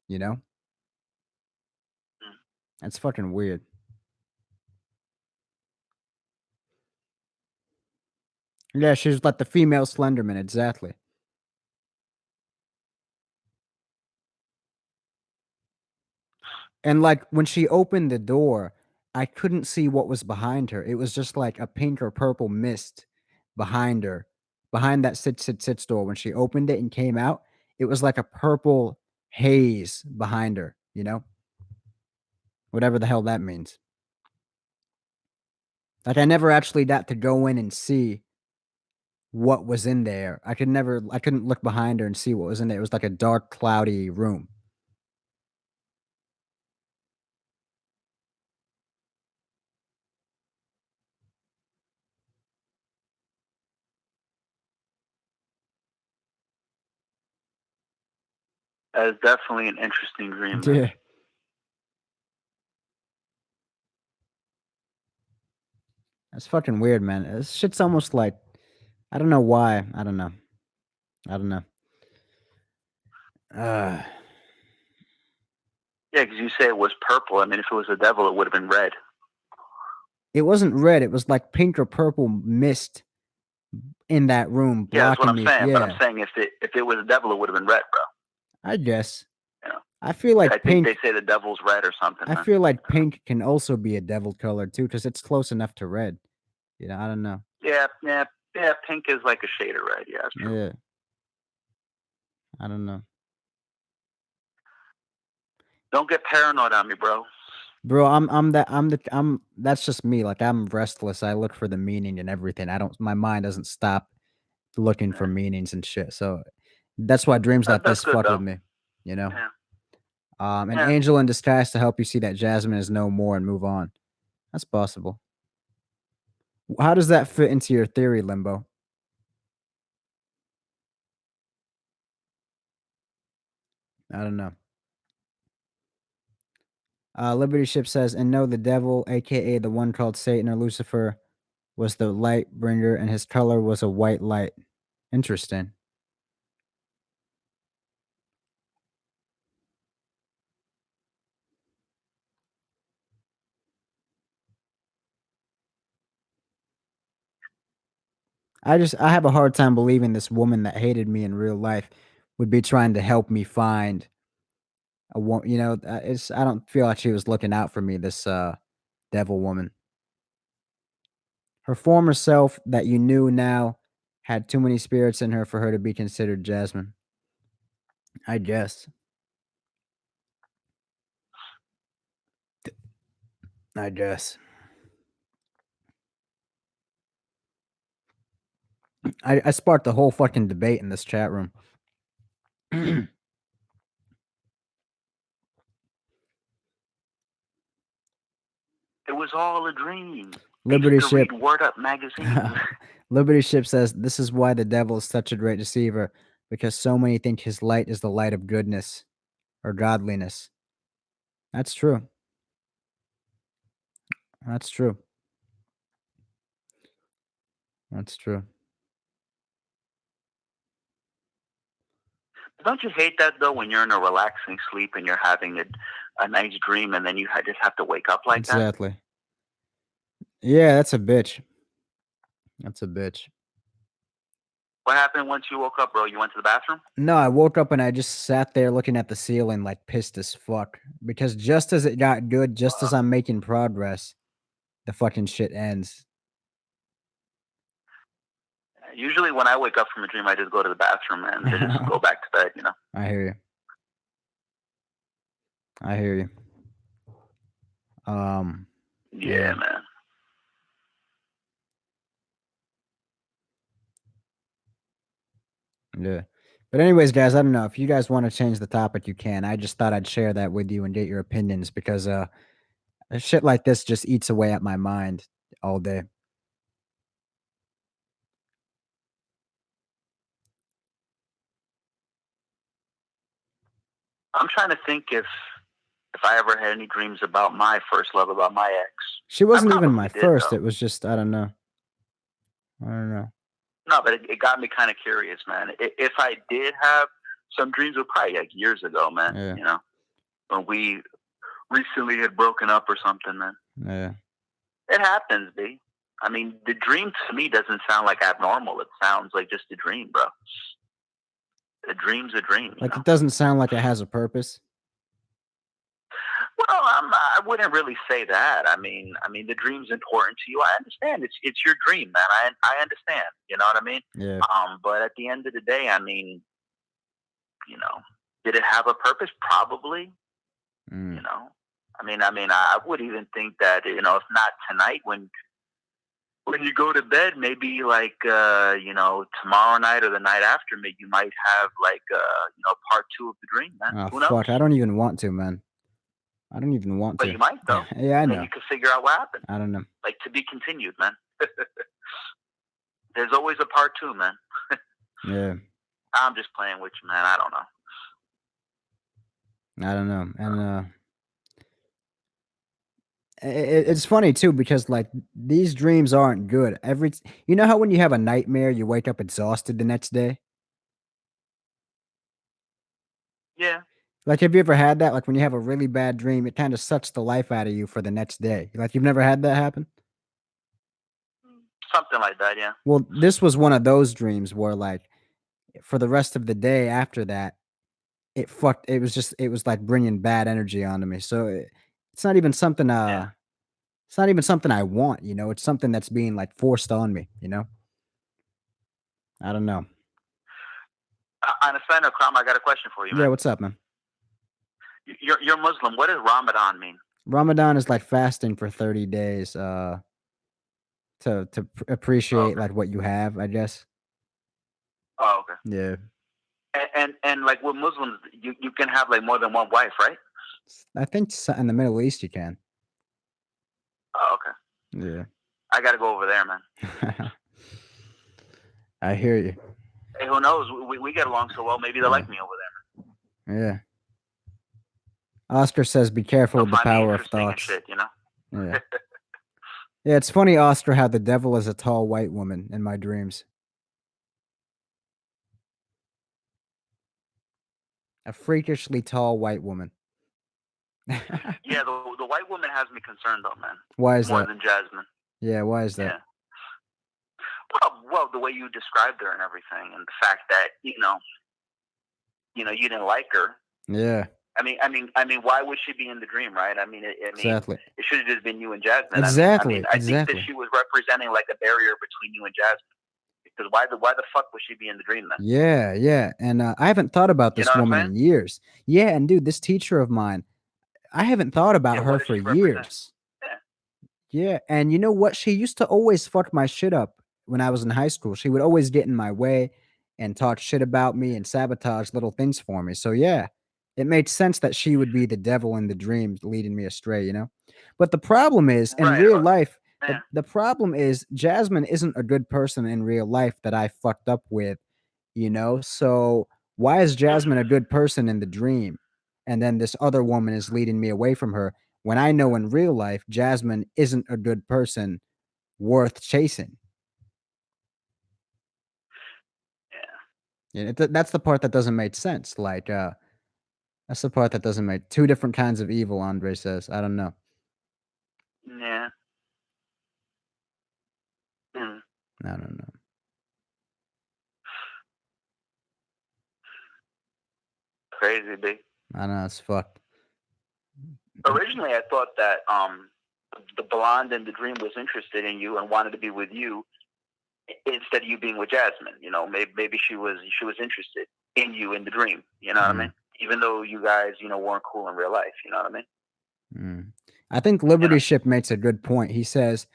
You know? That's fucking weird. Yeah, she's like the female Slenderman, exactly. And like when she opened the door, I couldn't see what was behind her. It was just like a pink or purple mist behind her, behind that sit door. When she opened it and came out, it was like a purple haze behind her, you know? Whatever the hell that means. Like I never actually got to go in and see what was in there. I couldn't look behind her and see what was in there. It was like a dark, cloudy room. That is definitely an interesting dream. Man. Yeah. That's fucking weird, man. This shit's almost like I don't know why. I don't know. I don't know. Yeah, because you say it was purple. I mean, if it was the devil, it would have been red. It wasn't red. It was like pink or purple mist in that room Yeah, that's what blocking I'm me. saying. But I'm Yeah, saying if it was the devil, it would have been red, bro. I guess. You know, I feel like I think pink. they say the devil's red or something. I Man. feel like pink can also be a devil color too, because it's close enough to red. You know, I don't know. Yeah. Pink is like a shade of red. Yeah, that's true. Yeah, I don't know, Don't get paranoid on me, bro. bro. That's just me. Like I'm restless. I look for the meaning in everything. I don't. My mind doesn't stop looking for meanings and shit. So that's why dreams like That's this good fuck though. with me. You know. Yeah. An Yeah. angel in disguise to help you see that Jasmine is no more and move on. That's possible. How does that fit into your theory, Limbo? I don't know. Liberty Ship says, and no, the devil, aka the one called Satan or Lucifer, was the light bringer, and his color was a white light. Interesting. I have a hard time believing this woman that hated me in real life would be trying to help me find a woman. You know, I don't feel like she was looking out for me. This devil woman. Her former self that you knew now had too many spirits in her for her to be considered Jasmine. I guess. I guess. I sparked the whole fucking debate in this chat room. It was all a dream. Liberty I used to Ship. read Word Up magazine. Liberty Ship says this is why the devil is such a great deceiver, because so many think his light is the light of goodness or godliness. That's true. That's true. That's true. Don't you hate that though when you're in a relaxing sleep and you're having a nice dream and then you just have to wake up like that? Exactly. Yeah, that's a bitch. That's a bitch. What happened once you woke up, bro? You went to the bathroom? No, I woke up and I just sat there looking at the ceiling like pissed as fuck. Because just as it got good, just as I'm making progress, the fucking shit ends. Usually when I wake up from a dream, I just go to the bathroom and just go back to bed, you know? I hear you. I hear you. Yeah, man. Yeah. But anyways, guys, I don't know. If you guys want to change the topic, you can. I just thought I'd share that with you and get your opinions because shit like this just eats away at my mind all day. I'm trying to think if I ever had any dreams about my first love, about my ex. She wasn't even my probably did, first. though. It was just I don't know. I don't know. No, but it got me kind of curious, man. If I did have some dreams, were probably like years ago, man. Yeah. You know, when we recently had broken up or something, man. Yeah. It happens, B. I mean, the dream to me doesn't sound like abnormal. It sounds like just a dream, bro. A dream's a dream. You Like know? it doesn't sound like it has a purpose. Well, I wouldn't really say that. I mean, the dream's important to you. I understand. It's your dream, man. I understand. You know what I mean? Yeah. But at the end of the day, I mean, you know, did it have a purpose? Probably. You know, I mean, I would even think that, you know, if not tonight, when you go to bed, maybe like, you know, tomorrow night or the night after, maybe you might have like, you know, part 2 of the dream, man. Oh Who knows? fuck! I don't even want to, man. I don't even want But to. you might though. Yeah, I And know. then you can figure out what happened. I don't know. Like, to be continued, man. There's always a part 2, man. Yeah. I'm just playing with you, man. I don't know. I don't know. And it's funny too because like these dreams aren't good. You know how when you have a nightmare, you wake up exhausted the next day. Yeah. Like, have you ever had that? Like, when you have a really bad dream, it kind of sucks the life out of you for the next day. Like, you've never had that happen? Something like that. Yeah. Well, this was one of those dreams where, like, for the rest of the day after that, it was like bringing bad energy onto me. So it's not even something, Yeah. it's not even something I want, you know? It's something that's being like forced on me, you know? I don't know. On a side note, Kram, I got a question for you, Yeah, man. what's up, man? You're Muslim. What does Ramadan mean? Ramadan is like fasting for 30 days, to appreciate Okay. like what you have, I guess. Oh, okay. Yeah. And like with Muslims, you can have like more than one wife, right? I think in the Middle East you can. Oh, okay. Yeah. I gotta go over there, man. I hear you. Hey, who knows? We get along so well. Maybe they like me over there. Yeah. Oscar says, "Be careful They'll with the find me power of interesting and thoughts." shit, you know. Yeah. Yeah, it's funny, Oscar, how the devil is a tall white woman in my dreams. A freakishly tall white woman. Yeah, the white woman has me concerned though, man. Why is More that? than Jasmine. Yeah, why is that? Yeah. Well, the way you described her and everything, and the fact that you you didn't like her. Yeah, I mean, why would she be in the dream, right? I mean, exactly. it should have just been you and Jasmine. Exactly, I think exactly. that she was representing like a barrier between you and Jasmine. Because why the fuck would she be in the dream then? Yeah, yeah. And I haven't thought about You this know what I'm woman saying? in years. Yeah, and dude, this teacher of mine, I haven't thought about Yeah, her what does for she represent? years. Yeah, and you know what? She used to always fuck my shit up when I was in high school. She would always get in my way and talk shit about me and sabotage little things for me. So yeah, it made sense that she would be the devil in the dream leading me astray, you know? But the problem is in Right. real life, Yeah. the problem is Jasmine isn't a good person in real life that I fucked up with, you know? So why is Jasmine a good person in the dream? And then this other woman is leading me away from her when I know in real life Jasmine isn't a good person worth chasing. Yeah. Yeah, that's the part that doesn't make sense. Like, that's the part that doesn't make two different kinds of evil, Andre says. I don't know. Yeah. Mm. I don't know. Crazy, big. I know it's fucked. Originally, I thought that the blonde in the dream was interested in you and wanted to be with you instead of you being with Jasmine. You know, maybe she was interested in you in the dream. You know what I mean? Even though you guys, weren't cool in real life. You know what I mean? I think Liberty Ship makes a good point. He says,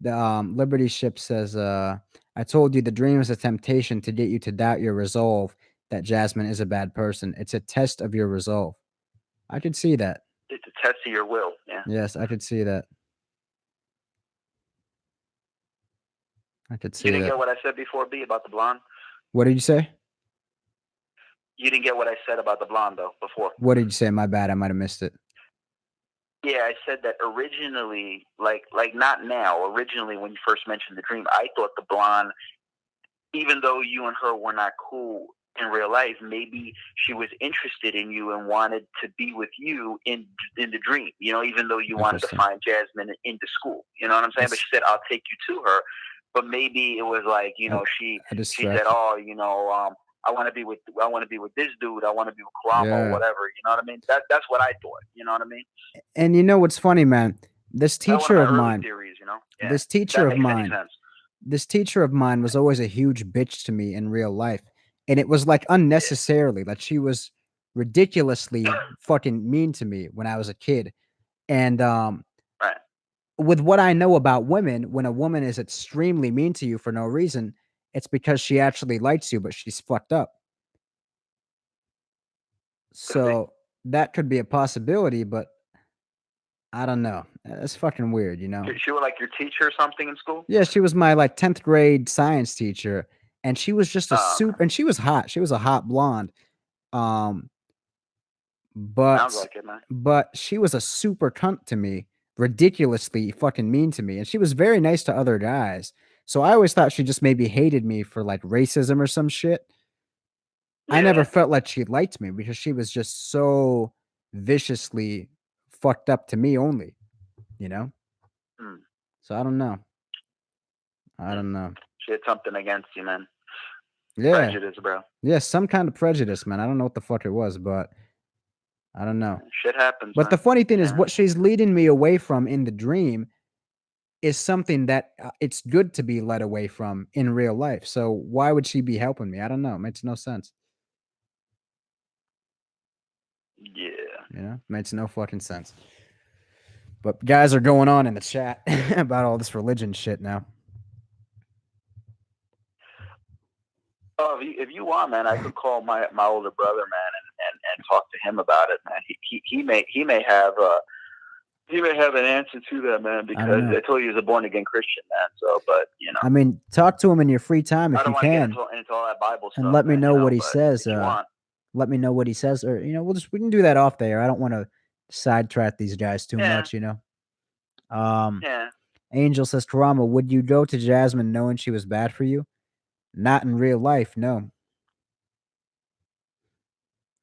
the Liberty Ship says, I told you the dream is a temptation to get you to doubt your resolve that Jasmine is a bad person. It's a test of your resolve. I could see that. It's a test of your will. Yeah. Yes, I could see that. I could see You didn't that. get what I said before, B, about the blonde? What did you say? You didn't get what I said about the blonde, though, before. What did you say? My bad. I might have missed it. Yeah, I said that originally, like not now, originally when you first mentioned the dream, I thought the blonde, even though you and her were not cool in real life, maybe she was interested in you and wanted to be with you in the dream, even though you wanted to find Jasmine into school. You know what I'm saying? But she said, I'll take you to her. But maybe it was like, she said, oh, I want to be with this dude. I want to be with Karamo or whatever. You know what I mean? That's what I thought. You know what I mean? And you know what's funny, man? This teacher of mine, theories, this teacher of mine, this teacher of mine was always a huge bitch to me in real life, and it was like unnecessarily. Like she was ridiculously fucking mean to me when I was a kid, and right. With what I know about women, when a woman is extremely mean to you for no reason, it's because she actually likes you, but she's fucked up. So that could be a possibility, but I don't know. It's fucking weird, you know? She was like your teacher or something in school? Yeah, she was my like 10th grade science teacher, and she was just a super, and she was hot. She was a hot blonde. Sounds But like it, man. but she was a super cunt to me, ridiculously fucking mean to me, and she was very nice to other guys. So I always thought she just maybe hated me for like racism or some shit. I never Yeah. felt like she liked me because she was just so viciously fucked up to me only, you know? Hmm. So I don't know. I don't know. She had something against you, man. Yeah. Prejudice, bro. Yeah, some kind of prejudice, man. I don't know what the fuck it was, but I don't know. Shit happens, But the man. funny thing is, Yeah. what she's leading me away from in the dream is something that it's good to be led away from in real life. So why would she be helping me? I don't know. It makes no sense. Yeah. You know, makes no fucking sense. But guys are going on in the chat about all this religion shit now. Oh, if you want, man, I could call my older brother, man, and talk to him about it, man. He may have an answer to that, man, because know. I told you he's a born again Christian, man. So, but you know, I mean, talk to him in your free time I if don't you want to get can, into all that Bible stuff. and let me man, know what he but says. If you want. Let me know what he says, or we can do that off there. I don't want to sidetrack these guys too Yeah. much, Yeah. Angel says, Karama, would you go to Jasmine knowing she was bad for you? Not in real life, no.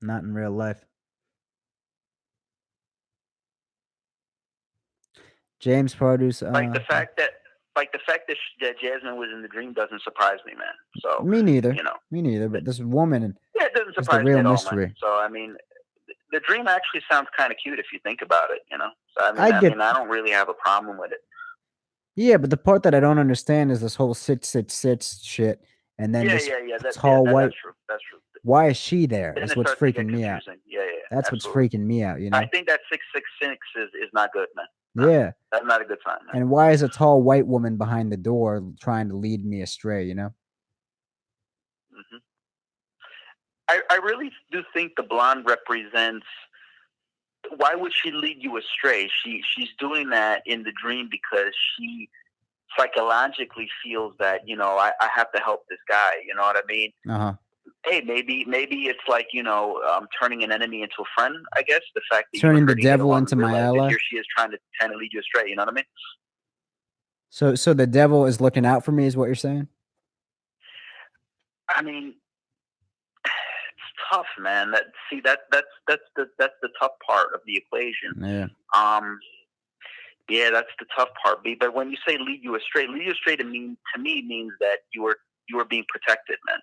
Not in real life. James Produce. Like the fact that that Jasmine was in the dream doesn't surprise me, man. So Me neither. you know, Me neither. But this woman, yeah, it doesn't It's the surprise real me at all, mystery. man. So I mean, the dream actually sounds kind of cute if you think about it, you know. So I I get- mean, I don't really have a problem with it. yeah, but the part that I don't understand is this whole sit shit, and then this tall white. That's true. That's true. Why is she there? Then That's it what's starts to get freaking me out. confusing. Yeah. That's absolutely. what's freaking me out. You know. I think that 666 is not good, man. No, Yeah. that's not a good sign, man. And why is a tall white woman behind the door trying to lead me astray? You know. Hmm. I really do think the blonde represents. Why would she lead you astray? She's doing that in the dream because she psychologically feels that I have to help this guy. You know what I mean? Hey, maybe it's like turning an enemy into a friend. I guess the fact that Turning you were the hurting devil along into in real my life, ally? Here she is trying to lead you astray. You know what I mean? So the devil is looking out for me, is what you're saying? I mean, it's tough, man. That's the tough part of the equation. Yeah. Yeah, that's the tough part. But when you say lead you astray to me means that you are being protected, man.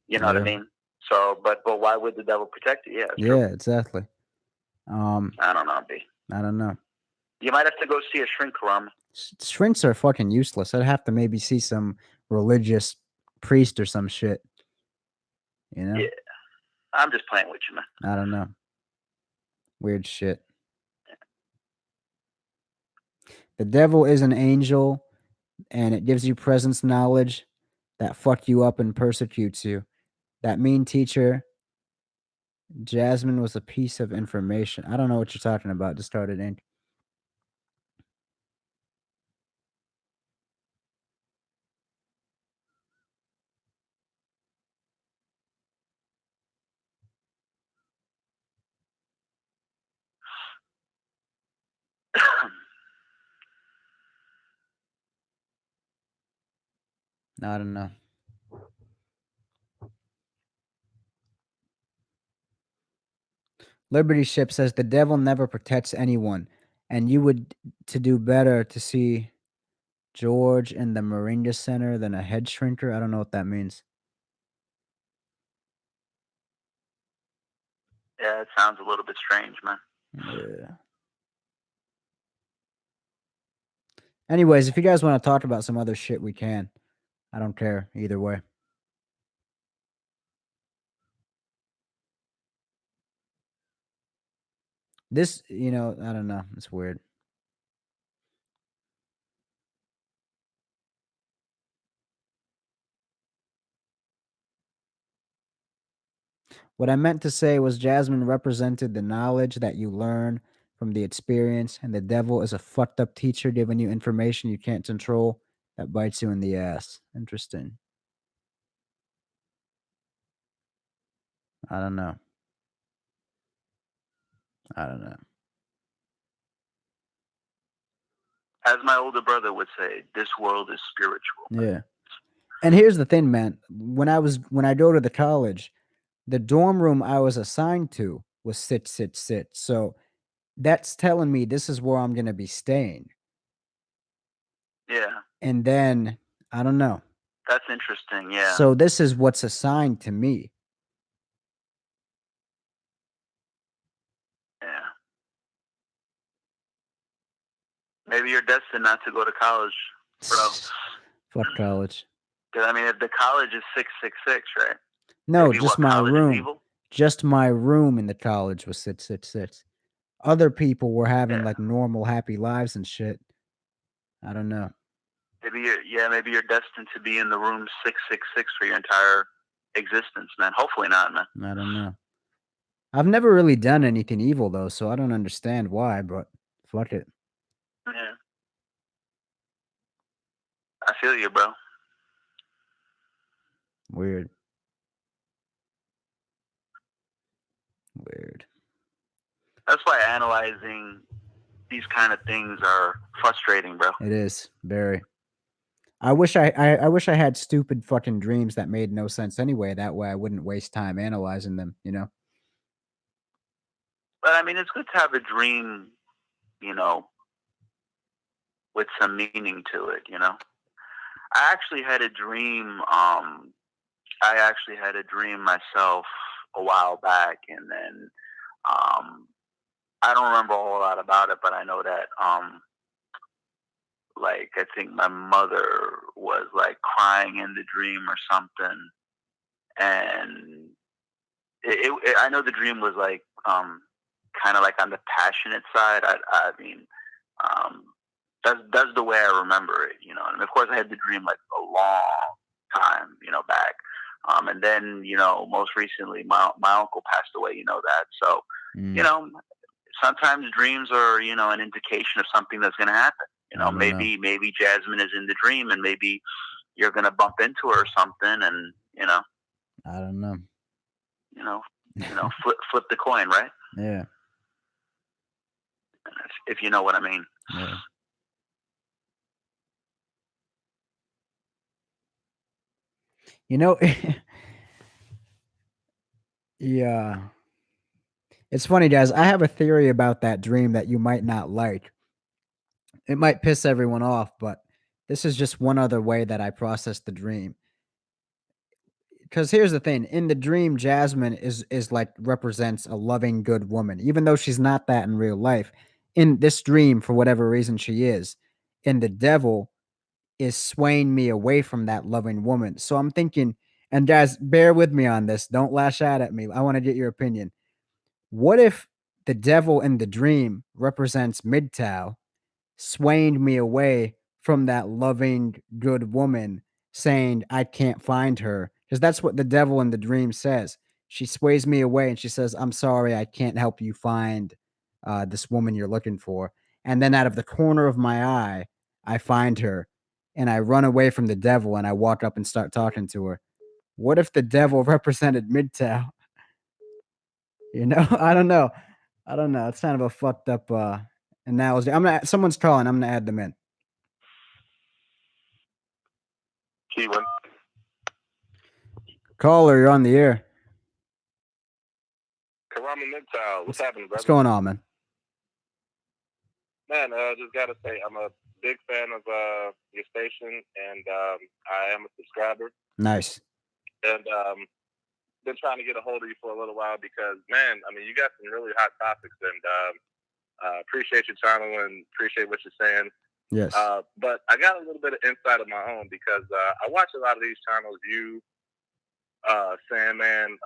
You know what I mean? So, but why would the devil protect you? Yeah, it's true. Exactly. I don't know, B. I don't know. You might have to go see a shrink, Karama. Shrinks are fucking useless. I'd have to maybe see some religious priest or some shit. You know? Yeah. I'm just playing with you, man. I don't know. Weird shit. The devil is an angel, and it gives you presence knowledge that fuck you up and persecutes you. That mean teacher, Jasmine, was a piece of information. I don't know what you're talking about. Just started in. I don't know. Liberty Ship says the devil never protects anyone, and you would to do better to see George in the Moringa Center than a head shrinker. I don't know what that means. Yeah, it sounds a little bit strange, man. Yeah. Anyways, if you guys want to talk about some other shit, we can. I don't care either way. This, I don't know. It's weird. What I meant to say was Jasmine represented the knowledge that you learn from the experience, and the devil is a fucked up teacher giving you information you can't control that bites you in the ass. Interesting. I don't know. As my older brother would say, this world is spiritual. Yeah. And here's the thing, man. When I go to the college, the dorm room I was assigned to was sit, sit, sit. So that's telling me this is where I'm gonna be staying. Yeah, And then I don't know. that's interesting. Yeah. So this is what's assigned to me. Yeah. Maybe you're destined not to go to college, bro. Fuck college. 'Cause, I mean, if the college is 666, right? No, Maybe just what, my college is room. evil? Just my room in the college was sit, sit, sit. Other people were having Yeah. like normal, happy lives and shit. I don't know. Maybe you're destined to be in the room 666 for your entire existence, man. Hopefully not, man. I don't know. I've never really done anything evil though, so I don't understand why, but fuck it. Yeah. I feel you, bro. Weird. Weird. That's why analyzing these kind of things are frustrating, bro. It is very. I wish I wish I had stupid fucking dreams that made no sense anyway. That way I wouldn't waste time analyzing them, you know? But I mean, it's good to have a dream, you know, with some meaning to it, you know. I actually had a dream. I actually had a dream myself a while back, and then I don't remember a whole lot about it, but I know that like I think my mother was like crying in the dream or something, and I know the dream was like kind of like on the passionate side. I mean, um, that's the way I remember it, you know. And of course, I had the dream like a long time, you know, back. And then, you know, most recently, my uncle passed away. You know that, so you know, sometimes dreams are, you know, an indication of something that's going to happen. You know, maybe Jasmine is in the dream, and maybe you're going to bump into her or something, and you know, I don't know. flip the coin, right? Yeah. If you know what I mean. Yeah. You know, yeah. It's funny, guys. I have a theory about that dream that you might not like. It might piss everyone off, but this is just one other way that I process the dream. Because here's the thing: in the dream, Jasmine is like represents a loving, good woman, even though she's not that in real life. In this dream, for whatever reason, she is. And the devil is swaying me away from that loving woman. So I'm thinking, and guys, bear with me on this. Don't lash out at me. I want to get your opinion. What if the devil in the dream represents MGTOW, swaying me away from that loving, good woman, saying I can't find her? Because that's what the devil in the dream says. She sways me away and she says, I'm sorry, I can't help you find this woman you're looking for. And then out of the corner of my eye, I find her and I run away from the devil and I walk up and start talking to her. What if the devil represented MGTOW? You know, I don't know. I don't know. It's kind of a fucked up analogy. Someone's calling. I'm gonna add them in. Keelan. Caller, you're on the air. Karama MGTOW. What's happening, brother? What's going on, man? Man, just gotta say, I'm a big fan of your station, and I am a subscriber. Nice. And been trying to get a hold of you for a little while because, man, I mean, you got some really hot topics, and appreciate your channel and appreciate what you're saying. Yes. But I got a little bit of insight of my own because I watch a lot of these channels. You, Sandman,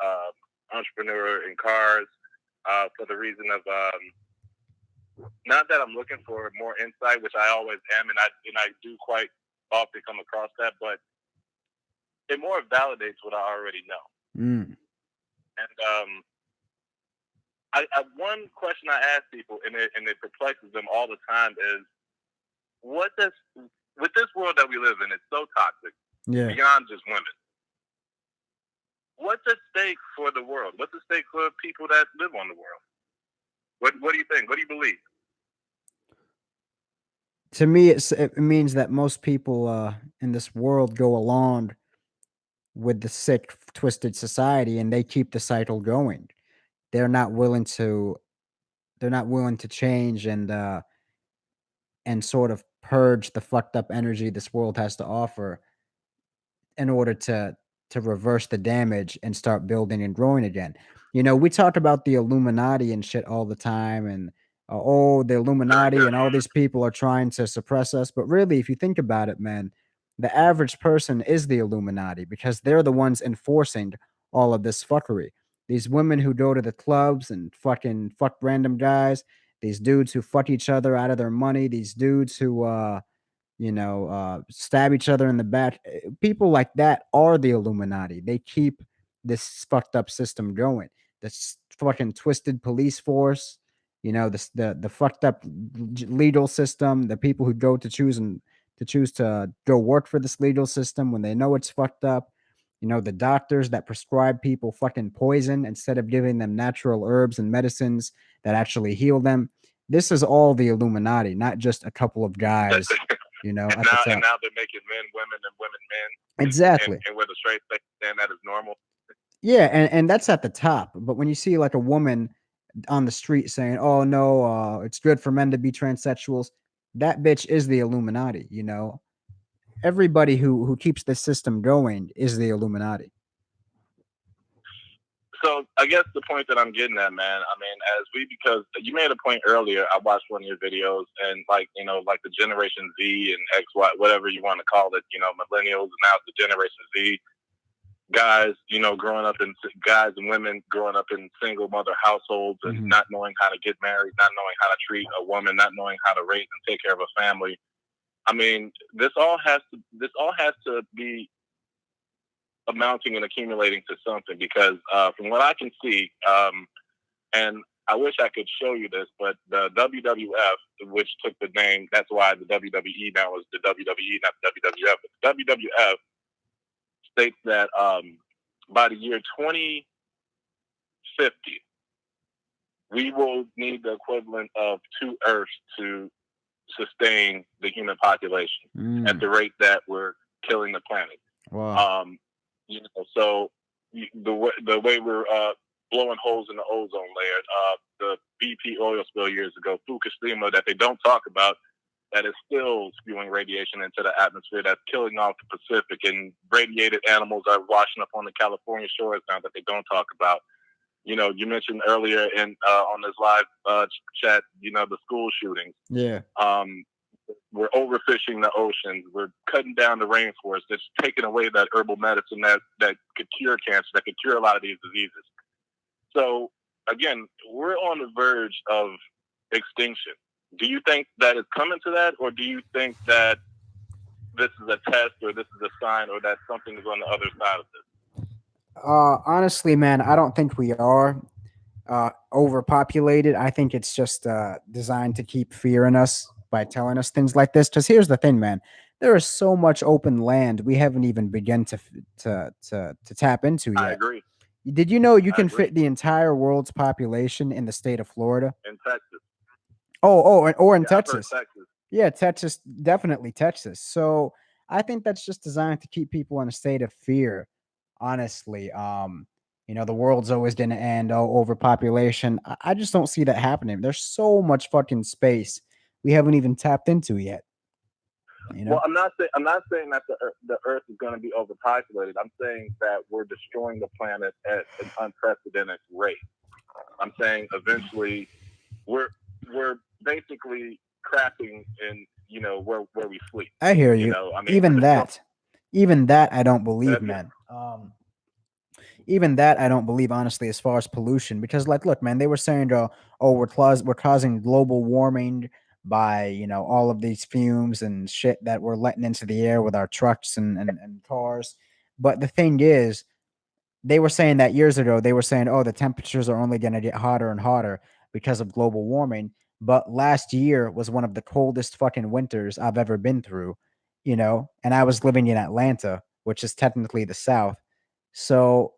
Entrepreneur in Cars, for the reason of not that I'm looking for more insight, which I always am, and I do quite often come across that, but it more validates what I already know. Mm. And one question I ask people, and it perplexes them all the time, is with this world that we live in, it's so toxic, beyond just women. What's at stake for the world? What's at stake for people that live on the world? What do you think? What do you believe? To me, it means that most people in this world go along with the sick, twisted society, and they keep the cycle going. They're not willing to change and sort of purge the fucked up energy this world has to offer in order to reverse the damage and start building and growing again. You know, we talk about the Illuminati and shit all the time, and oh, the Illuminati and all these people are trying to suppress us. But really, if you think about it, man, the average person is the Illuminati because they're the ones enforcing all of this fuckery. These women who go to the clubs and fucking fuck random guys, these dudes who fuck each other out of their money, these dudes who stab each other in the back. People like that are the Illuminati. They keep this fucked up system going. This fucking twisted police force, the fucked up legal system, the people who go to choose to go work for this legal system when they know it's fucked up. The doctors that prescribe people fucking poison instead of giving them natural herbs and medicines that actually heal them. This is all the Illuminati, not just a couple of guys And at the now top. they're making men women and women men. Exactly. And with a straight face saying that is normal. Yeah, and that's at the top. But when you see like a woman on the street saying, "Oh no, it's good for men to be transsexuals," that bitch is the Illuminati. Everybody who keeps the system going is the Illuminati. So I guess the point that I'm getting at, man, I mean, because you made a point earlier, I watched one of your videos, and like the Generation Z and X, Y, whatever you want to call it, millennials, and now the Generation Z guys, guys and women growing up in single mother households and not knowing how to get married, not knowing how to treat a woman, not knowing how to raise and take care of a family. I mean, this all has to be amounting and accumulating to something, because from what I can see, and I wish I could show you this, but the WWF, which took the name, that's why the WWE now is the WWE, not the WWF. But the WWF states that by the year 2050, we will need the equivalent of 2 Earths to sustain the human population at the rate that we're killing the planet. Wow. So the way we're blowing holes in the ozone layer, the BP oil spill years ago, Fukushima, that they don't talk about, that is still spewing radiation into the atmosphere, that's killing off the Pacific, and radiated animals are washing up on the California shores now that they don't talk about. You mentioned earlier on this live chat, the school shootings. Yeah. We're overfishing the oceans. We're cutting down the rainforest. It's taking away that herbal medicine that could cure cancer, that could cure a lot of these diseases. So, again, we're on the verge of extinction. Do you think that it's coming to that, or do you think that this is a test, or this is a sign, or that something is on the other side of this? Honestly, man, I don't think we are overpopulated. I think it's just designed to keep fear in us by telling us things like this. Because here's the thing, man, there is so much open land we haven't even begun to tap into yet. I agree. Did you know you can fit the entire world's population in the state of Florida? In Texas. Or in Yeah, Texas. Texas. Yeah, Texas, definitely Texas. So I think that's just designed to keep people in a state of fear. Honestly, the world's always going to end. Oh, overpopulation. I just don't see that happening. There's so much fucking space we haven't even tapped into yet. Well, I'm not saying that the Earth is going to be overpopulated. I'm saying that we're destroying the planet at an unprecedented rate. I'm saying eventually we're basically crapping in where we sleep. I hear you. Even that I don't believe, man. Even that I don't believe, honestly, as far as pollution, because look, man, they were saying, we're causing global warming by all of these fumes and shit that we're letting into the air with our trucks and cars. But the thing is, they were saying that years ago. They were saying, the temperatures are only going to get hotter and hotter because of global warming. But last year was one of the coldest fucking winters I've ever been through, and I was living in Atlanta, which is technically the South. So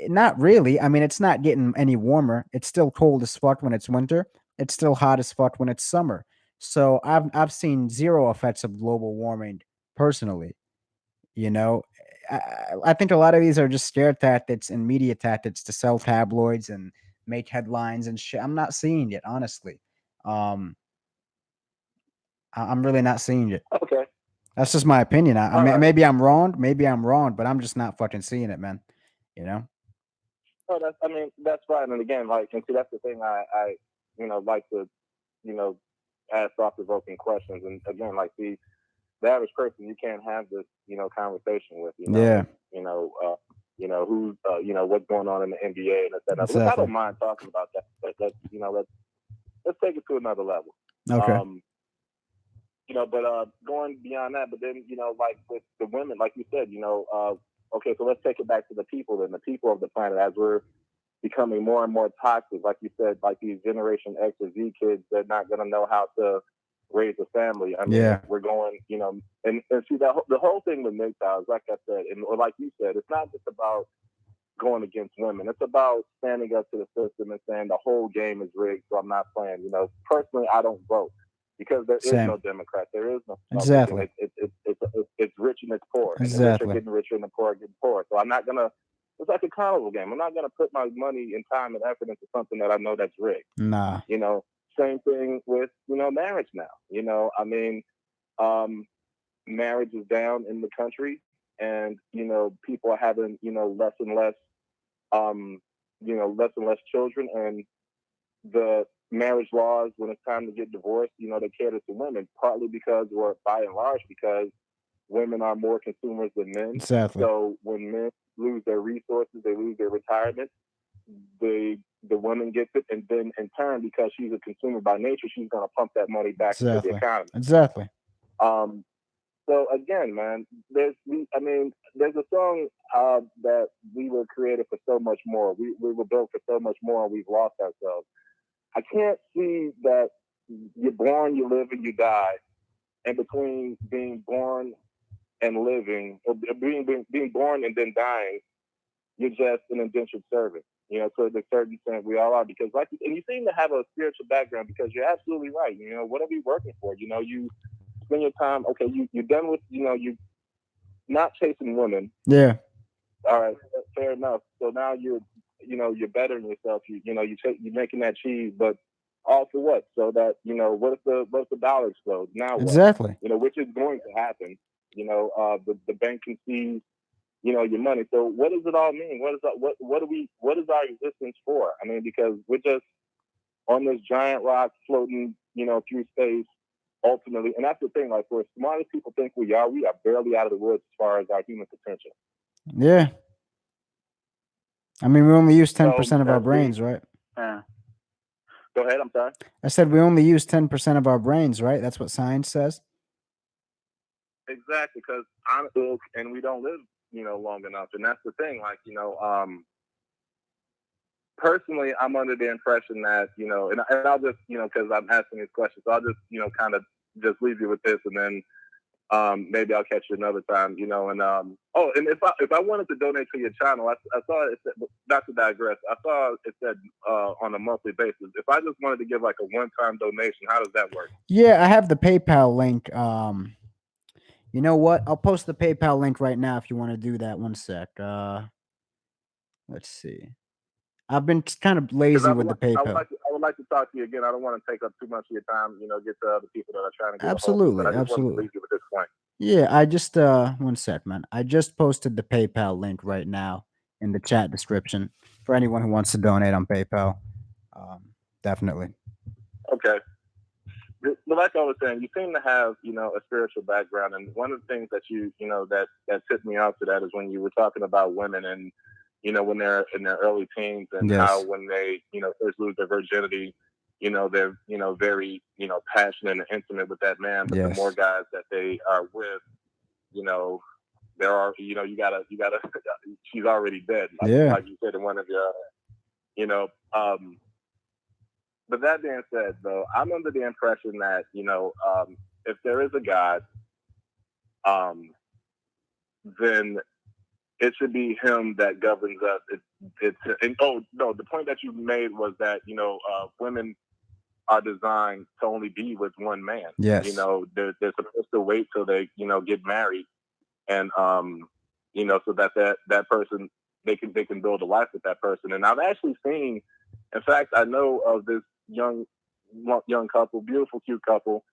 not really. I mean, it's not getting any warmer. It's still cold as fuck when it's winter. It's still hot as fuck when it's summer. So I've seen zero effects of global warming personally. I think a lot of these are just scare tactics and media tactics to sell tabloids and make headlines and shit. I'm not seeing it, honestly. I'm really not seeing it. Okay. That's just my opinion. I All mean, right. maybe I'm wrong. Maybe I'm wrong, but I'm just not fucking seeing it, man. You know? Oh, that's fine. And again, like, and see, that's the thing I like to, ask thought-provoking questions. And again, like, the average person, you can't have this, conversation with, Yeah, who's, what's going on in the NBA and etc. Which I exactly. don't mind talking about that, but let's take it to another level. Okay. But going beyond that, but then, like with the women, like you said, okay, so let's take it back to the people then, the people of the planet, as we're becoming more and more toxic. Like you said, like these Generation X or Z kids, they're not going to know how to raise a family. I mean, Yeah. we're going, and see, the whole thing with MGTOWs, like I said, or like you said, it's not just about going against women. It's about standing up to the system and saying the whole game is rigged, so I'm not playing. Personally, I don't vote because there is Same. no Democrat. There is no Exactly. It's rich and it's poor. And the rich Exactly. are getting richer and the poor are getting poor. So I'm not gonna. It's like a carnival game. I'm not gonna put my money and time and effort into something that I know that's rigged. Nah. Same thing with marriage now. I mean, marriage is down in the country, and people are having less and less less and less children, and the marriage laws, when it's time to get divorced, they cater to women, partly because, or by and large, because women are more consumers than men. Exactly. So when men lose their resources, they lose their retirement, the woman gets it, and then in turn, because she's a consumer by nature, she's going to pump that money back into the economy. Exactly. So again, man, there's a song that we were created for so much more. We were built for so much more, and we've lost ourselves. I can't see that you're born, you live, and you die, and between being born and living, or being born and then dying, you're just an indentured servant. To a certain extent, we all are, because and you seem to have a spiritual background, because you're absolutely right. What are we working for? You spend your time. Okay, you're done with you not chasing women. Yeah. All right, fair enough. So now you're bettering yourself. You're making that cheese, but all for what? So that what if the dollar explodes? Now what? Exactly. Which is going to happen. The bank can seize your money. So what does it all mean? What is our existence for? I mean, because we're just on this giant rock floating through space. Ultimately, and that's the thing. Like, for as smart as people think we are barely out of the woods as far as our human potential. Yeah. I mean, we only use 10% of our brains, right? Go ahead. I'm sorry. I said we only use 10% of our brains, right? That's what science says. Exactly, because I'm ill and we don't live, long enough, and that's the thing. Like, personally, I'm under the impression that and I'll just because I'm asking these questions, so I'll just kind of just leave you with this, and then maybe I'll catch you another time. And if I wanted to donate to your channel, I saw it said, not to digress, I saw it said on a monthly basis. If I just wanted to give like a one-time donation, how does that work? Yeah, I have the PayPal link. You know what? I'll post the PayPal link right now if you want to do that. One sec. Let's see. I've been kind of lazy with the PayPal. I would like to talk to you again. I don't want to take up too much of your time. Get to other people that are trying to get Absolutely, a hold of you, but I just absolutely. want to leave you with this point. Yeah, I just one sec, man. I just posted the PayPal link right now in the chat description for anyone who wants to donate on PayPal. Definitely. Okay. But like I was saying, you seem to have, a spiritual background, and one of the things that that tipped me off to that is when you were talking about women and when they're in their early teens, and Yes. how when they first lose their virginity, they're very passionate and intimate with that man, but Yes. the more guys that they are with, there are you gotta she's already dead, like you said in one of your but that being said, though, I'm under the impression that if there is a God, then it should be Him that governs us. The point that you made was that women are designed to only be with one man. Yes. They're supposed to wait till they get married, and so that person they can build a life with that person. And I've actually seen, in fact, I know of this young couple, beautiful, cute couple,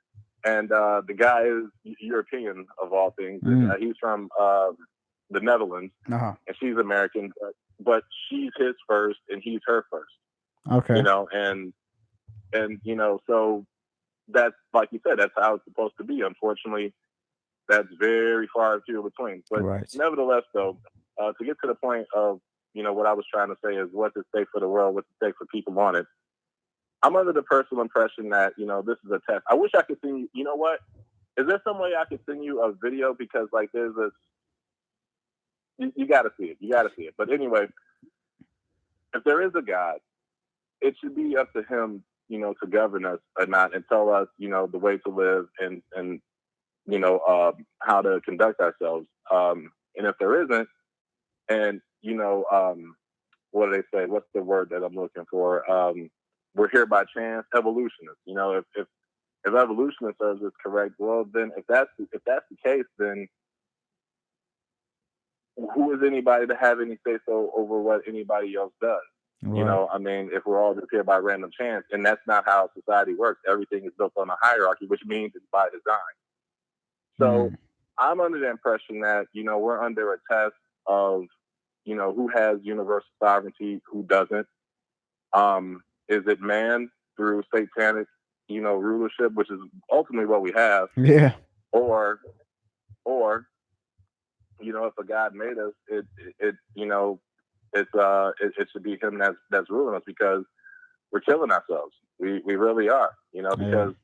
and the guy is European of all things. He's from the Netherlands, and she's American, but she's his first and he's her first. Okay. And so that's, like you said, that's how it's supposed to be. Unfortunately, that's very far and few between. But nevertheless, though, to get to the point of, what I was trying to say is what's at stake for the world, what's at stake for people on it. I'm under the personal impression that, this is a test. I wish I could send you, you know what? Is there some way I could send you a video? Because, like, there's you got to see it. You got to see it. But anyway, if there is a God, it should be up to him, to govern us or not and tell us, the way to live and how to conduct ourselves. And if there isn't, and, what do they say? What's the word that I'm looking for? We're here by chance, evolutionists. If evolutionist serves is correct, well, then if that's the case, then who is anybody to have any say so over what anybody else does? Right. If we're all just here by random chance, and that's not how society works. Everything is built on a hierarchy, which means it's by design. So I'm under the impression that, we're under a test of, who has universal sovereignty, who doesn't. Is it man through satanic, rulership, which is ultimately what we have? Yeah. Or, if a God made us, it should be him that's ruling us, because we're killing ourselves. We really are, because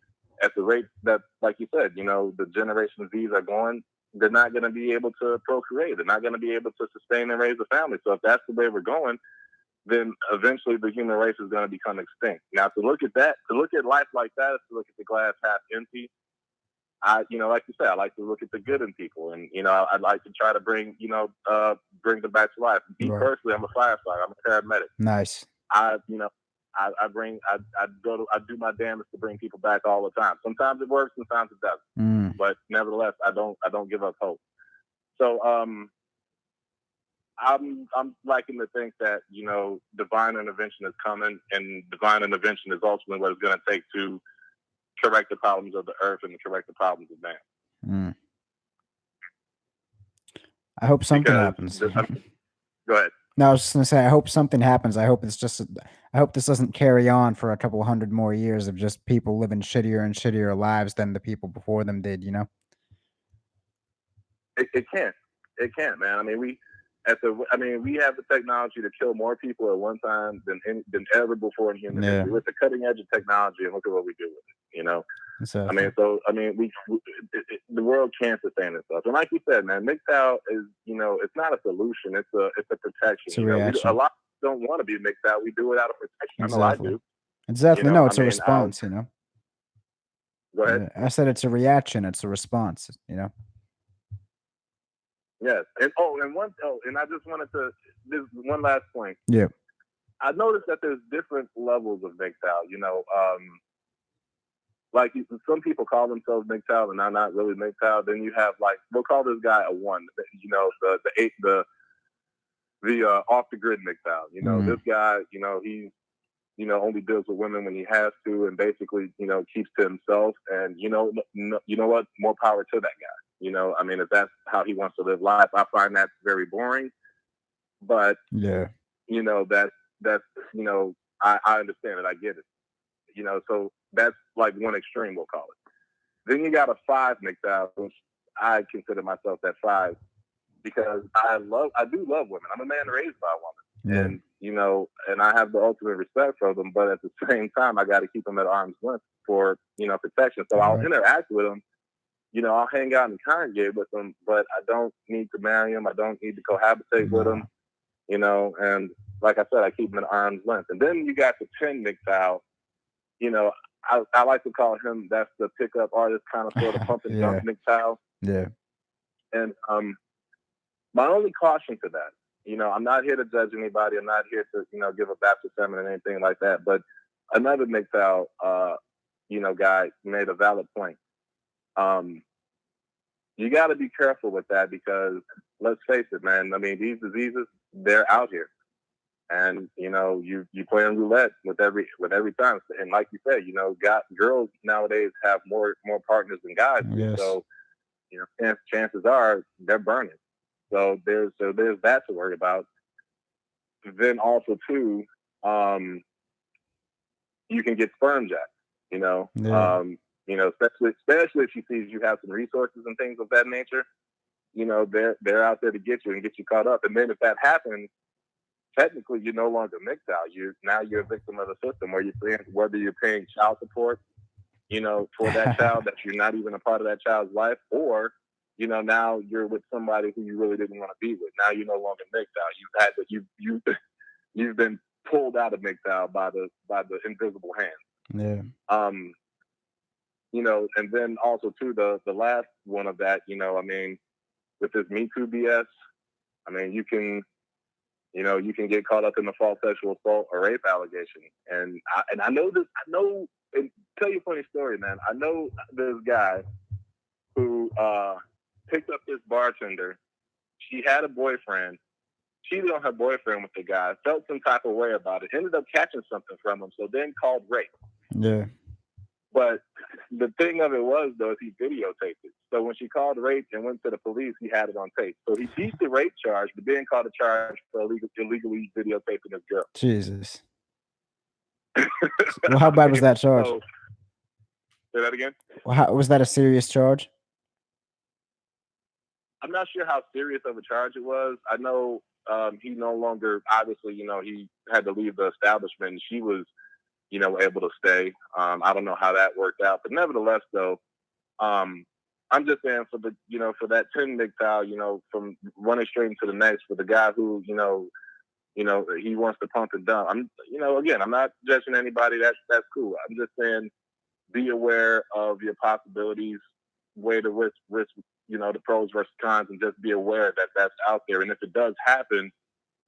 at the rate that, like you said, the Generation Zs are going, they're not going to be able to procreate. They're not going to be able to sustain and raise a family. So if that's the way we're going, then eventually the human race is going to become extinct. Now, to look at life like that is to look at the glass half empty. Like you said, I like to look at the good in people, and I'd like to try to bring them back to life. Me personally, I'm a firefighter. I'm a paramedic. Nice. I do my damnedest to bring people back all the time. Sometimes it works, sometimes it doesn't. But nevertheless, I don't give up hope. So I'm liking to think that divine intervention is coming, and divine intervention is ultimately what it's going to take to correct the problems of the earth and to correct the problems of man. I hope something happens. Go ahead. No, I was just gonna say, I hope something happens. I hope I hope this doesn't carry on for a couple hundred more years of just people living shittier and shittier lives than the people before them did. It can't, man. We have the technology to kill more people at one time than ever before in human history. With the cutting edge of technology, and look at what we do with it. Exactly. The world can't sustain itself. And like you said, man, MGTOW is, it's not a solution. It's a protection. It's a reaction. A lot don't want to be MGTOW. We do it out of protection. Exactly. I know I do. Exactly. No, it's a response. Go ahead. I said it's a reaction. It's a response. Yes. And I just wanted to, this one last point. Yeah. I noticed that there's different levels of MGTOW. Like some people call themselves MGTOW and not really MGTOW. Then you have, like, we'll call this guy a one. The off the grid MGTOW. This guy, he's only deals with women when he has to, and basically keeps to himself. And you know what? More power to that guy. If that's how he wants to live life, I find that very boring. But yeah, that's I understand it. I get it. So that's like one extreme, we'll call it. Then you got a 5 MGTOW, which I consider myself that 5 because I do love women. I'm a man raised by a woman, and I have the ultimate respect for them. But at the same time, I got to keep them at arm's length for protection. So I'll interact with them. I'll hang out and congregate with them, but I don't need to marry them. I don't need to cohabitate with them. And like I said, I keep them at arm's length. And then you got the 10 MGTOW. I like to call him, that's the pickup artist kind of sort of pump and dump MGTOW. Yeah. And my only caution to that, I'm not here to judge anybody. I'm not here to, give a Baptist sermon or anything like that. But another MGTOW, guy made a valid point. you got to be careful with that because let's face it, man. I mean, these diseases, they're out here. And you know, you playing roulette with every time, and like you said, you know, girls nowadays have more partners than guys do. Yes. So you know, chances are they're burning. So there's that to worry about. Then also too, you can get sperm jacked. You know, Yeah. you know, especially if she sees you have some resources and things of that nature. You know, they're out there to get you and get you caught up. And then if that happens, technically you're no longer MGTOW. You're a victim of the system where whether you're paying child support, you know, for that child that you're not even a part of that child's life, or you know, now you're with somebody who you really didn't want to be with. Now you're no longer MGTOW. You've been pulled out of MGTOW by the invisible hand. Yeah. You know, and then also too the last one of that, you know, I mean, with this Me Too BS, I mean, you can get caught up in the false sexual assault or rape allegation. And I know, and tell you a funny story, man. I know this guy who picked up this bartender. She had a boyfriend. Cheated on her boyfriend with the guy. Felt some type of way about it. Ended up catching something from him. So then called rape. Yeah. But the thing of it was, though, is he videotaped it. So when she called rape and went to the police, he had it on tape. So he beat the rape charge, but then called a charge for illegally videotaping his girl. Jesus. Well, how bad was that charge? So, say that again? Well, was that a serious charge? I'm not sure how serious of a charge it was. I know he no longer, obviously, you know, he had to leave the establishment and she was, you know, able to stay. I don't know how that worked out, but nevertheless, though, I'm just saying for that 10 MGTOW, you know, from running straight into the next for the guy who, you know, he wants to pump and dump. I'm not judging anybody. That's cool. I'm just saying, be aware of your possibilities, weigh the risk, you know, the pros versus cons, and just be aware that that's out there. And if it does happen,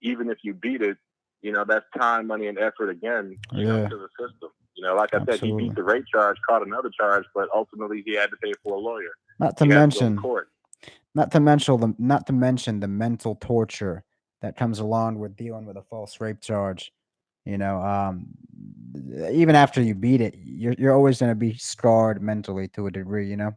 even if you beat it, you know, that's time, money, and effort again, you know, to the system. You know, like I said, he beat the rape charge, caught another charge, but ultimately he had to pay for a lawyer. Not to mention the mental torture that comes along with dealing with a false rape charge. You know, even after you beat it, you're always going to be scarred mentally to a degree. You know.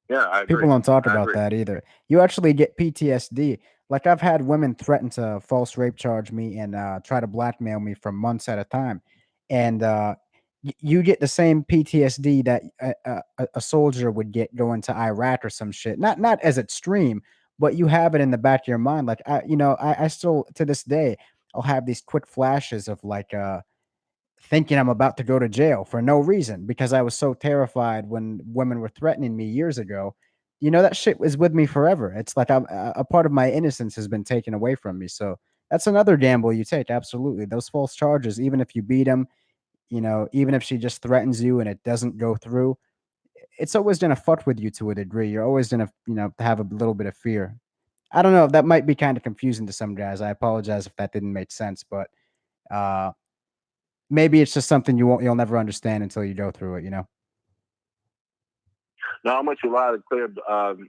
Yeah, I agree. People don't talk about that either. You actually get PTSD. Like I've had women threaten to false rape charge me and try to blackmail me for months at a time, and you get the same PTSD that a soldier would get going to Iraq or some shit. Not as extreme, but you have it in the back of your mind. Like I still to this day I'll have these quick flashes of like thinking I'm about to go to jail for no reason because I was so terrified when women were threatening me years ago. You know, that shit was with me forever. It's like a part of my innocence has been taken away from me. So that's another gamble you take. Absolutely. Those false charges, even if you beat them, you know, even if she just threatens you and it doesn't go through, it's always going to fuck with you to a degree. You're always going to, you know, have a little bit of fear. I don't know. That might be kind of confusing to some guys. I apologize if that didn't make sense, but uh, maybe it's just something you'll never understand until you go through it, you know? No, I'm with you loud and clear,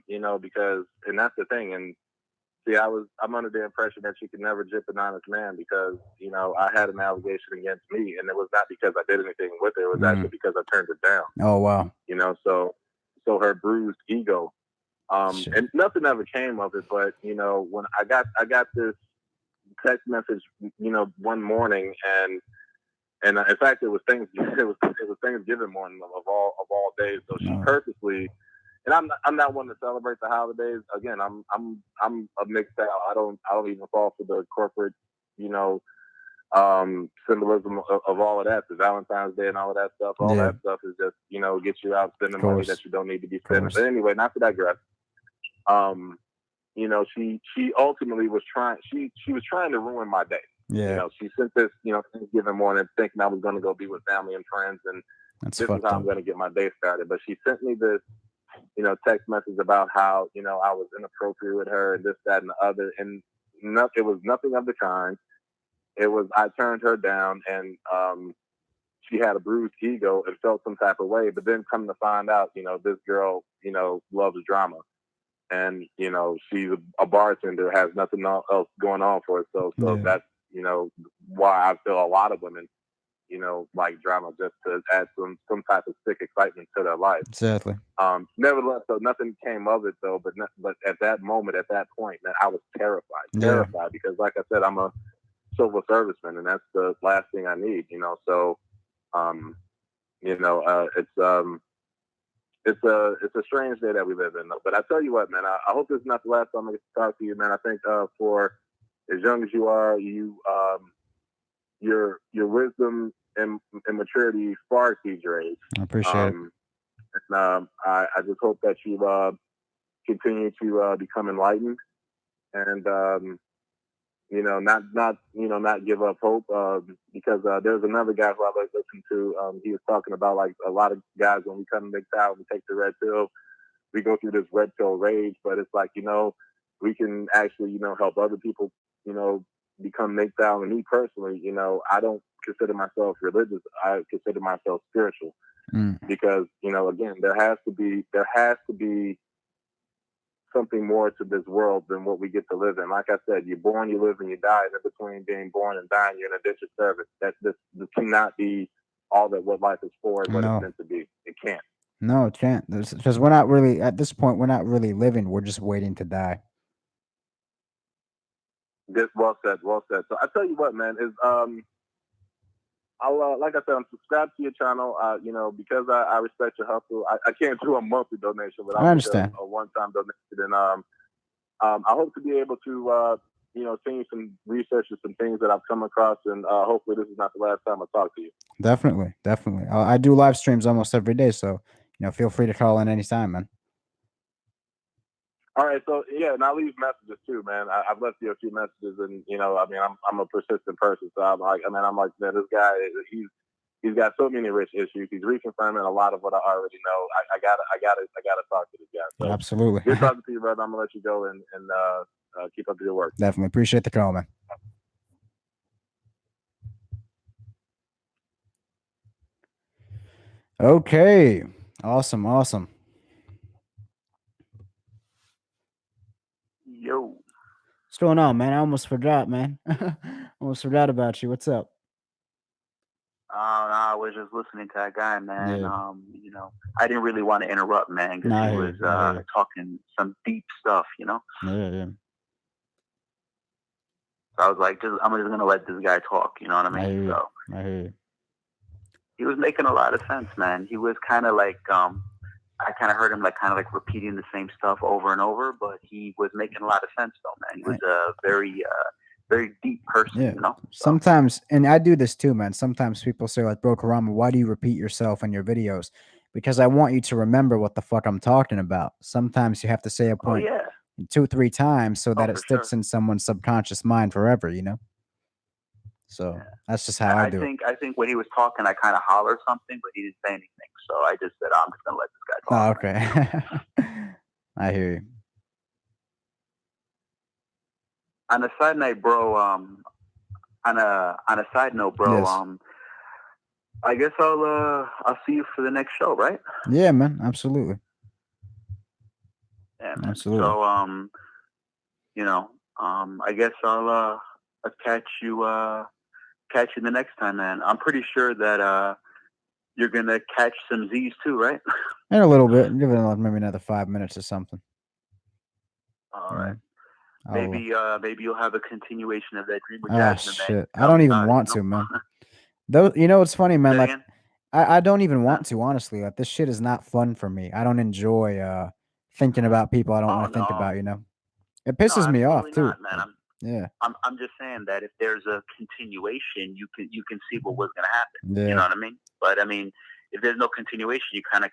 you know, because, and that's the thing. And see, I'm under the impression that you could never jip an honest man because, you know, I had an allegation against me and it was not because I did anything with it. It was actually because I turned it down. Oh, wow. You know, so her bruised ego, and nothing ever came of it. But, you know, when I got this text message, you know, one morning and in fact, it was Thanksgiving. It was Thanksgiving morning of all days. So she purposely, and I'm not one to celebrate the holidays. Again, I'm a mixed out. I don't even fall for the corporate, you know, symbolism of all of that. The Valentine's Day and all of that stuff. All that stuff is just, you know, get you out spending money that you don't need to be spending. But anyway, not to digress. You know, she ultimately was trying. She was trying to ruin my day. Yeah. You know, she sent this, you know, Thanksgiving morning thinking I was going to go be with family and friends and this is how I'm going to get my day started. But she sent me this, you know, text message about how, you know, I was inappropriate with her and this, that, and the other. And it was nothing of the kind. It was, I turned her down and she had a bruised ego and felt some type of way. But then come to find out, this girl, loves drama. And, she's a bartender, has nothing else going on for herself. So Yeah. that's, why I feel a lot of women, like drama just to add some type of sick excitement to their life. Exactly. Nevertheless, so nothing came of it though. But at that moment, at that point, man, I was terrified because, like I said, I'm a civil serviceman, and that's the last thing I need. So, it's a strange day that we live in. But I tell you what, man, I hope this is not the last time I get to talk to you, man. I think for as young as you are, your wisdom and maturity far exceeds your age. I appreciate it. And I just hope that you continue to become enlightened, and not give up hope. Because there's another guy who I like listening to. He was talking about like a lot of guys when we come to MGTOW, we take the red pill, we go through this red pill rage, but it's like we can actually help other people become MGTOW. And me personally, I don't consider myself religious. I consider myself spiritual. Because again, there has to be something more to this world than what we get to live in. Like I said, you're born, you live, and you die, and in between being born and dying, you're in a ditch of service. That this cannot be all that what life is for and what it's meant to be. It can't. No, it can't. Because we're not really at this point. We're not really living. We're just waiting to die. This well said. So I tell you what, man, is I'll like I said, I'm subscribed to your channel. Because I respect your hustle. I can't do a monthly donation, but I understand a one-time donation. And I hope to be able to send you some research and some things that I've come across, and hopefully this is not the last time I talk to you. Definitely. I do live streams almost every day, so feel free to call in anytime, man. All right, so yeah, and I leave messages too, man. I've left you a few messages, and I'm a persistent person, so I'm like, man, this guy, he's got so many rich issues. He's reconfirming a lot of what I already know. I gotta talk to this guy. So absolutely. Good talking to you, brother. I'm gonna let you go and keep up your work. Definitely appreciate the call, man. Okay, awesome. Yo. What's going on, man? I almost forgot, man. Almost forgot about you. What's up? I was just listening to that guy, man. Yeah. I didn't really want to interrupt, man, because he was talking some deep stuff, Yeah. So I was like, I'm just gonna let this guy talk, you know what I mean? I hear you. He was making a lot of sense, man. He was kind of like, I kind of heard him like repeating the same stuff over and over, but he was making a lot of sense, though, man. He was a very deep person, So. Sometimes, and I do this too, man. Sometimes people say, like, bro, Karama, why do you repeat yourself in your videos? Because I want you to remember what the fuck I'm talking about. Sometimes you have to say a point 2-3 times so that it sticks in someone's subconscious mind forever, So that's just how I do it. I think when he was talking, I kind of hollered something, but he didn't say anything. So I just said, I'm just gonna let this guy talk. Oh, okay. I hear you. On a side note, bro. On a side note, bro. Yes. I guess I'll see you for the next show, right? Yeah, man. Absolutely. Yeah, man. Absolutely. So I guess I'll catch you the next time, man. I'm pretty sure that you're gonna catch some Z's too, right? In a little bit. Give it maybe another 5 minutes or something. All right. Maybe you'll have a continuation of that dream with Jasmine. Man. Shit. I don't even want to, man. Though it's funny, man. Like I don't even want to, honestly. Like this shit is not fun for me. I don't enjoy thinking about people I don't want to think about, It pisses me off too. Not, man. I'm just saying that if there's a continuation, you can see what was gonna happen. Yeah. You know what I mean? But I mean, if there's no continuation, you kind of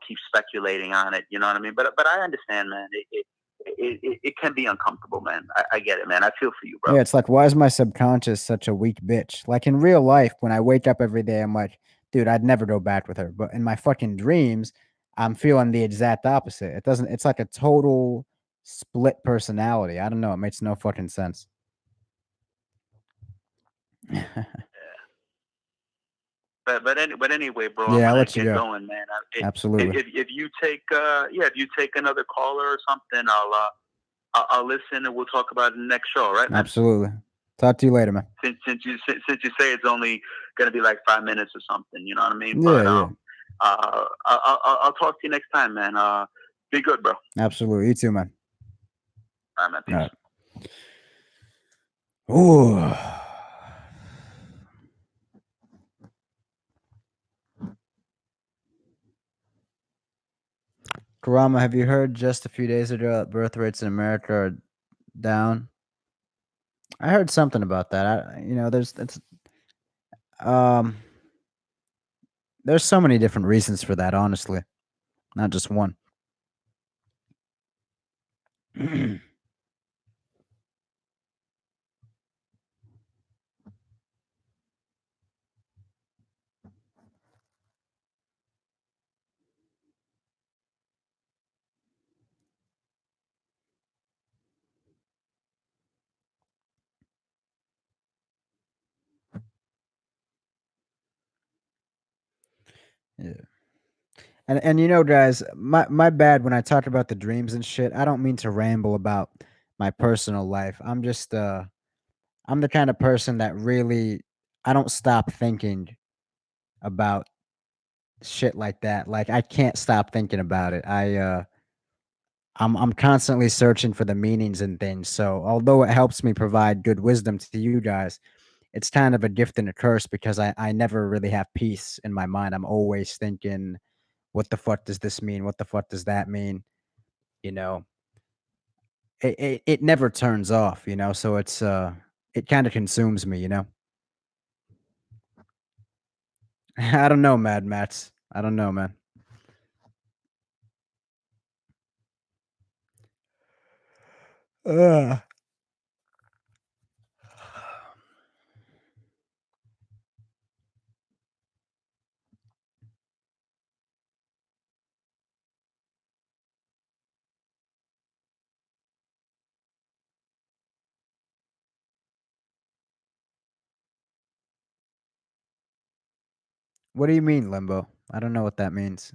keep speculating on it. You know what I mean? But I understand, man. It can be uncomfortable, man. I get it, man. I feel for you, bro. Yeah, it's like, why is my subconscious such a weak bitch? Like in real life, when I wake up every day, I'm like, dude, I'd never go back with her. But in my fucking dreams, I'm feeling the exact opposite. It's like a total split personality. I don't know. It makes no fucking sense. But anyway, bro, Yeah, I'm I'll gonna let you get go. going, man. Absolutely. If you take if you take another caller or something, I'll listen and we'll talk about it in the next show, all right, man? Absolutely. Talk to you later, man. Since you say it's only gonna be like 5 minutes or something, you know what I mean? Yeah, But yeah. I'll talk to you next time, man. Be good, bro. Absolutely. You too, man. All right, man. Peace. All right. Ooh. Karama, have you heard just a few days ago that birth rates in America are down? I heard something about that. There's so many different reasons for that, honestly. Not just one. Yeah. And you know, guys, my bad when I talk about the dreams and shit. I don't mean to ramble about my personal life. I'm just I'm the kind of person that really I don't stop thinking about shit like that. Like I can't stop thinking about it. I'm constantly searching for the meanings and things. So although it helps me provide good wisdom to you guys, it's kind of a gift and a curse because I never really have peace in my mind. I'm always thinking, what the fuck does this mean? What the fuck does that mean? You know, it never turns off, you know, so it kind of consumes me, you know. I don't know, Mad Mats. I don't know, man. Ugh. What do you mean, limbo? I don't know what that means.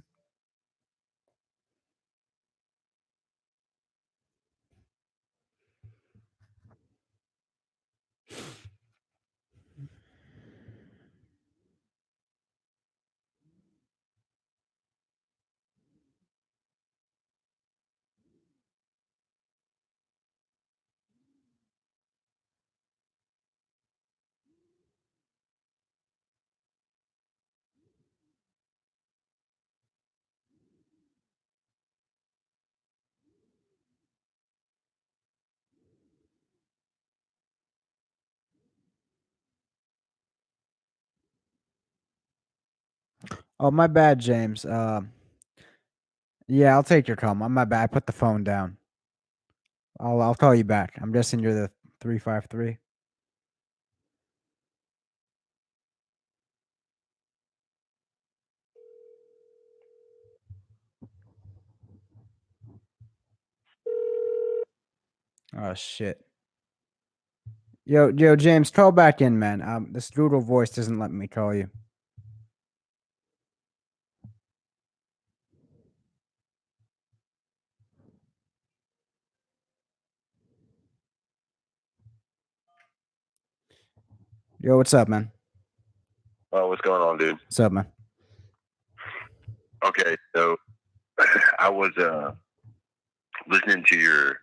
Oh, my bad, James. Yeah, I'll take your call. My bad. I put the phone down. I'll call you back. I'm guessing you're the 353. Oh shit. Yo, James, call back in, man. This Google Voice doesn't let me call you. Yo, what's up, man? Oh, what's going on, dude? What's up, man? Okay, so I was listening to your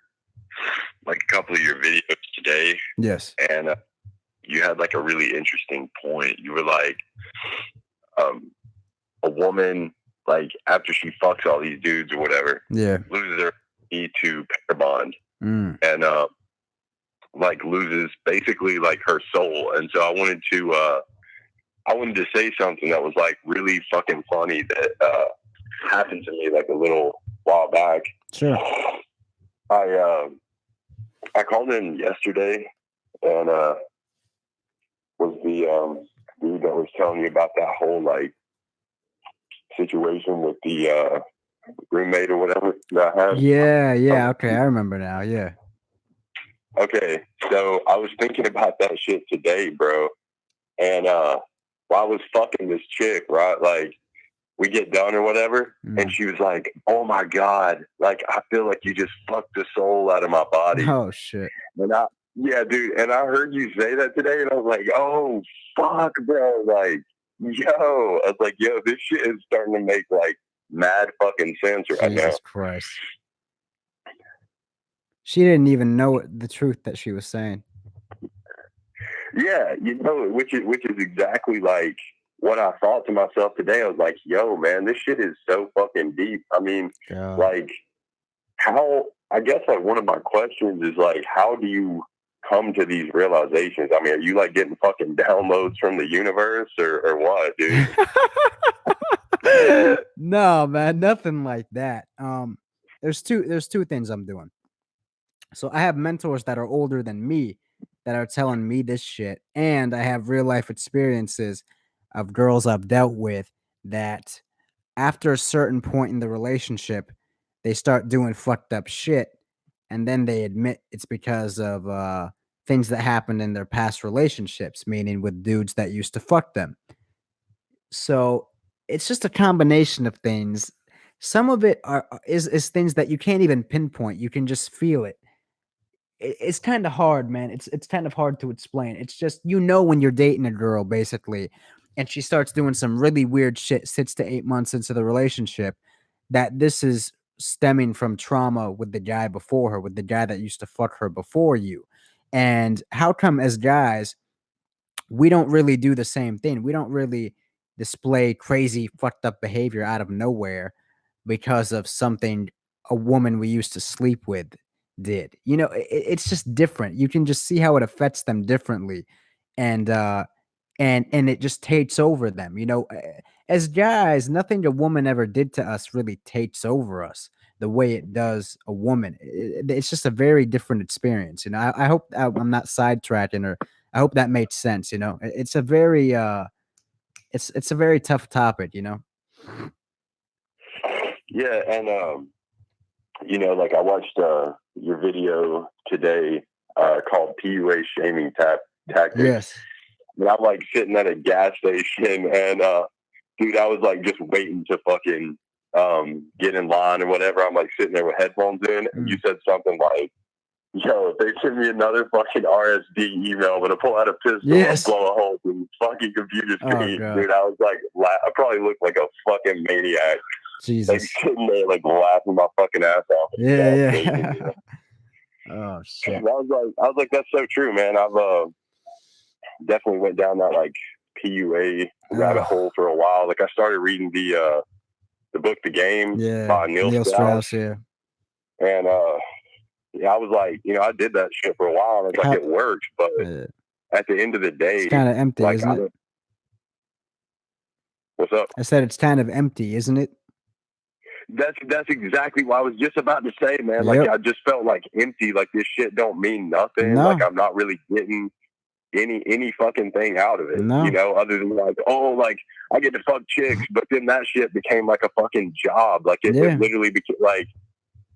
a couple of your videos today, Yes. and you had like a really interesting point. You were like, a woman, like after she fucks all these dudes or whatever, Yeah. loses her need to pair bond, Mm. and like loses basically like her soul. And so I wanted to say something that was like really fucking funny that happened to me like a little while back. Sure. I called in yesterday and was the dude that was telling you about that whole like situation with the roommate or whatever that I had. Yeah. Okay, I remember now. Yeah. Okay, so I was thinking about that shit today, bro, and I was fucking this chick, right? Like, we get done or whatever, Mm. and she was like, "Oh my God, like I feel like you just fucked the soul out of my body." Oh shit. And yeah, dude, and I heard you say that today, and I was like, "Oh fuck, bro!" Like, yo, I was like, "Yo, this shit is starting to make like mad fucking sense right now." Jesus Christ. She didn't even know the truth that she was saying. Yeah, you know, which is exactly like what I thought to myself today. I was like, "Yo, man, this shit is so fucking deep." I mean, God. like, how? I guess like one of my questions is like, how do you come to these realizations? I mean, are you like getting fucking downloads from the universe or what, dude? No, man, nothing like that. There's two things I'm doing. So I have mentors that are older than me that are telling me this shit, and I have real life experiences of girls I've dealt with that after a certain point in the relationship, they start doing fucked up shit, and then they admit it's because of things that happened in their past relationships, meaning with dudes that used to fuck them. So it's just a combination of things. Some of it is things that you can't even pinpoint. You can just feel it. It's kind of hard, man. It's kind of hard to explain. It's just when you're dating a girl basically, and she starts doing some really weird shit 6 to 8 months into the relationship, that this is stemming from trauma with the guy before her, with the guy that used to fuck her before you. And how come as guys we don't really do the same thing? We don't really display crazy fucked up behavior out of nowhere because of something a woman we used to sleep with did. It's just different. You can just see how it affects them differently, and and it just takes over them. As guys, nothing a woman ever did to us really takes over us the way it does a woman. It's just a very different experience. I hope I'm not sidetracking, or I hope that made sense. It's a very it's a very tough topic. Yeah, and you know, like I watched your video today called PUA Shaming Tactics. Yes. And I'm like sitting at a gas station, and dude, I was like just waiting to fucking get in line or whatever. I'm like sitting there with headphones in, and you said something like, "Yo, if they send me another fucking RSD email, I'm gonna pull out a pistol Yes. and blow a hole through the fucking computer Oh, screen." God. Dude, I was like, I probably looked like a fucking maniac. Like Jesus. sitting there, like laughing my fucking ass off. Yeah. Oh shit. I was like, that's so true, man. I've definitely went down that like PUA rabbit hole for a while. Like I started reading the book The Game by Neil Strauss. Yeah. And yeah, I was like, I did that shit for a while, and it's like it worked, but at the end of the day, it's kind of empty, like, isn't it? What's up? I said it's kind of empty, isn't it? That's exactly what I was just about to say, man. Like I just felt like empty. Like this shit don't mean nothing. No. Like I'm not really getting any fucking thing out of it. No. Other than like, oh, like I get to fuck chicks, but then that shit became like a fucking job. Like it literally became like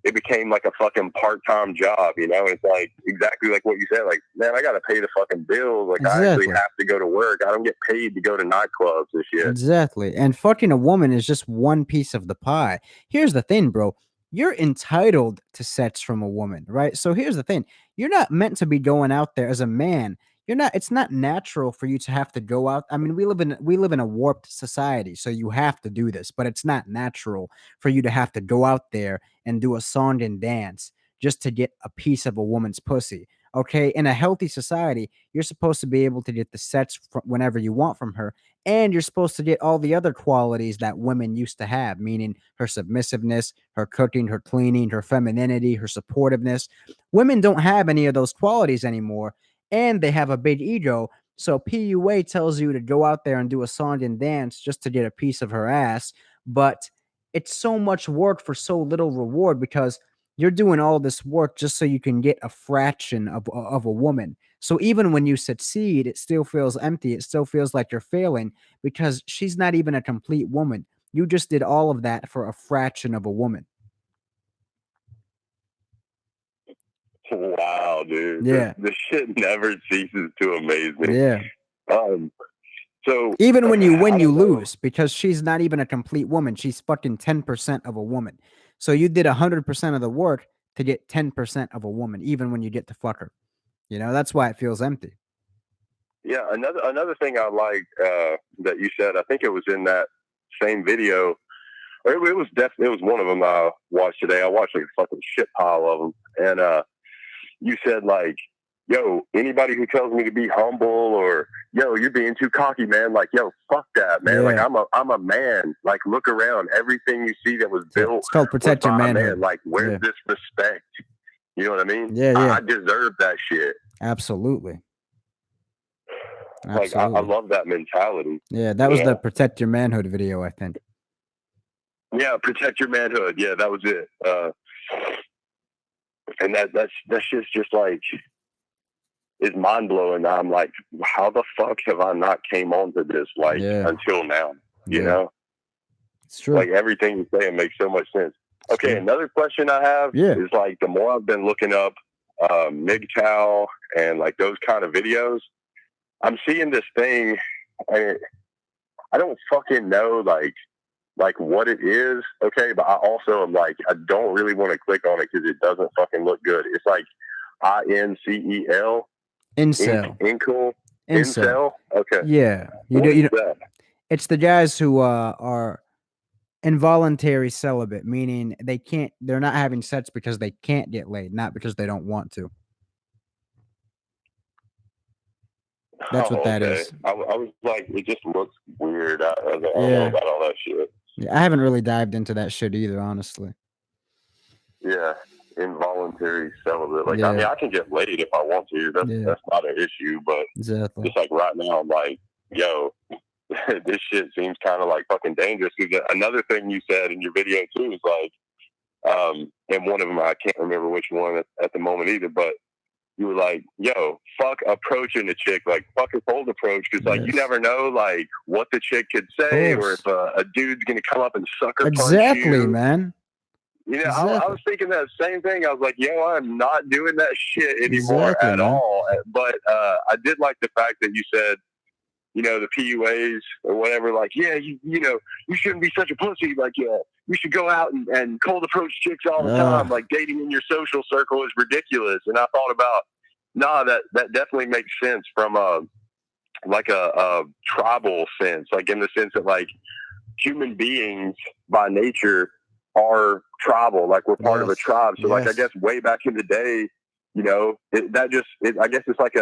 it became like a fucking part-time job, It's like exactly like what you said. Like, man, I gotta pay the fucking bills. Like I actually have to go to work. I don't get paid to go to nightclubs and shit. Exactly. And fucking a woman is just one piece of the pie. Here's the thing, bro. You're entitled to sex from a woman, right? So here's the thing. You're not meant to be going out there as a man. It's not natural for you to have to go out. I mean, we live in a warped society, so you have to do this, but it's not natural for you to have to go out there and do a song and dance just to get a piece of a woman's pussy. Okay, in a healthy society, you're supposed to be able to get the sex whenever you want from her, and you're supposed to get all the other qualities that women used to have, meaning her submissiveness, her cooking, her cleaning, her femininity, her supportiveness. Women don't have any of those qualities anymore, and they have a big ego. So PUA tells you to go out there and do a song and dance just to get a piece of her ass, but it's so much work for so little reward, because you're doing all this work just so you can get a fraction of a woman. So even when you succeed, it still feels empty. It still feels like you're failing, because she's not even a complete woman. You just did all of that for a fraction of a woman. Wow, dude. Yeah. This shit never ceases to amaze me. Yeah. So Even when you win, I you don't know. lose because she's not even a complete woman. She's fucking 10% of a woman. So you did 100% of the work to get 10% of a woman, even when you get to fuck her. You know, that's why it feels empty. Yeah, another thing I liked that you said, I think it was in that same video, or it was definitely, it was one of them I watched today. I watched like a fucking shit pile of them, and you said like, "Yo, anybody who tells me to be humble or yo, you're being too cocky, man. Like, yo, fuck that, man. Like, Yeah. I'm a man. Like, look around. Everything you see that was Yeah, built it's called protect was your by a manhood. man. Like, where's Yeah. this respect? You know what I mean? Yeah, yeah. I deserve that shit. Absolutely. Like, I love that mentality. Yeah, that was the Yeah. protect your manhood video, I think. Yeah, protect your manhood. Yeah, that was it. And that's just like is mind blowing. I'm like, how the fuck have I not came onto this like Yeah. until now? You Yeah. know, It's true. like everything you're saying makes so much sense. Okay, true. another question I have Yeah. is like the more I've been looking up MGTOW and like those kind of videos, I'm seeing this thing. I don't fucking know like what it is, okay, but I also am like, I don't really want to click on it because it doesn't fucking look good. It's like INCEL, Incel. Incel, Incel. okay. Yeah. What is that? It's the guys who are involuntary celibate, meaning they're not having sex because they can't get laid, not because they don't want to. That's what that is. I was like, it just looks weird. I don't know Yeah. about all that shit. Yeah, I haven't really dived into that shit either, honestly. Yeah, involuntary celibate. Like, Yeah. I mean, I can get laid if I want to. Yeah. That's not an issue. But Exactly. just like right now, I'm like, yo, this shit seems kind of like fucking dangerous. Because another thing you said in your video too is like, and one of them I can't remember which one at the moment either, but you were like, yo, fuck approaching the chick, like fuck a cold approach, because like you Yes. never know like what the chick could say, or if a dude's gonna come up and sucker punch Exactly, you. man. You know, Exactly. I was thinking that same thing. I was like, yo, I'm not doing that shit anymore Exactly, at man. all. But I did like the fact that you said, you know, the PUAs or whatever, like, yeah, you know, you shouldn't be such a pussy. Like, yeah, you should go out and cold approach chicks all the time. Like, dating in your social circle is ridiculous. And I thought about, that definitely makes sense from like a tribal sense, like in the sense that like human beings by nature are tribal, like we're part of a Yes. tribe. So like I Yes. guess way back in the day, you know, I guess it's like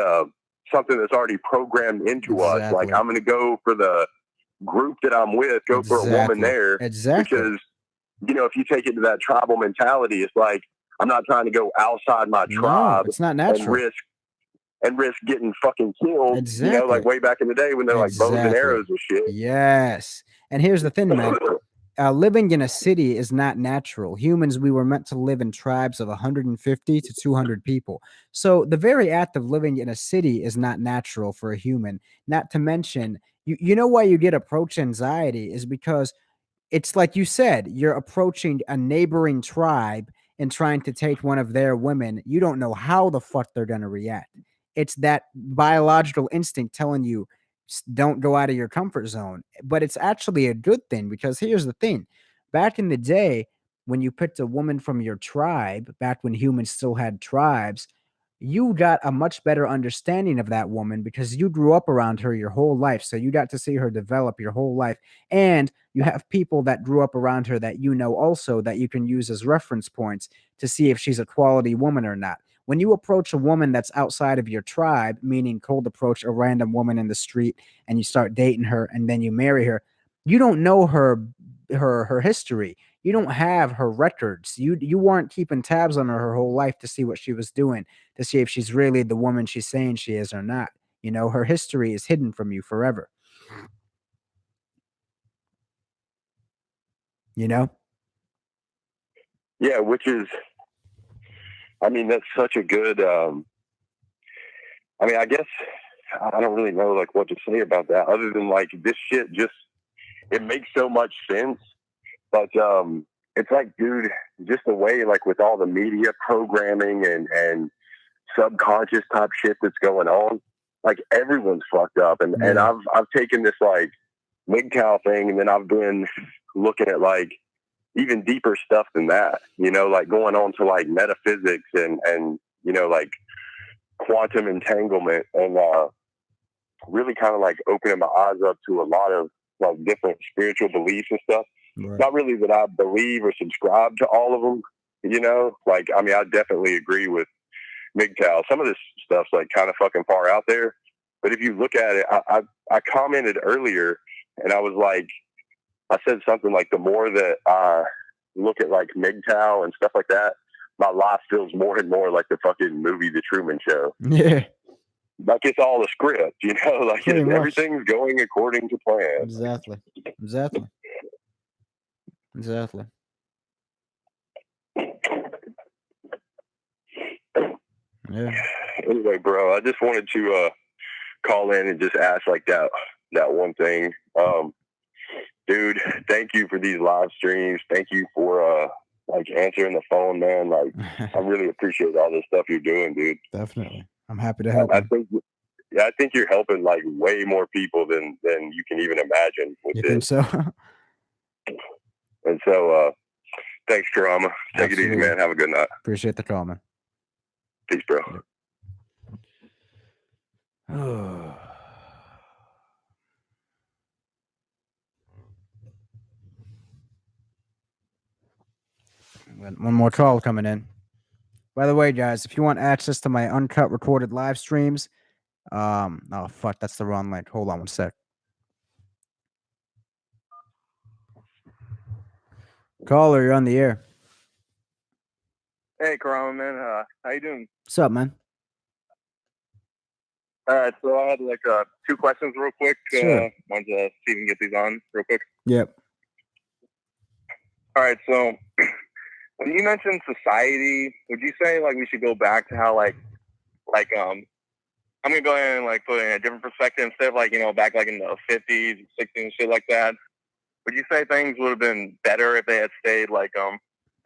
something that's already programmed into us. Like Exactly. I'm gonna go for the group that I'm with, go for a woman Exactly. there. Exactly. Because, you know, if you take it to that tribal mentality, it's like I'm not trying to go outside my No, tribe it's not and natural. risk getting fucking killed. Exactly. You know, like way back in the day when they're like bows and Exactly. arrows and shit. Yes. And here's the thing, man. Living in a city is not natural. Humans, we were meant to live in tribes of 150 to 200 people. So the very act of living in a city is not natural for a human. Not to mention, you know why you get approach anxiety is because it's like you said, you're approaching a neighboring tribe and trying to take one of their women. You don't know how the fuck they're going to react. It's that biological instinct telling you don't go out of your comfort zone. But it's actually a good thing because here's the thing. Back in the day, when you picked a woman from your tribe, back when humans still had tribes, you got a much better understanding of that woman because you grew up around her your whole life. So you got to see her develop your whole life. And you have people that grew up around her that you know also that you can use as reference points to see if she's a quality woman or not. When you approach a woman that's outside of your tribe, meaning cold approach a random woman in the street and you start dating her and then you marry her, you don't know her history. You don't have her records. You weren't keeping tabs on her whole life to see what she was doing, to see if she's really the woman she's saying she is or not. You know, her history is hidden from you forever. You know? Yeah, which is, I mean, that's such a good, I mean, I guess I don't really know like what to say about that other than like this shit just, it makes so much sense. But it's like, dude, just the way like with all the media programming and subconscious type shit that's going on, like everyone's fucked up, and I've taken this like MGTOW thing, and then I've been looking at like even deeper stuff than that, you know, like going on to like metaphysics and you know, like quantum entanglement, and really kind of like opening my eyes up to a lot of like different spiritual beliefs and stuff. Right. Not really that I believe or subscribe to all of them, you know, like, I mean, I definitely agree with MGTOW. Some of this stuff's like kind of fucking far out there, but if you look at it, I commented earlier, and I was like, I said something like, the more that I look at like MGTOW and stuff like that, my life feels more and more like the fucking movie The Truman Show. Yeah. Like it's all a script, you know, like Pretty much. everything's going according to plan. Exactly. Yeah. Anyway, bro, I just wanted to call in and just ask like that one thing. Dude, thank you for these live streams. Thank you for like answering the phone, man. Like I really appreciate all this stuff you're doing, dude. Definitely. I'm happy to help. I think you're helping like way more people than you can even imagine with You this. think so? And so thanks, Karama. Take it easy, man. Have a good night. Appreciate the call, man. Peace, bro. Oh. One more call coming in. By the way, guys, if you want access to my uncut recorded live streams, oh fuck, that's the wrong link. Hold on one sec. Caller, you're on the air. Hey, Karama, man. How you doing? What's up, man? So I had like 2 questions real quick. Sure. Wanted to see if we can get these on real quick. Yep. All right. So when you mentioned society, would you say like we should go back to how like I'm gonna go ahead and like put it in a different perspective instead of like, you know, back like in the 50s, 60s and shit like that. Would you say things would have been better if they had stayed like I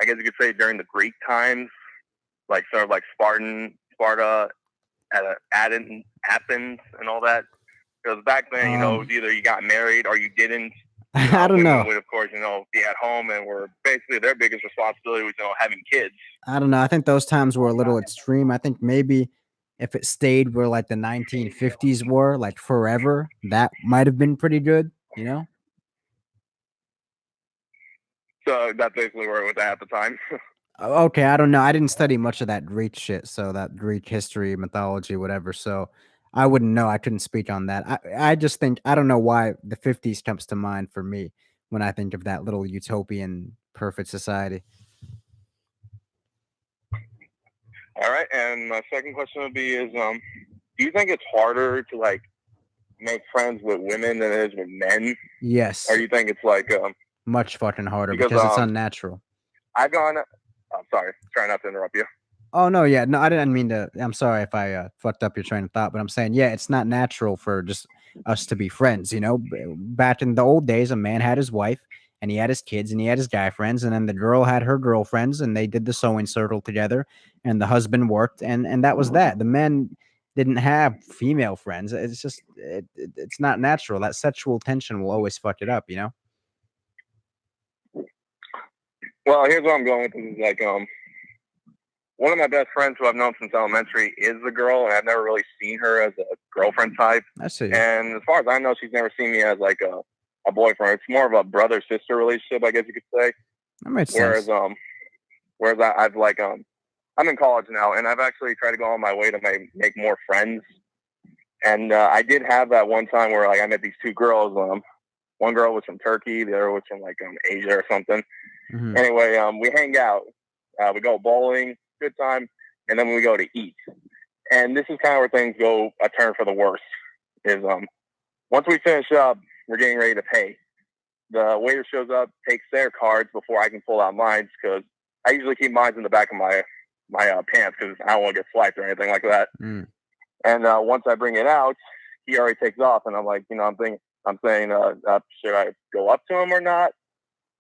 guess you could say during the Greek times, like sort of like Sparta, Athens, and all that? Because back then, you know, either you got married or you didn't. I don't know. Would, of course, you know, be at home and were basically their biggest responsibility was, you know, having kids. I don't know. I think those times were a little extreme. I think maybe if it stayed where like the 1950s were, like forever, that might have been pretty good, you know? So that's basically where it was at the time. Okay, I don't know. I didn't study much of that Greek shit, so that Greek history, mythology, whatever. So I wouldn't know. I couldn't speak on that. I just think I don't know why the 50s comes to mind for me when I think of that little utopian perfect society. All right, and my second question would be is do you think it's harder to like make friends with women than it is with men? Yes. Or do you think it's like much fucking harder because it's unnatural? I've gone I'm sorry, try not to interrupt you. Oh no, yeah, no, I didn't mean to. I'm sorry if I fucked up your train of thought, but I'm saying, yeah, it's not natural for just us to be friends. You know, back in the old days, a man had his wife, and he had his kids, and he had his guy friends, and then the girl had her girlfriends, and they did the sewing circle together, and the husband worked, and that was that. The men didn't have female friends. It's just it's not natural. That sexual tension will always fuck it up. You know. Well, here's what I'm going with. Is like one of my best friends who I've known since elementary is a girl, and I've never really seen her as a girlfriend type. I see. And as far as I know, she's never seen me as like a boyfriend. It's more of a brother-sister relationship, I guess you could say. That makes sense. Whereas I've like I'm in college now, and I've actually tried to go on my way to make more friends. And I did have that one time where like I met these 2 girls. One girl was from Turkey, the other was from like Asia or something. Mm-hmm. Anyway, we hang out, we go bowling, good time, and then we go to eat. And this is kind of where things go a turn for the worse. Is once we finish up, we're getting ready to pay. The waiter shows up, takes their cards before I can pull out mine, because I usually keep mine in the back of my pants because I don't want to get swiped or anything like that. Mm. And once I bring it out, he already takes off, and I'm like, you know, I'm saying, should I go up to him or not?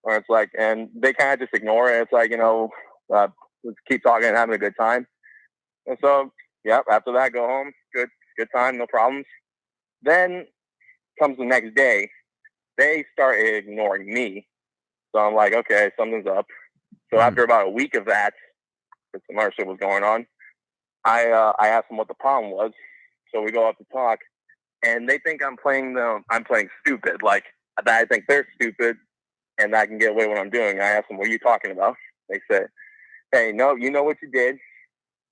Or it's like, and they kind of just ignore it. It's like, you know, let's keep talking and having a good time. And so, yeah, after that, go home. Good good time, no problems. Then comes the next day, they start ignoring me. So I'm like, okay, something's up. So after about a week of that, because some other shit was going on, I asked them what the problem was. So we go up to talk, and they think I'm playing stupid, like that I think they're stupid, and I can get away with what I'm doing. I asked them, what are you talking about? They said, hey, no, you know what you did.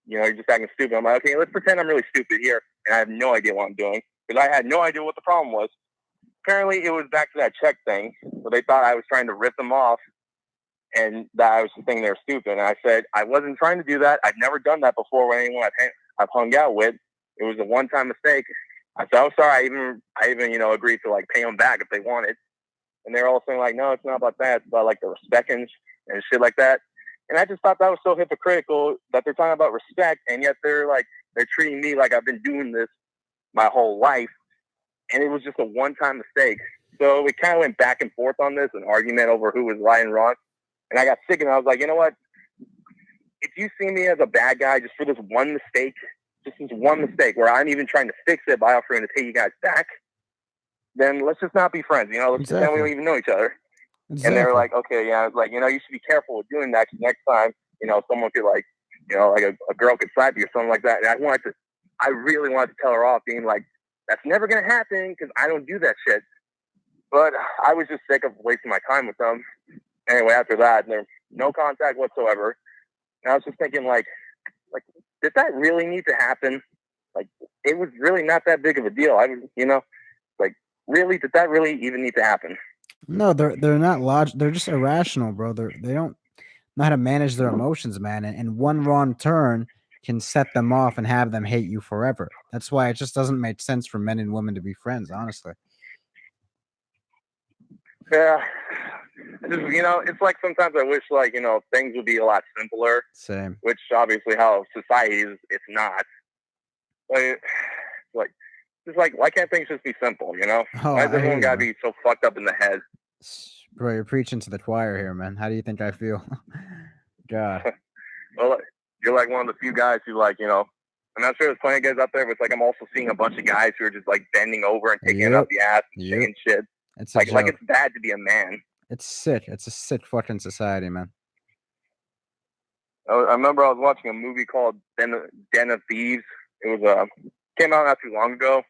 You know, you're just acting stupid. I'm like, okay, let's pretend I'm really stupid here, and I have no idea what I'm doing, because I had no idea what the problem was. Apparently, it was back to that check thing, so they thought I was trying to rip them off, and that I was thinking they were stupid. And I said, I wasn't trying to do that. I've never done that before with anyone I've hung out with. It was a one-time mistake. I said, I'm sorry. I even, you know, agreed to like pay them back if they wanted. And they're all saying like, no, it's not about that. It's about like the respect and shit like that. And I just thought that was so hypocritical that they're talking about respect, and yet they're treating me like I've been doing this my whole life, and it was just a one-time mistake. So we kind of went back and forth on this, an argument over who was right and wrong. And I got sick, and I was like, you know what? If you see me as a bad guy just for this one mistake, where I'm even trying to fix it by offering to pay you guys back, then let's just not be friends. You know, let's pretend we don't even know each other. Exactly. And they were like, okay, yeah. I was like, you know, you should be careful with doing that, because next time, you know, someone could like, you know, like a girl could slap you or something like that. And I really wanted to tell her off, being like, that's never going to happen, because I don't do that shit. But I was just sick of wasting my time with them. Anyway, after that, there's no contact whatsoever. And I was just thinking, like, did that really need to happen? Like, it was really not that big of a deal. You know, like, really, did that really even need to happen? No, they're not logical. They're just irrational, bro. They don't know how to manage their emotions, man. And one wrong turn can set them off and have them hate you forever. That's why it just doesn't make sense for men and women to be friends, honestly. Yeah. You know, it's like sometimes I wish, like, you know, things would be a lot simpler. Same. Which obviously how society is, it's not. Like, it's like, why can't things just be simple, you know? Why does everyone gotta be so fucked up in the head? Bro, you're preaching to the choir here, man. How do you think I feel? God. Well, you're like one of the few guys who, like, you know, I'm not sure there's plenty of guys out there, but it's like I'm also seeing a bunch of guys who are just like bending over and taking it up the ass and saying shit. It's like it's bad to be a man. It's sick. It's a sick fucking society, man. I remember I was watching a movie called Den of Thieves. It was came out not too long ago.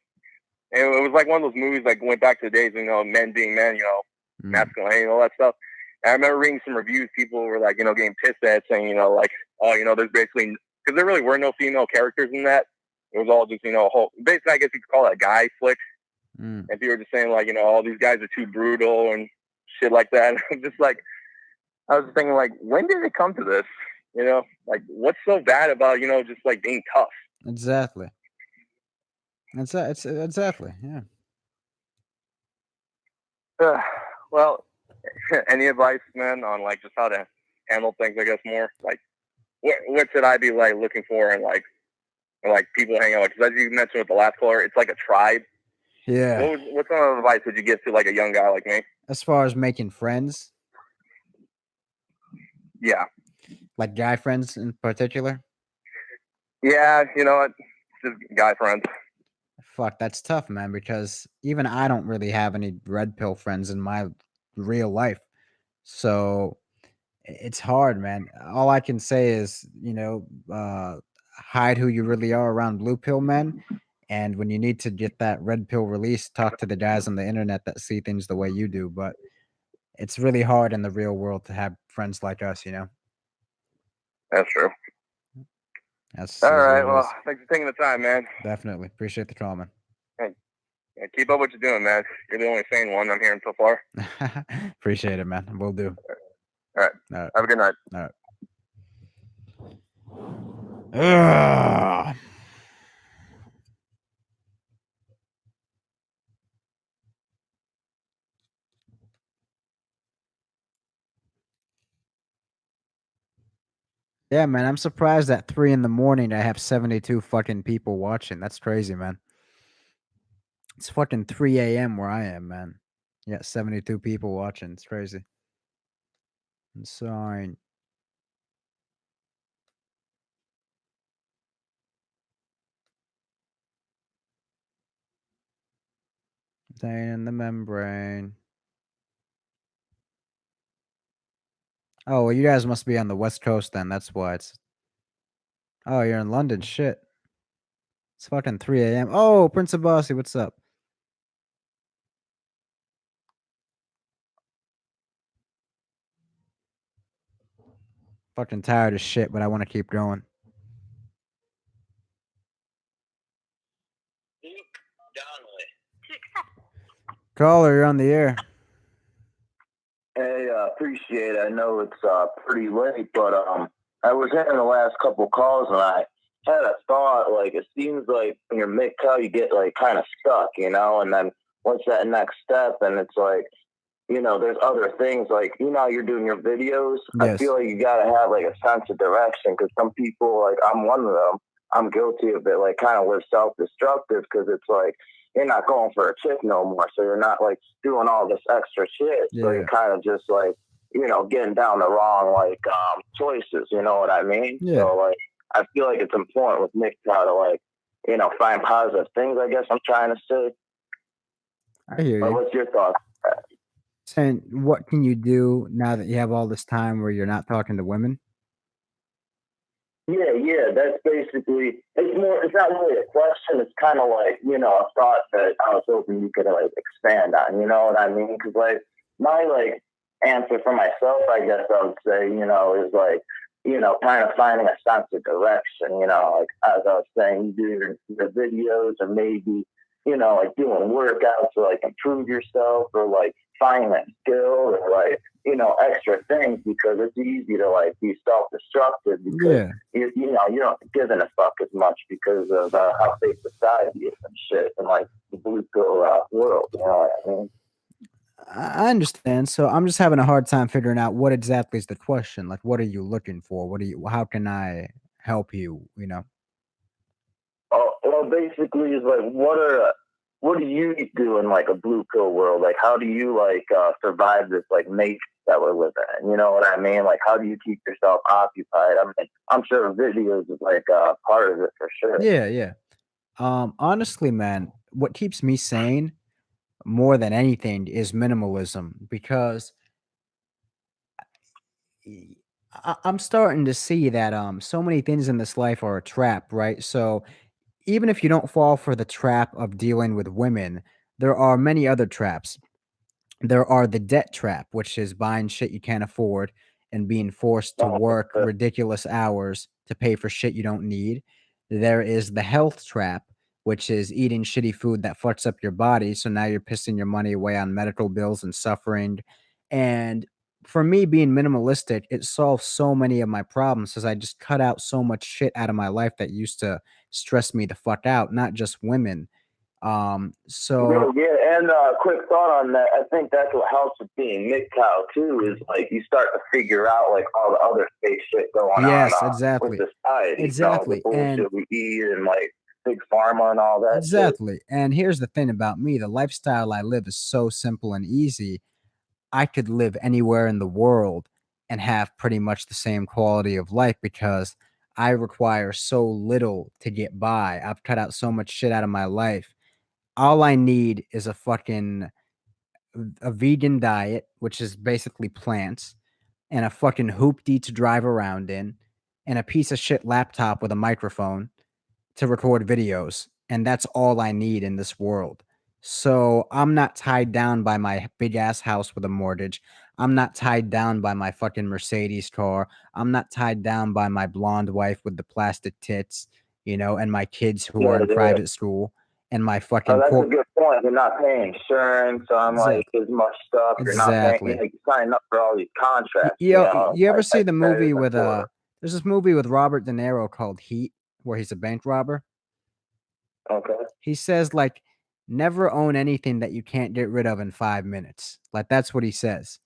And it was like one of those movies like went back to the days, you know, men being men, you know, masculinity, all that stuff. And I remember reading some reviews. People were like, you know, getting pissed at it, saying, you know, like, oh, you know, there's basically, because there really were no female characters in that. It was all just, you know, basically, I guess you could call it a guy flick. And people were just saying, like, you know, all these guys are too brutal and shit like that. I'm just like, I was thinking, like, when did it come to this? You know, like, what's so bad about, you know, just like being tough? Exactly. It's exactly, yeah. Well, any advice, man, on like just how to handle things? I guess more like, what should I be like looking for and like people hang out? Because as you mentioned with the last caller, it's like a tribe. Yeah. What kind of advice would you give to like a young guy like me? As far as making friends? Yeah. Like guy friends in particular? Yeah, you know what? Just guy friends. Fuck, that's tough, man, because even I don't really have any red pill friends in my real life. So it's hard, man. All I can say is, you know, hide who you really are around blue pill men. And when you need to get that red pill release, talk to the guys on the internet that see things the way you do. But it's really hard in the real world to have friends like us, you know? That's true. That's all right. Well, thanks for taking the time, man. Definitely. Appreciate the call, man. Hey, yeah, keep up what you're doing, man. You're the only sane one I'm hearing so far. Appreciate it, man. Will do. All right. Have a good night. All right. Yeah, man. I'm surprised at 3 in the morning I have 72 fucking people watching. That's crazy, man. It's fucking 3 a.m. where I am, man. Yeah, 72 people watching. It's crazy. Insane. Staying in the membrane. Oh, well, you guys must be on the West Coast then. That's why it's. Oh, you're in London. Shit. It's fucking 3 a.m. Oh, Prince of Bossy, what's up? Fucking tired of shit, but I want to keep going. Caller, you're on the air. Hey, appreciate it. I know it's pretty late, but I was hearing the last couple calls and I had a thought. Like, it seems like when you're mid-cal, you get like kind of stuck, you know. And then what's that next step? And it's like, you know, there's other things like, you know, you're doing your videos. Yes. I feel like you gotta have like a sense of direction because some people, like I'm one of them. I'm guilty of it. Like, kind of live self-destructive because it's like you're not going for a chick no more, so you're not like doing all this extra shit. So Yeah. you're kind of just like, you know, getting down the wrong like choices. You know what I mean? Yeah. So like, I feel like it's important with Nick to like, you know, find positive things. I guess I'm trying to say. I hear But you. what's your thoughts? Saying, what can you do now that you have all this time where you're not talking to women? Yeah, that's basically, it's not really a question, it's kind of like, you know, a thought that I was hoping you could like expand on, you know what I mean? Because like, my like answer for myself, I guess I would say, you know, is like, you know, kind of finding a sense of direction, you know, like as I was saying, you do your videos or maybe, you know, like doing workouts to like improve yourself or like finding that skill or like, you know, extra things because it's easy to like be self-destructive because Yeah. you know you don't give a fuck as much because of how fake society is and shit and like the blue pill world. You know what I mean? I understand. So I'm just having a hard time figuring out what exactly is the question. Like, what are you looking for? What do you? How can I help you? You know. Oh, well, basically, is like what do you do in like a blue pill world? Like, how do you like survive this like matrix that we're living in? You know what I mean? Like, how do you keep yourself occupied? I mean, I'm sure videos is like part of it for sure. Yeah, yeah. Honestly, man, what keeps me sane more than anything is minimalism because I'm starting to see that so many things in this life are a trap, right? So even if you don't fall for the trap of dealing with women, there are many other traps. There are the debt trap, which is buying shit you can't afford and being forced to work ridiculous hours to pay for shit you don't need. There is the health trap, which is eating shitty food that fucks up your body. So now you're pissing your money away on medical bills and suffering. And for me, being minimalistic, it solves so many of my problems because I just cut out so much shit out of my life that used to stress me the fuck out, not just women. So Yeah, and quick thought on that. I think that's what helps with being mid-cow too. Is like you start to figure out like all the other fake shit going yes, on exactly. with society. Exactly. You know, the And bullshit we eat and like big pharma and all that. exactly. And here's the thing about me, the lifestyle I live is so simple and easy. I could live anywhere in the world and have pretty much the same quality of life because I require so little to get by. I've cut out so much shit out of my life. All I need is a vegan diet, which is basically plants, and a fucking hoopty to drive around in, and a piece of shit laptop with a microphone to record videos, and that's all I need in this world. So I'm not tied down by my big ass house with a mortgage. I'm not tied down by my fucking Mercedes car. I'm not tied down by my blonde wife with the plastic tits, you know, and my kids who are in private school and my Oh, fucking that's a good point. You're not paying insurance on like as much stuff. You're not paying. You know, you sign up for all these contracts. You ever see the that movie is with important. there's this movie with Robert De Niro called Heat where he's a bank robber? Okay. He says, like, never own anything that you can't get rid of in 5 minutes. Like, that's what he says.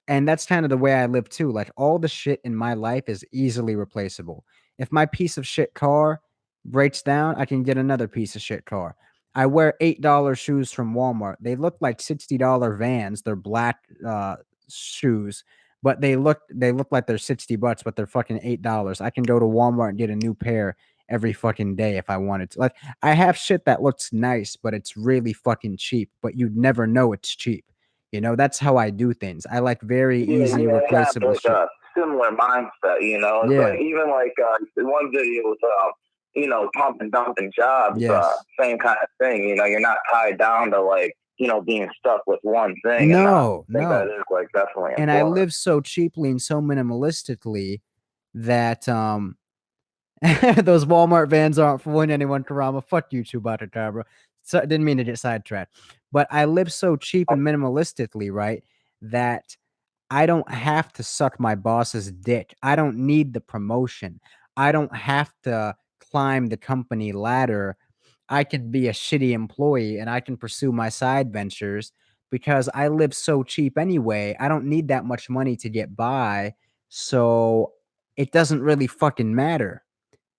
And that's kind of the way I live too. Like, all the shit in my life is easily replaceable. If my piece of shit car breaks down, I can get another piece of shit car. I wear $8 shoes from Walmart. They look like $60 Vans. They're black shoes, but they look like they're $60, but they're fucking $8. I can go to Walmart and get a new pair every fucking day if I wanted to. Like, I have shit that looks nice, but it's really fucking cheap, but you'd never know it's cheap. You know, that's how I do things. I like very easy, I have replaceable like shit. a similar mindset, you know. It's Yeah. like even like the one video was you know, pump and dumping jobs, Yes. same kind of thing. You know, you're not tied down to like, you know, being stuck with one thing. No, and I think no. that is like definitely And I important. live so cheaply and so minimalistically that those Walmart vans aren't fooling anyone, Karama. Fuck you, Chewbacca Cabra. So I didn't mean to get sidetracked. But I live so cheap and minimalistically, right, that I don't have to suck my boss's dick. I don't need the promotion. I don't have to climb the company ladder. I can be a shitty employee and I can pursue my side ventures because I live so cheap anyway. I don't need that much money to get by. So it doesn't really fucking matter.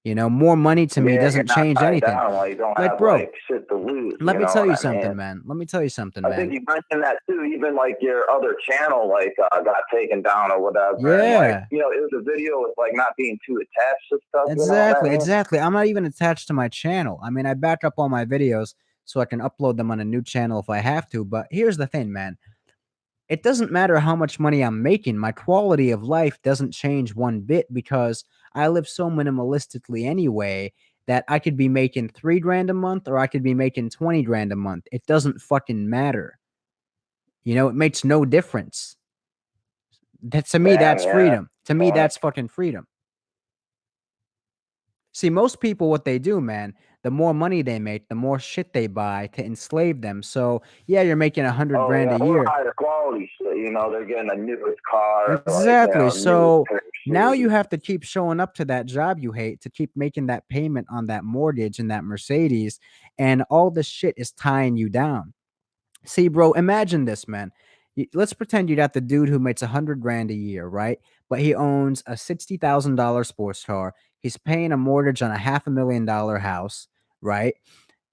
You know, more money to me you're doesn't not change tied anything. down, like you don't Like, have bro, like shit to lose. let me know tell what you I something, mean? man. Let me tell you something, I think man. you mentioned that too. Even like your other channel, like got taken down or whatever. And, Yeah. like, you know, it was a video with like not being too attached to stuff. Exactly, you know what I mean? exactly. I'm not even attached to my channel. I mean, I back up all my videos so I can upload them on a new channel if I have to. But here's the thing, man. It doesn't matter how much money I'm making. My quality of life doesn't change one bit because I live so minimalistically anyway that I could be making $3 grand a month or I could be making $20 grand a month. It doesn't fucking matter. You know, it makes no difference. That to me, Damn, that's yeah. freedom. To me, Point. that's fucking freedom. See, most people, what they do, man, the more money they make, the more shit they buy to enslave them. So, yeah, you're making $100 grand a Or year. higher quality shit. You know, they're getting the newest car. Exactly. Like, you know, So newest pair of now shoes. you have to keep showing up to that job you hate to keep making that payment on that mortgage and that Mercedes, and all this shit is tying you down. See, bro, imagine this, man. Let's pretend you got the dude who makes $100 grand a year, right? But he owns a $60,000 sports car. He's paying a mortgage on a $500,000 house, right?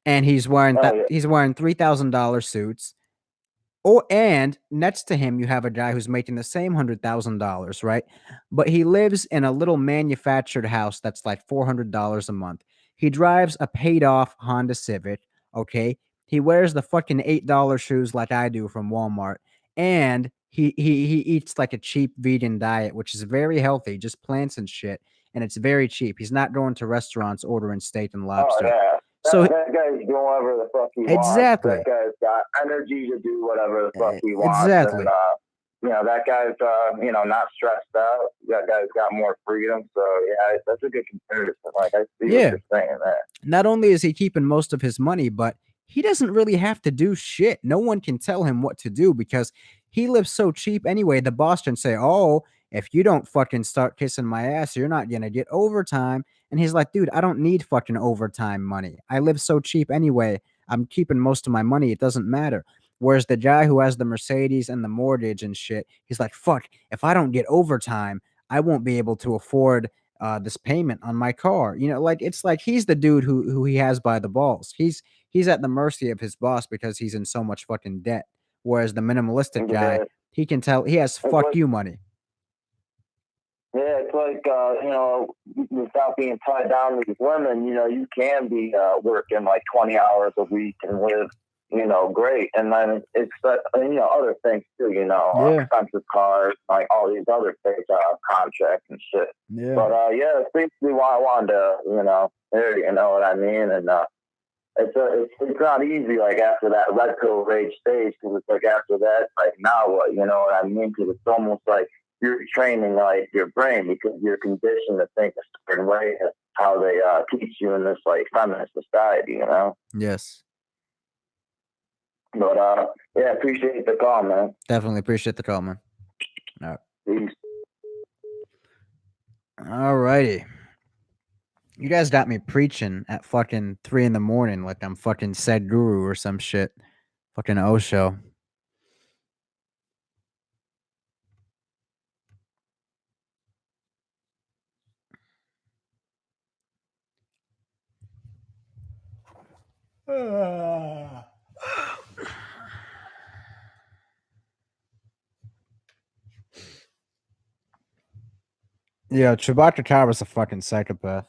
And he's wearing Oh, yeah. he's wearing $3,000 suits. And next to him, you have a guy who's making the same $100,000, right? But he lives in a little manufactured house that's like $400 a month. He drives a paid off Honda Civic, okay? He wears the fucking $8 shoes like I do from Walmart. And he eats like a cheap vegan diet, which is very healthy, just plants and shit. And it's very cheap. He's not going to restaurants ordering steak and Oh, lobster. yeah. So that guy's doing whatever the fuck he exactly. wants. That guy's got energy to do whatever the fuck he wants. Exactly. And, you know, that guy's, you know, not stressed out. That guy's got more freedom. So, yeah, that's a good comparison. Like, I see what you're saying there. Not only is he keeping most of his money, but he doesn't really have to do shit. No one can tell him what to do because he lives so cheap anyway. The boss can say, oh, if you don't fucking start kissing my ass, you're not going to get overtime. And he's like, dude, I don't need fucking overtime money. I live so cheap anyway. I'm keeping most of my money. It doesn't matter. Whereas the guy who has the Mercedes and the mortgage and shit, he's like, fuck, if I don't get overtime, I won't be able to afford this payment on my car. You know, like it's like he's the dude who he has by the balls. He's at the mercy of his boss because he's in so much fucking debt. Whereas the minimalistic guy, he can tell he has fuck you money. Yeah, it's like, you know, without being tied down to these women, you know, you can be working like 20 hours a week and live, you know, great. And then it's, you know, other things too, you know, expensive cars, like all these other things, contracts and shit. Yeah. But, yeah, it's basically why I wanted to, you know, you know what I mean? And it's not easy, like, after that red pill rage stage, because it's like after that, like, now what, you know what I mean? Because it's almost like you're training like your brain because you're conditioned to think a certain way. That's how they teach you in this like feminist society, you know. Yes. But yeah, appreciate the call, man. Definitely appreciate the call, man. All right. Peace. All righty. You guys got me preaching at fucking 3 a.m. like I'm fucking Sadhguru or some shit. Fucking Osho. Yeah, Chewbacca Cabra's a fucking psychopath.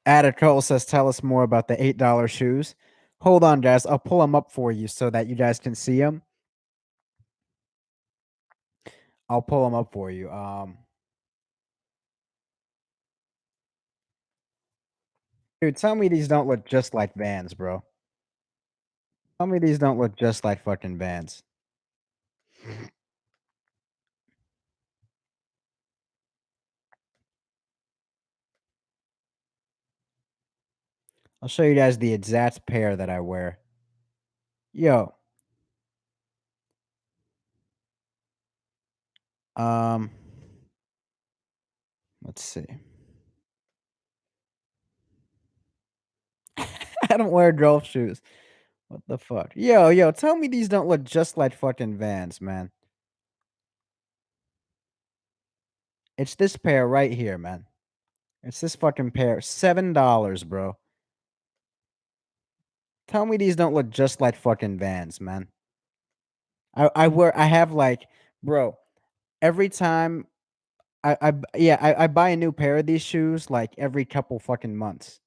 Addercole says, tell us more about the $8 shoes. Hold on, guys. I'll pull them up for you so that you guys can see them. I'll pull them up for you. Dude, tell me these don't look just like Vans, bro. Tell me these don't look just like fucking Vans. I'll show you guys the exact pair that I wear. Yo. Let's see. I don't wear golf shoes. What the fuck? Yo, tell me these don't look just like fucking Vans, man. It's this pair right here, man. It's this fucking pair. $7, bro. Tell me these don't look just like fucking Vans, man. I have like, bro, every time I buy a new pair of these shoes like every couple fucking months.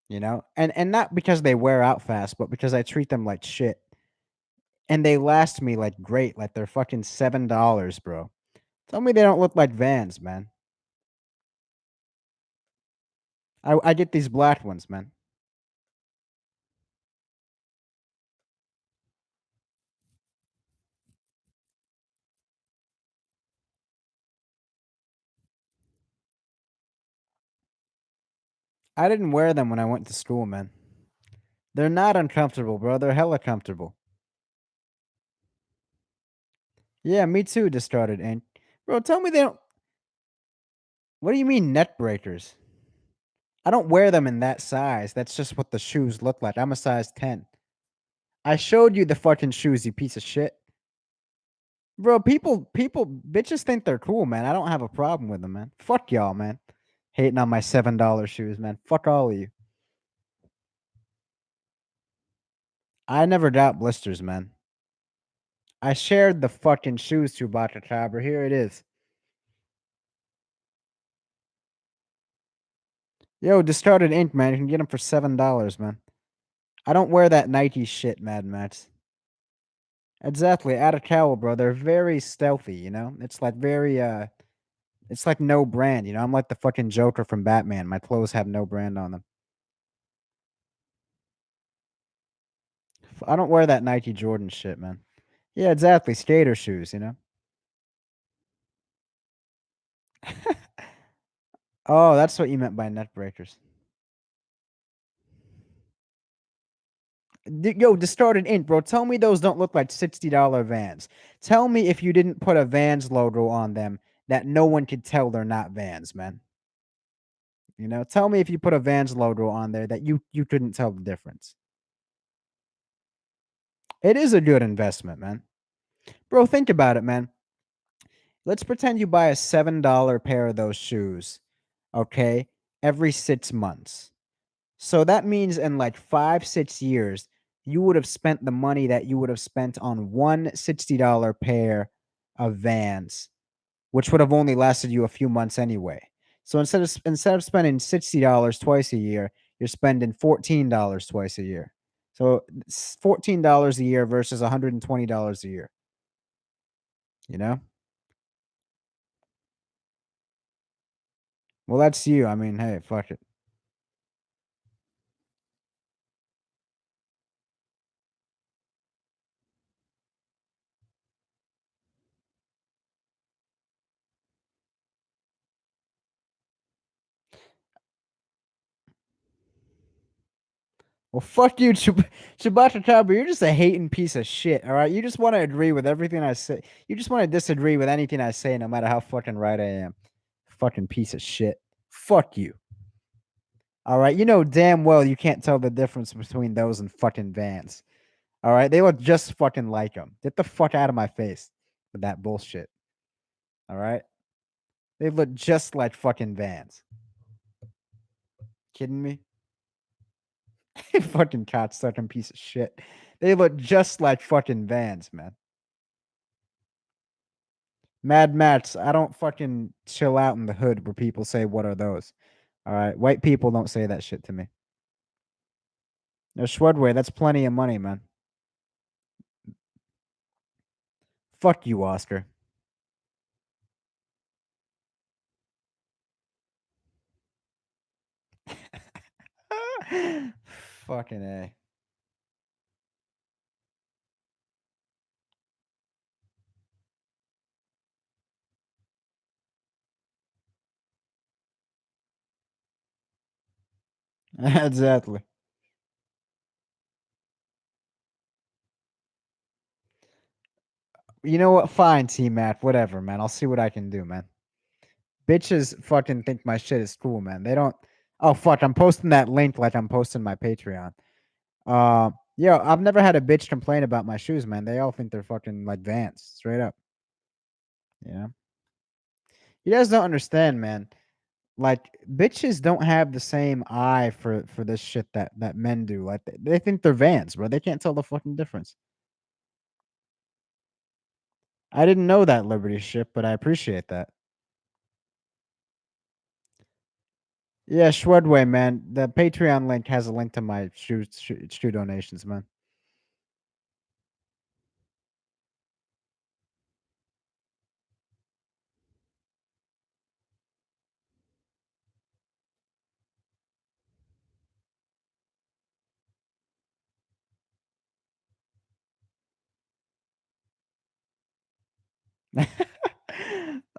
You know? And not because they wear out fast, but because I treat them like shit. And they last me like great, like they're fucking $7, bro. Tell me they don't look like Vans, man. I get these black ones, man. I didn't wear them when I went to school, man. They're not uncomfortable, bro. They're hella comfortable. Yeah, me too, Discarded Ink. Bro, tell me they don't. What do you mean neck breakers? I don't wear them in that size. That's just what the shoes look like. I'm a size 10. I showed you the fucking shoes, you piece of shit. Bro, bitches think they're cool, man. I don't have a problem with them, man. Fuck y'all, man. Hating on my $7 shoes, man. Fuck all of you. I never got blisters, man. I shared the fucking shoes to Bachacabra. Here it is. Yo, Discarded Ink, man. You can get them for $7, man. I don't wear that Nike shit, Mad Max. Exactly. Out of cowl, bro. They're very stealthy, you know? It's like very, it's like no brand, you know? I'm like the fucking Joker from Batman. My clothes have no brand on them. I don't wear that Nike Jordan shit, man. Yeah, exactly. Skater shoes, you know? Oh, that's what you meant by neck breakers. Yo, Discarded Ink, bro. Tell me those don't look like $60 Vans. Tell me if you didn't put a Vans logo on them that no one could tell they're not Vans, man. You know, tell me if you put a Vans logo on there that you couldn't tell the difference. It is a good investment, man. Bro, think about it, man. Let's pretend you buy a $7 pair of those shoes, okay, every 6 months. So that means in like 5-6 years, you would have spent the money that you would have spent on one $60 pair of Vans, which would have only lasted you a few months anyway. So instead of spending $60 twice a year, you're spending $14 twice a year. So it's $14 a year versus $120 a year. You know? Well, that's you. I mean, hey, fuck it. Well, fuck you, Chewbacca Cowboy. You're just a hating piece of shit, all right? You just want to agree with everything I say. You just want to disagree with anything I say, no matter how fucking right I am. Fucking piece of shit. Fuck you. All right? You know damn well you can't tell the difference between those and fucking Vans. All right? They look just fucking like them. Get the fuck out of my face with that bullshit. All right? They look just like fucking Vans. Kidding me? Fucking cocksucking piece of shit. They look just like fucking Vans, man. Mad Max, I don't fucking chill out in the hood where people say, what are those? All right, white people don't say that shit to me. No, Schwedway, that's plenty of money, man. Fuck you, Oscar. Fucking A. Exactly. You know what? Fine, T-Mac. Whatever, man. I'll see what I can do, man. Bitches fucking think my shit is cool, man. They don't. Oh fuck! I'm posting that link like I'm posting my Patreon. Yo, I've never had a bitch complain about my shoes, man. They all think they're fucking like Vans, straight up. Yeah. You guys don't understand, man. Like bitches don't have the same eye for this shit that men do. Like they think they're Vans, bro. They can't tell the fucking difference. I didn't know that Liberty shit, but I appreciate that. Yeah, Schwedway, man. The Patreon link has a link to my shoe donations, man.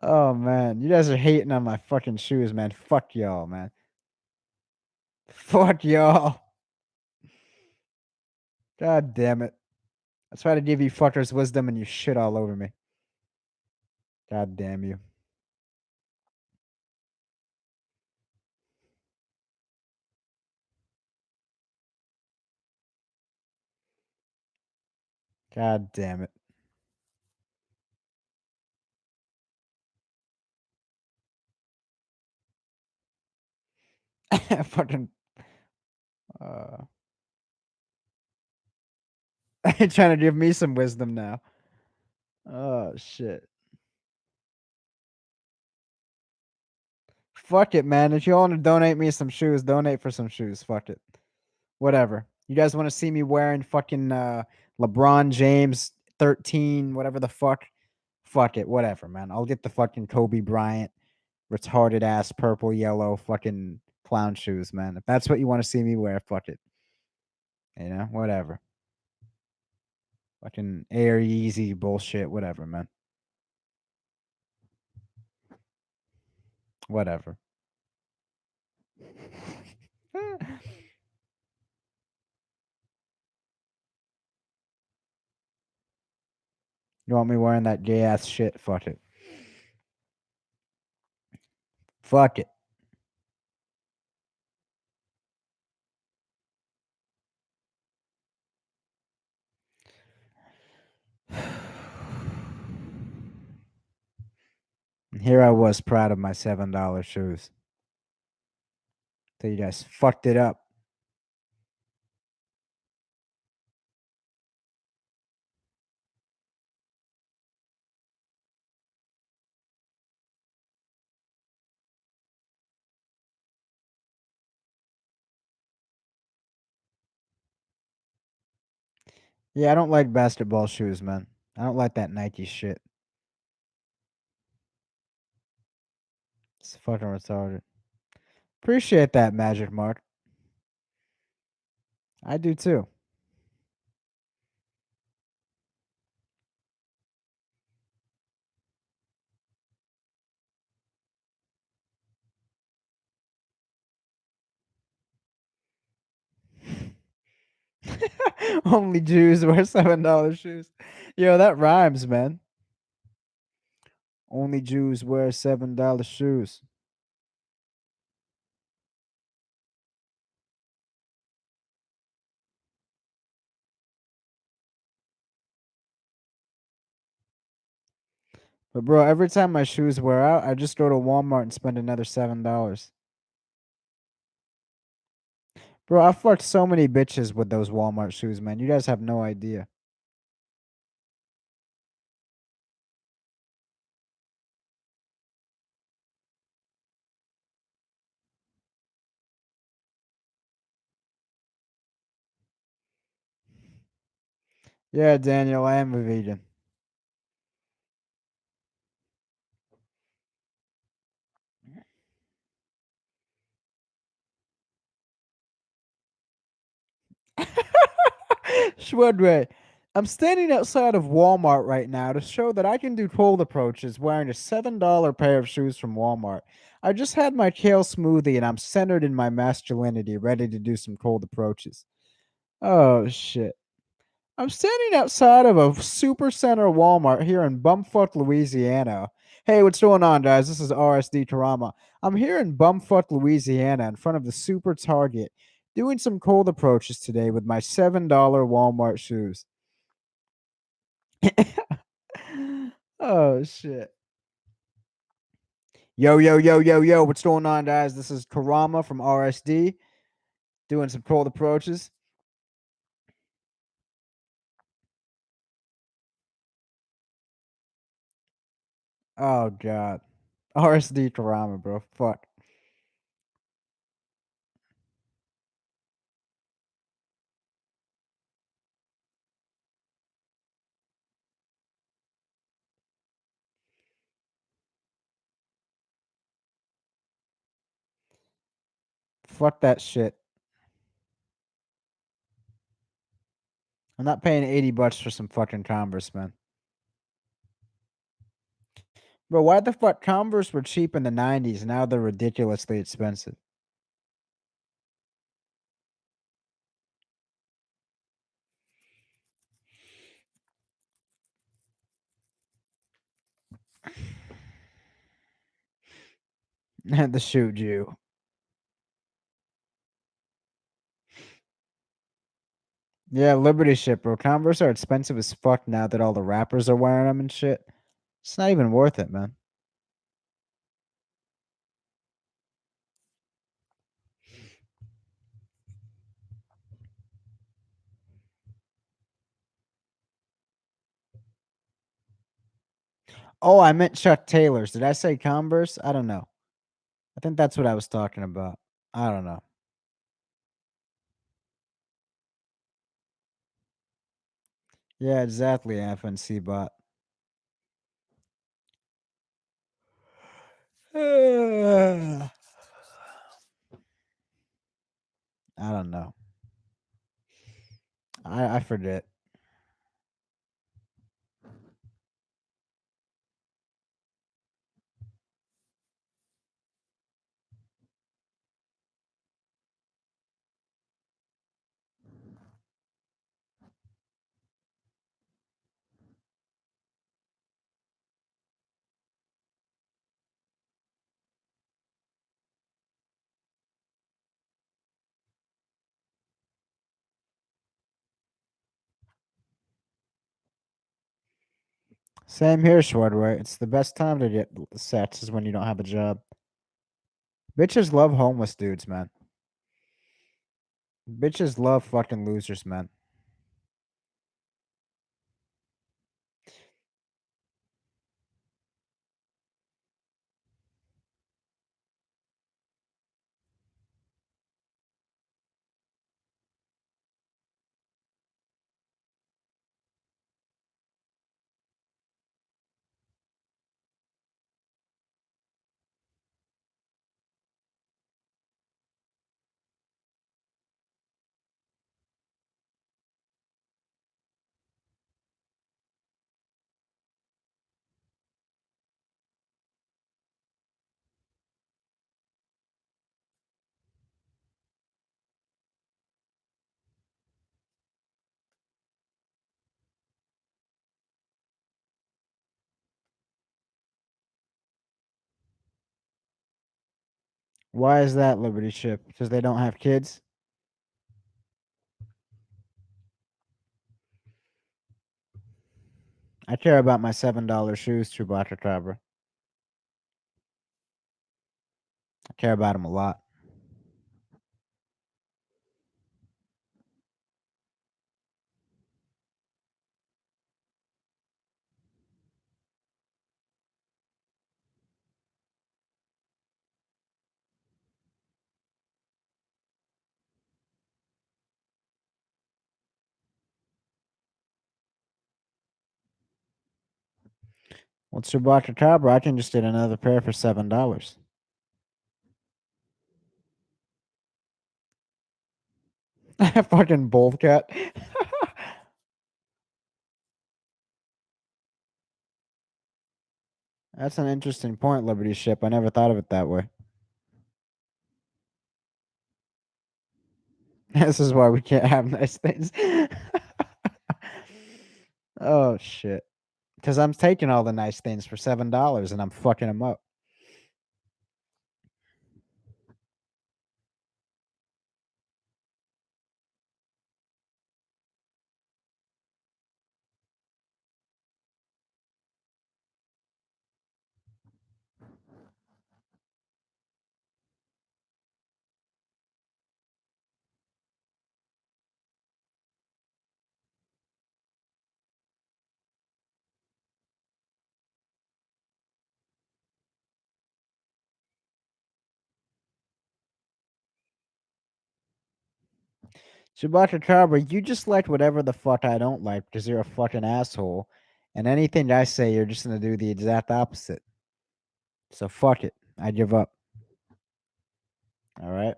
Oh man, you guys are hating on my fucking shoes, man. Fuck y'all, man. Fuck y'all. God damn it. I try to give you fuckers wisdom and you shit all over me. God damn you. God damn it. Fucking trying to give me some wisdom now. Oh shit. Fuck it, man. If you want to donate me some shoes, donate for some shoes. Fuck it. Whatever. You guys want to see me wearing fucking LeBron James 13, whatever the fuck? Fuck it. Whatever, man. I'll get the fucking Kobe Bryant retarded ass purple yellow fucking clown shoes, man. If that's what you want to see me wear, fuck it. You know, whatever. Fucking Air Yeezy bullshit, whatever, man. Whatever. You want me wearing that gay ass shit? Fuck it. Fuck it. And here I was proud of my $7 shoes. Till you guys fucked it up. Yeah, I don't like basketball shoes, man. I don't like that Nike shit. It's fucking retarded. Appreciate that, Magic Mark. I do too. Only Jews wear $7 shoes. Yo, that rhymes, man. Only Jews wear $7 shoes. But bro, every time my shoes wear out, I just go to Walmart and spend another $7. Bro, I fucked so many bitches with those Walmart shoes, man. You guys have no idea. Yeah, Daniel, I am a vegan. Schwedway, I'm standing outside of Walmart right now to show that I can do cold approaches wearing a $7 pair of shoes from Walmart. I just had my kale smoothie and I'm centered in my masculinity, ready to do some cold approaches. Oh, shit. I'm standing outside of a super center Walmart here in Bumfuck, Louisiana. Hey, what's going on, guys? This is RSD Karama. I'm here in Bumfuck, Louisiana, in front of the Super Target, doing some cold approaches today with my $7 Walmart shoes. Oh, shit. Yo, yo, yo, yo, yo, what's going on, guys? This is Karama from RSD, doing some cold approaches. Oh, God. RSD Karama, bro. Fuck. Fuck that shit. I'm not paying $80 for some fucking Converse, man. Bro, why the fuck Converse were cheap in the 90s, now they're ridiculously expensive. The shoot you. Yeah, Liberty shit, bro. Converse are expensive as fuck now that all the rappers are wearing them and shit. It's not even worth it, man. Oh, I meant Chuck Taylor's. Did I say Converse? I don't know. I think that's what I was talking about. I don't know. Yeah, exactly, FNC bot. I don't know. I forget. Same here, Schwardway. It's the best time to get sex is when you don't have a job. Bitches love homeless dudes, man. Bitches love fucking losers, man. Why is that, Liberty Ship? Because they don't have kids? I care about my $7 shoes, Chewbacca Cabra. I care about them a lot. Well, Chewbacca Cabra, I can just get another pair for $7. Fucking bold cat. That's an interesting point, Liberty Ship. I never thought of it that way. This is why we can't have nice things. Oh shit. Because I'm taking all the nice things for $7 and I'm fucking them up. Chewbacca Cabra, you just like whatever the fuck I don't like because you're a fucking asshole. And anything I say, you're just gonna do the exact opposite. So fuck it. I give up. All right.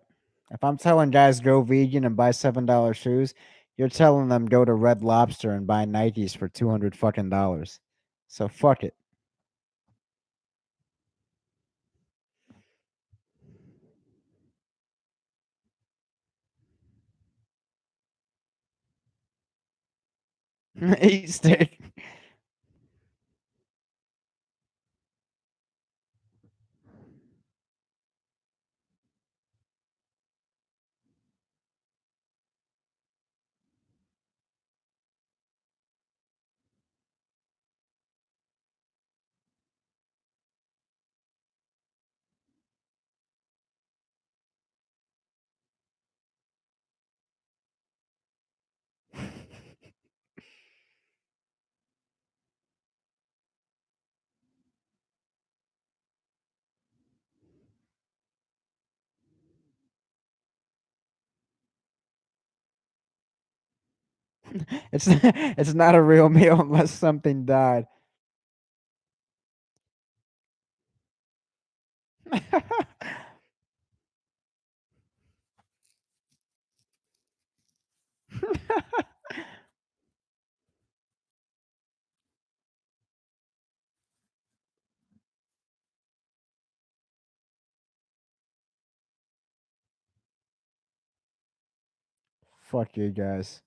If I'm telling guys go vegan and buy $7 shoes, you're telling them go to Red Lobster and buy Nikes for 200 fucking dollars. So fuck it. Eat steak. It's not a real meal unless something died. Fuck you guys.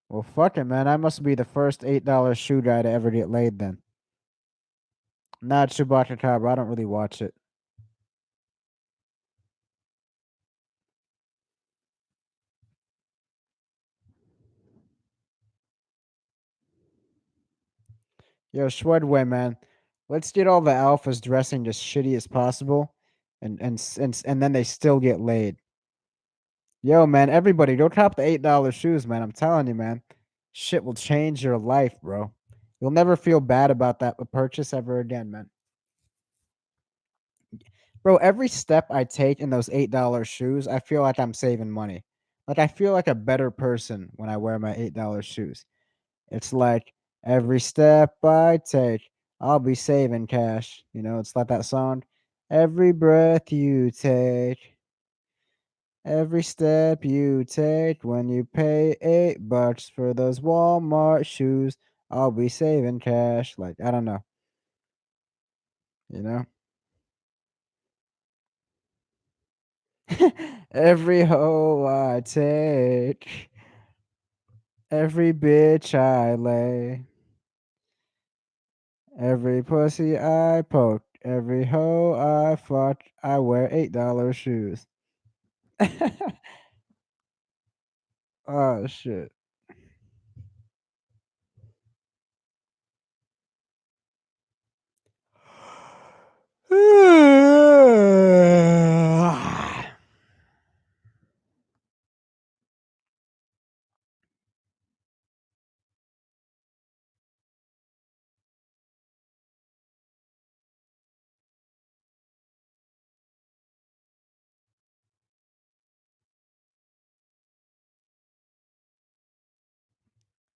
Well, fuck it, man. I must be the first $8 shoe guy to ever get laid then. Not Chewbacca Cabra. I don't really watch it. Yo, Shwedway, man. Let's get all the alphas dressing as shitty as possible, and then they still get laid. Yo, man, everybody, go cop the $8 shoes, man. I'm telling you, man. Shit will change your life, bro. You'll never feel bad about that purchase ever again, man. Bro, every step I take in those $8 shoes, I feel like I'm saving money. Like I feel like a better person when I wear my $8 shoes. It's like every step I take, I'll be saving cash. You know, it's like that song. Every breath you take, every step you take, when you pay $8 for those Walmart shoes, I'll be saving cash. Like, I don't know. You know? Every hoe I take, every bitch I lay, every pussy I poke, every hoe I fuck, I wear $8 shoes. Oh shit.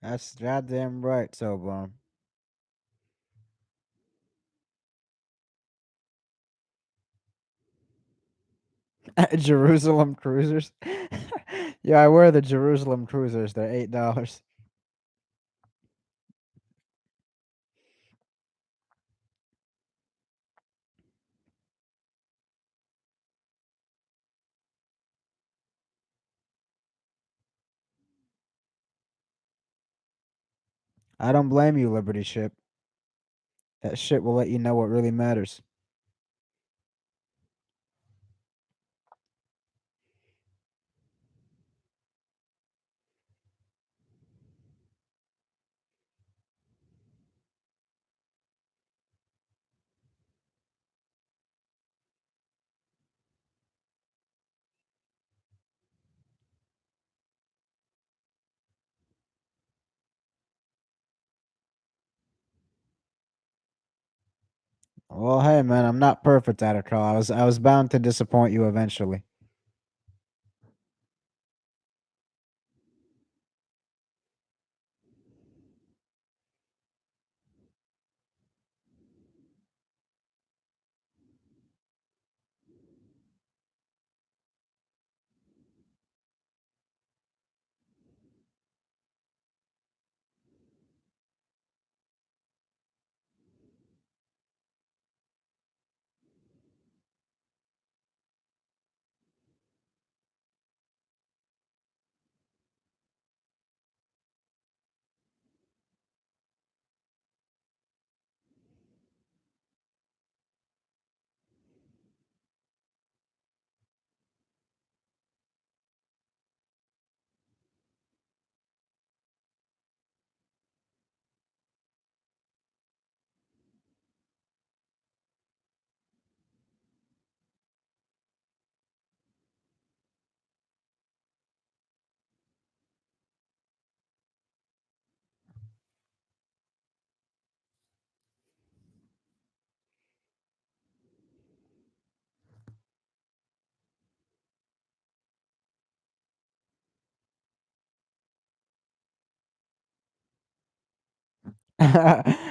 That's goddamn right, so bomb. Jerusalem cruisers. Yeah, I wear the Jerusalem cruisers. They're $8. I don't blame you, Liberty Ship. That shit will let you know what really matters. Well, hey man, I'm not perfect at it, Carl. I was bound to disappoint you eventually.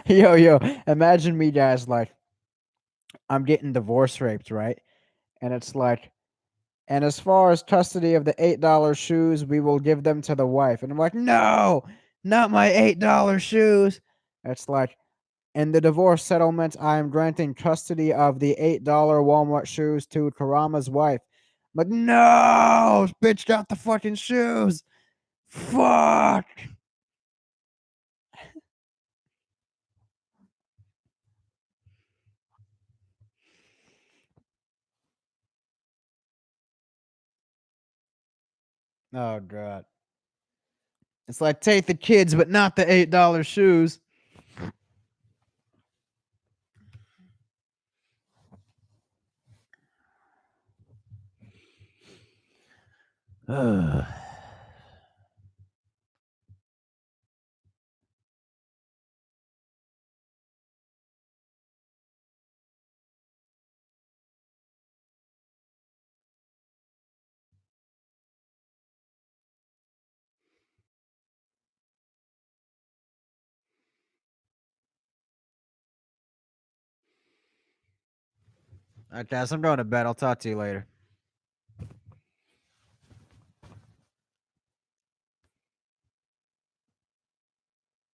Yo, imagine me, guys, like, I'm getting divorce raped, right? And it's like, and as far as custody of the $8 shoes, we will give them to the wife. And I'm like, no, not my $8 shoes. It's like, in the divorce settlement, I am granting custody of the $8 Walmart shoes to Karama's wife. But no, bitch got the fucking shoes. Fuck. Oh god. It's like take the kids, but not the $8 shoes. Ugh. All right, guys, I'm going to bed. I'll talk to you later.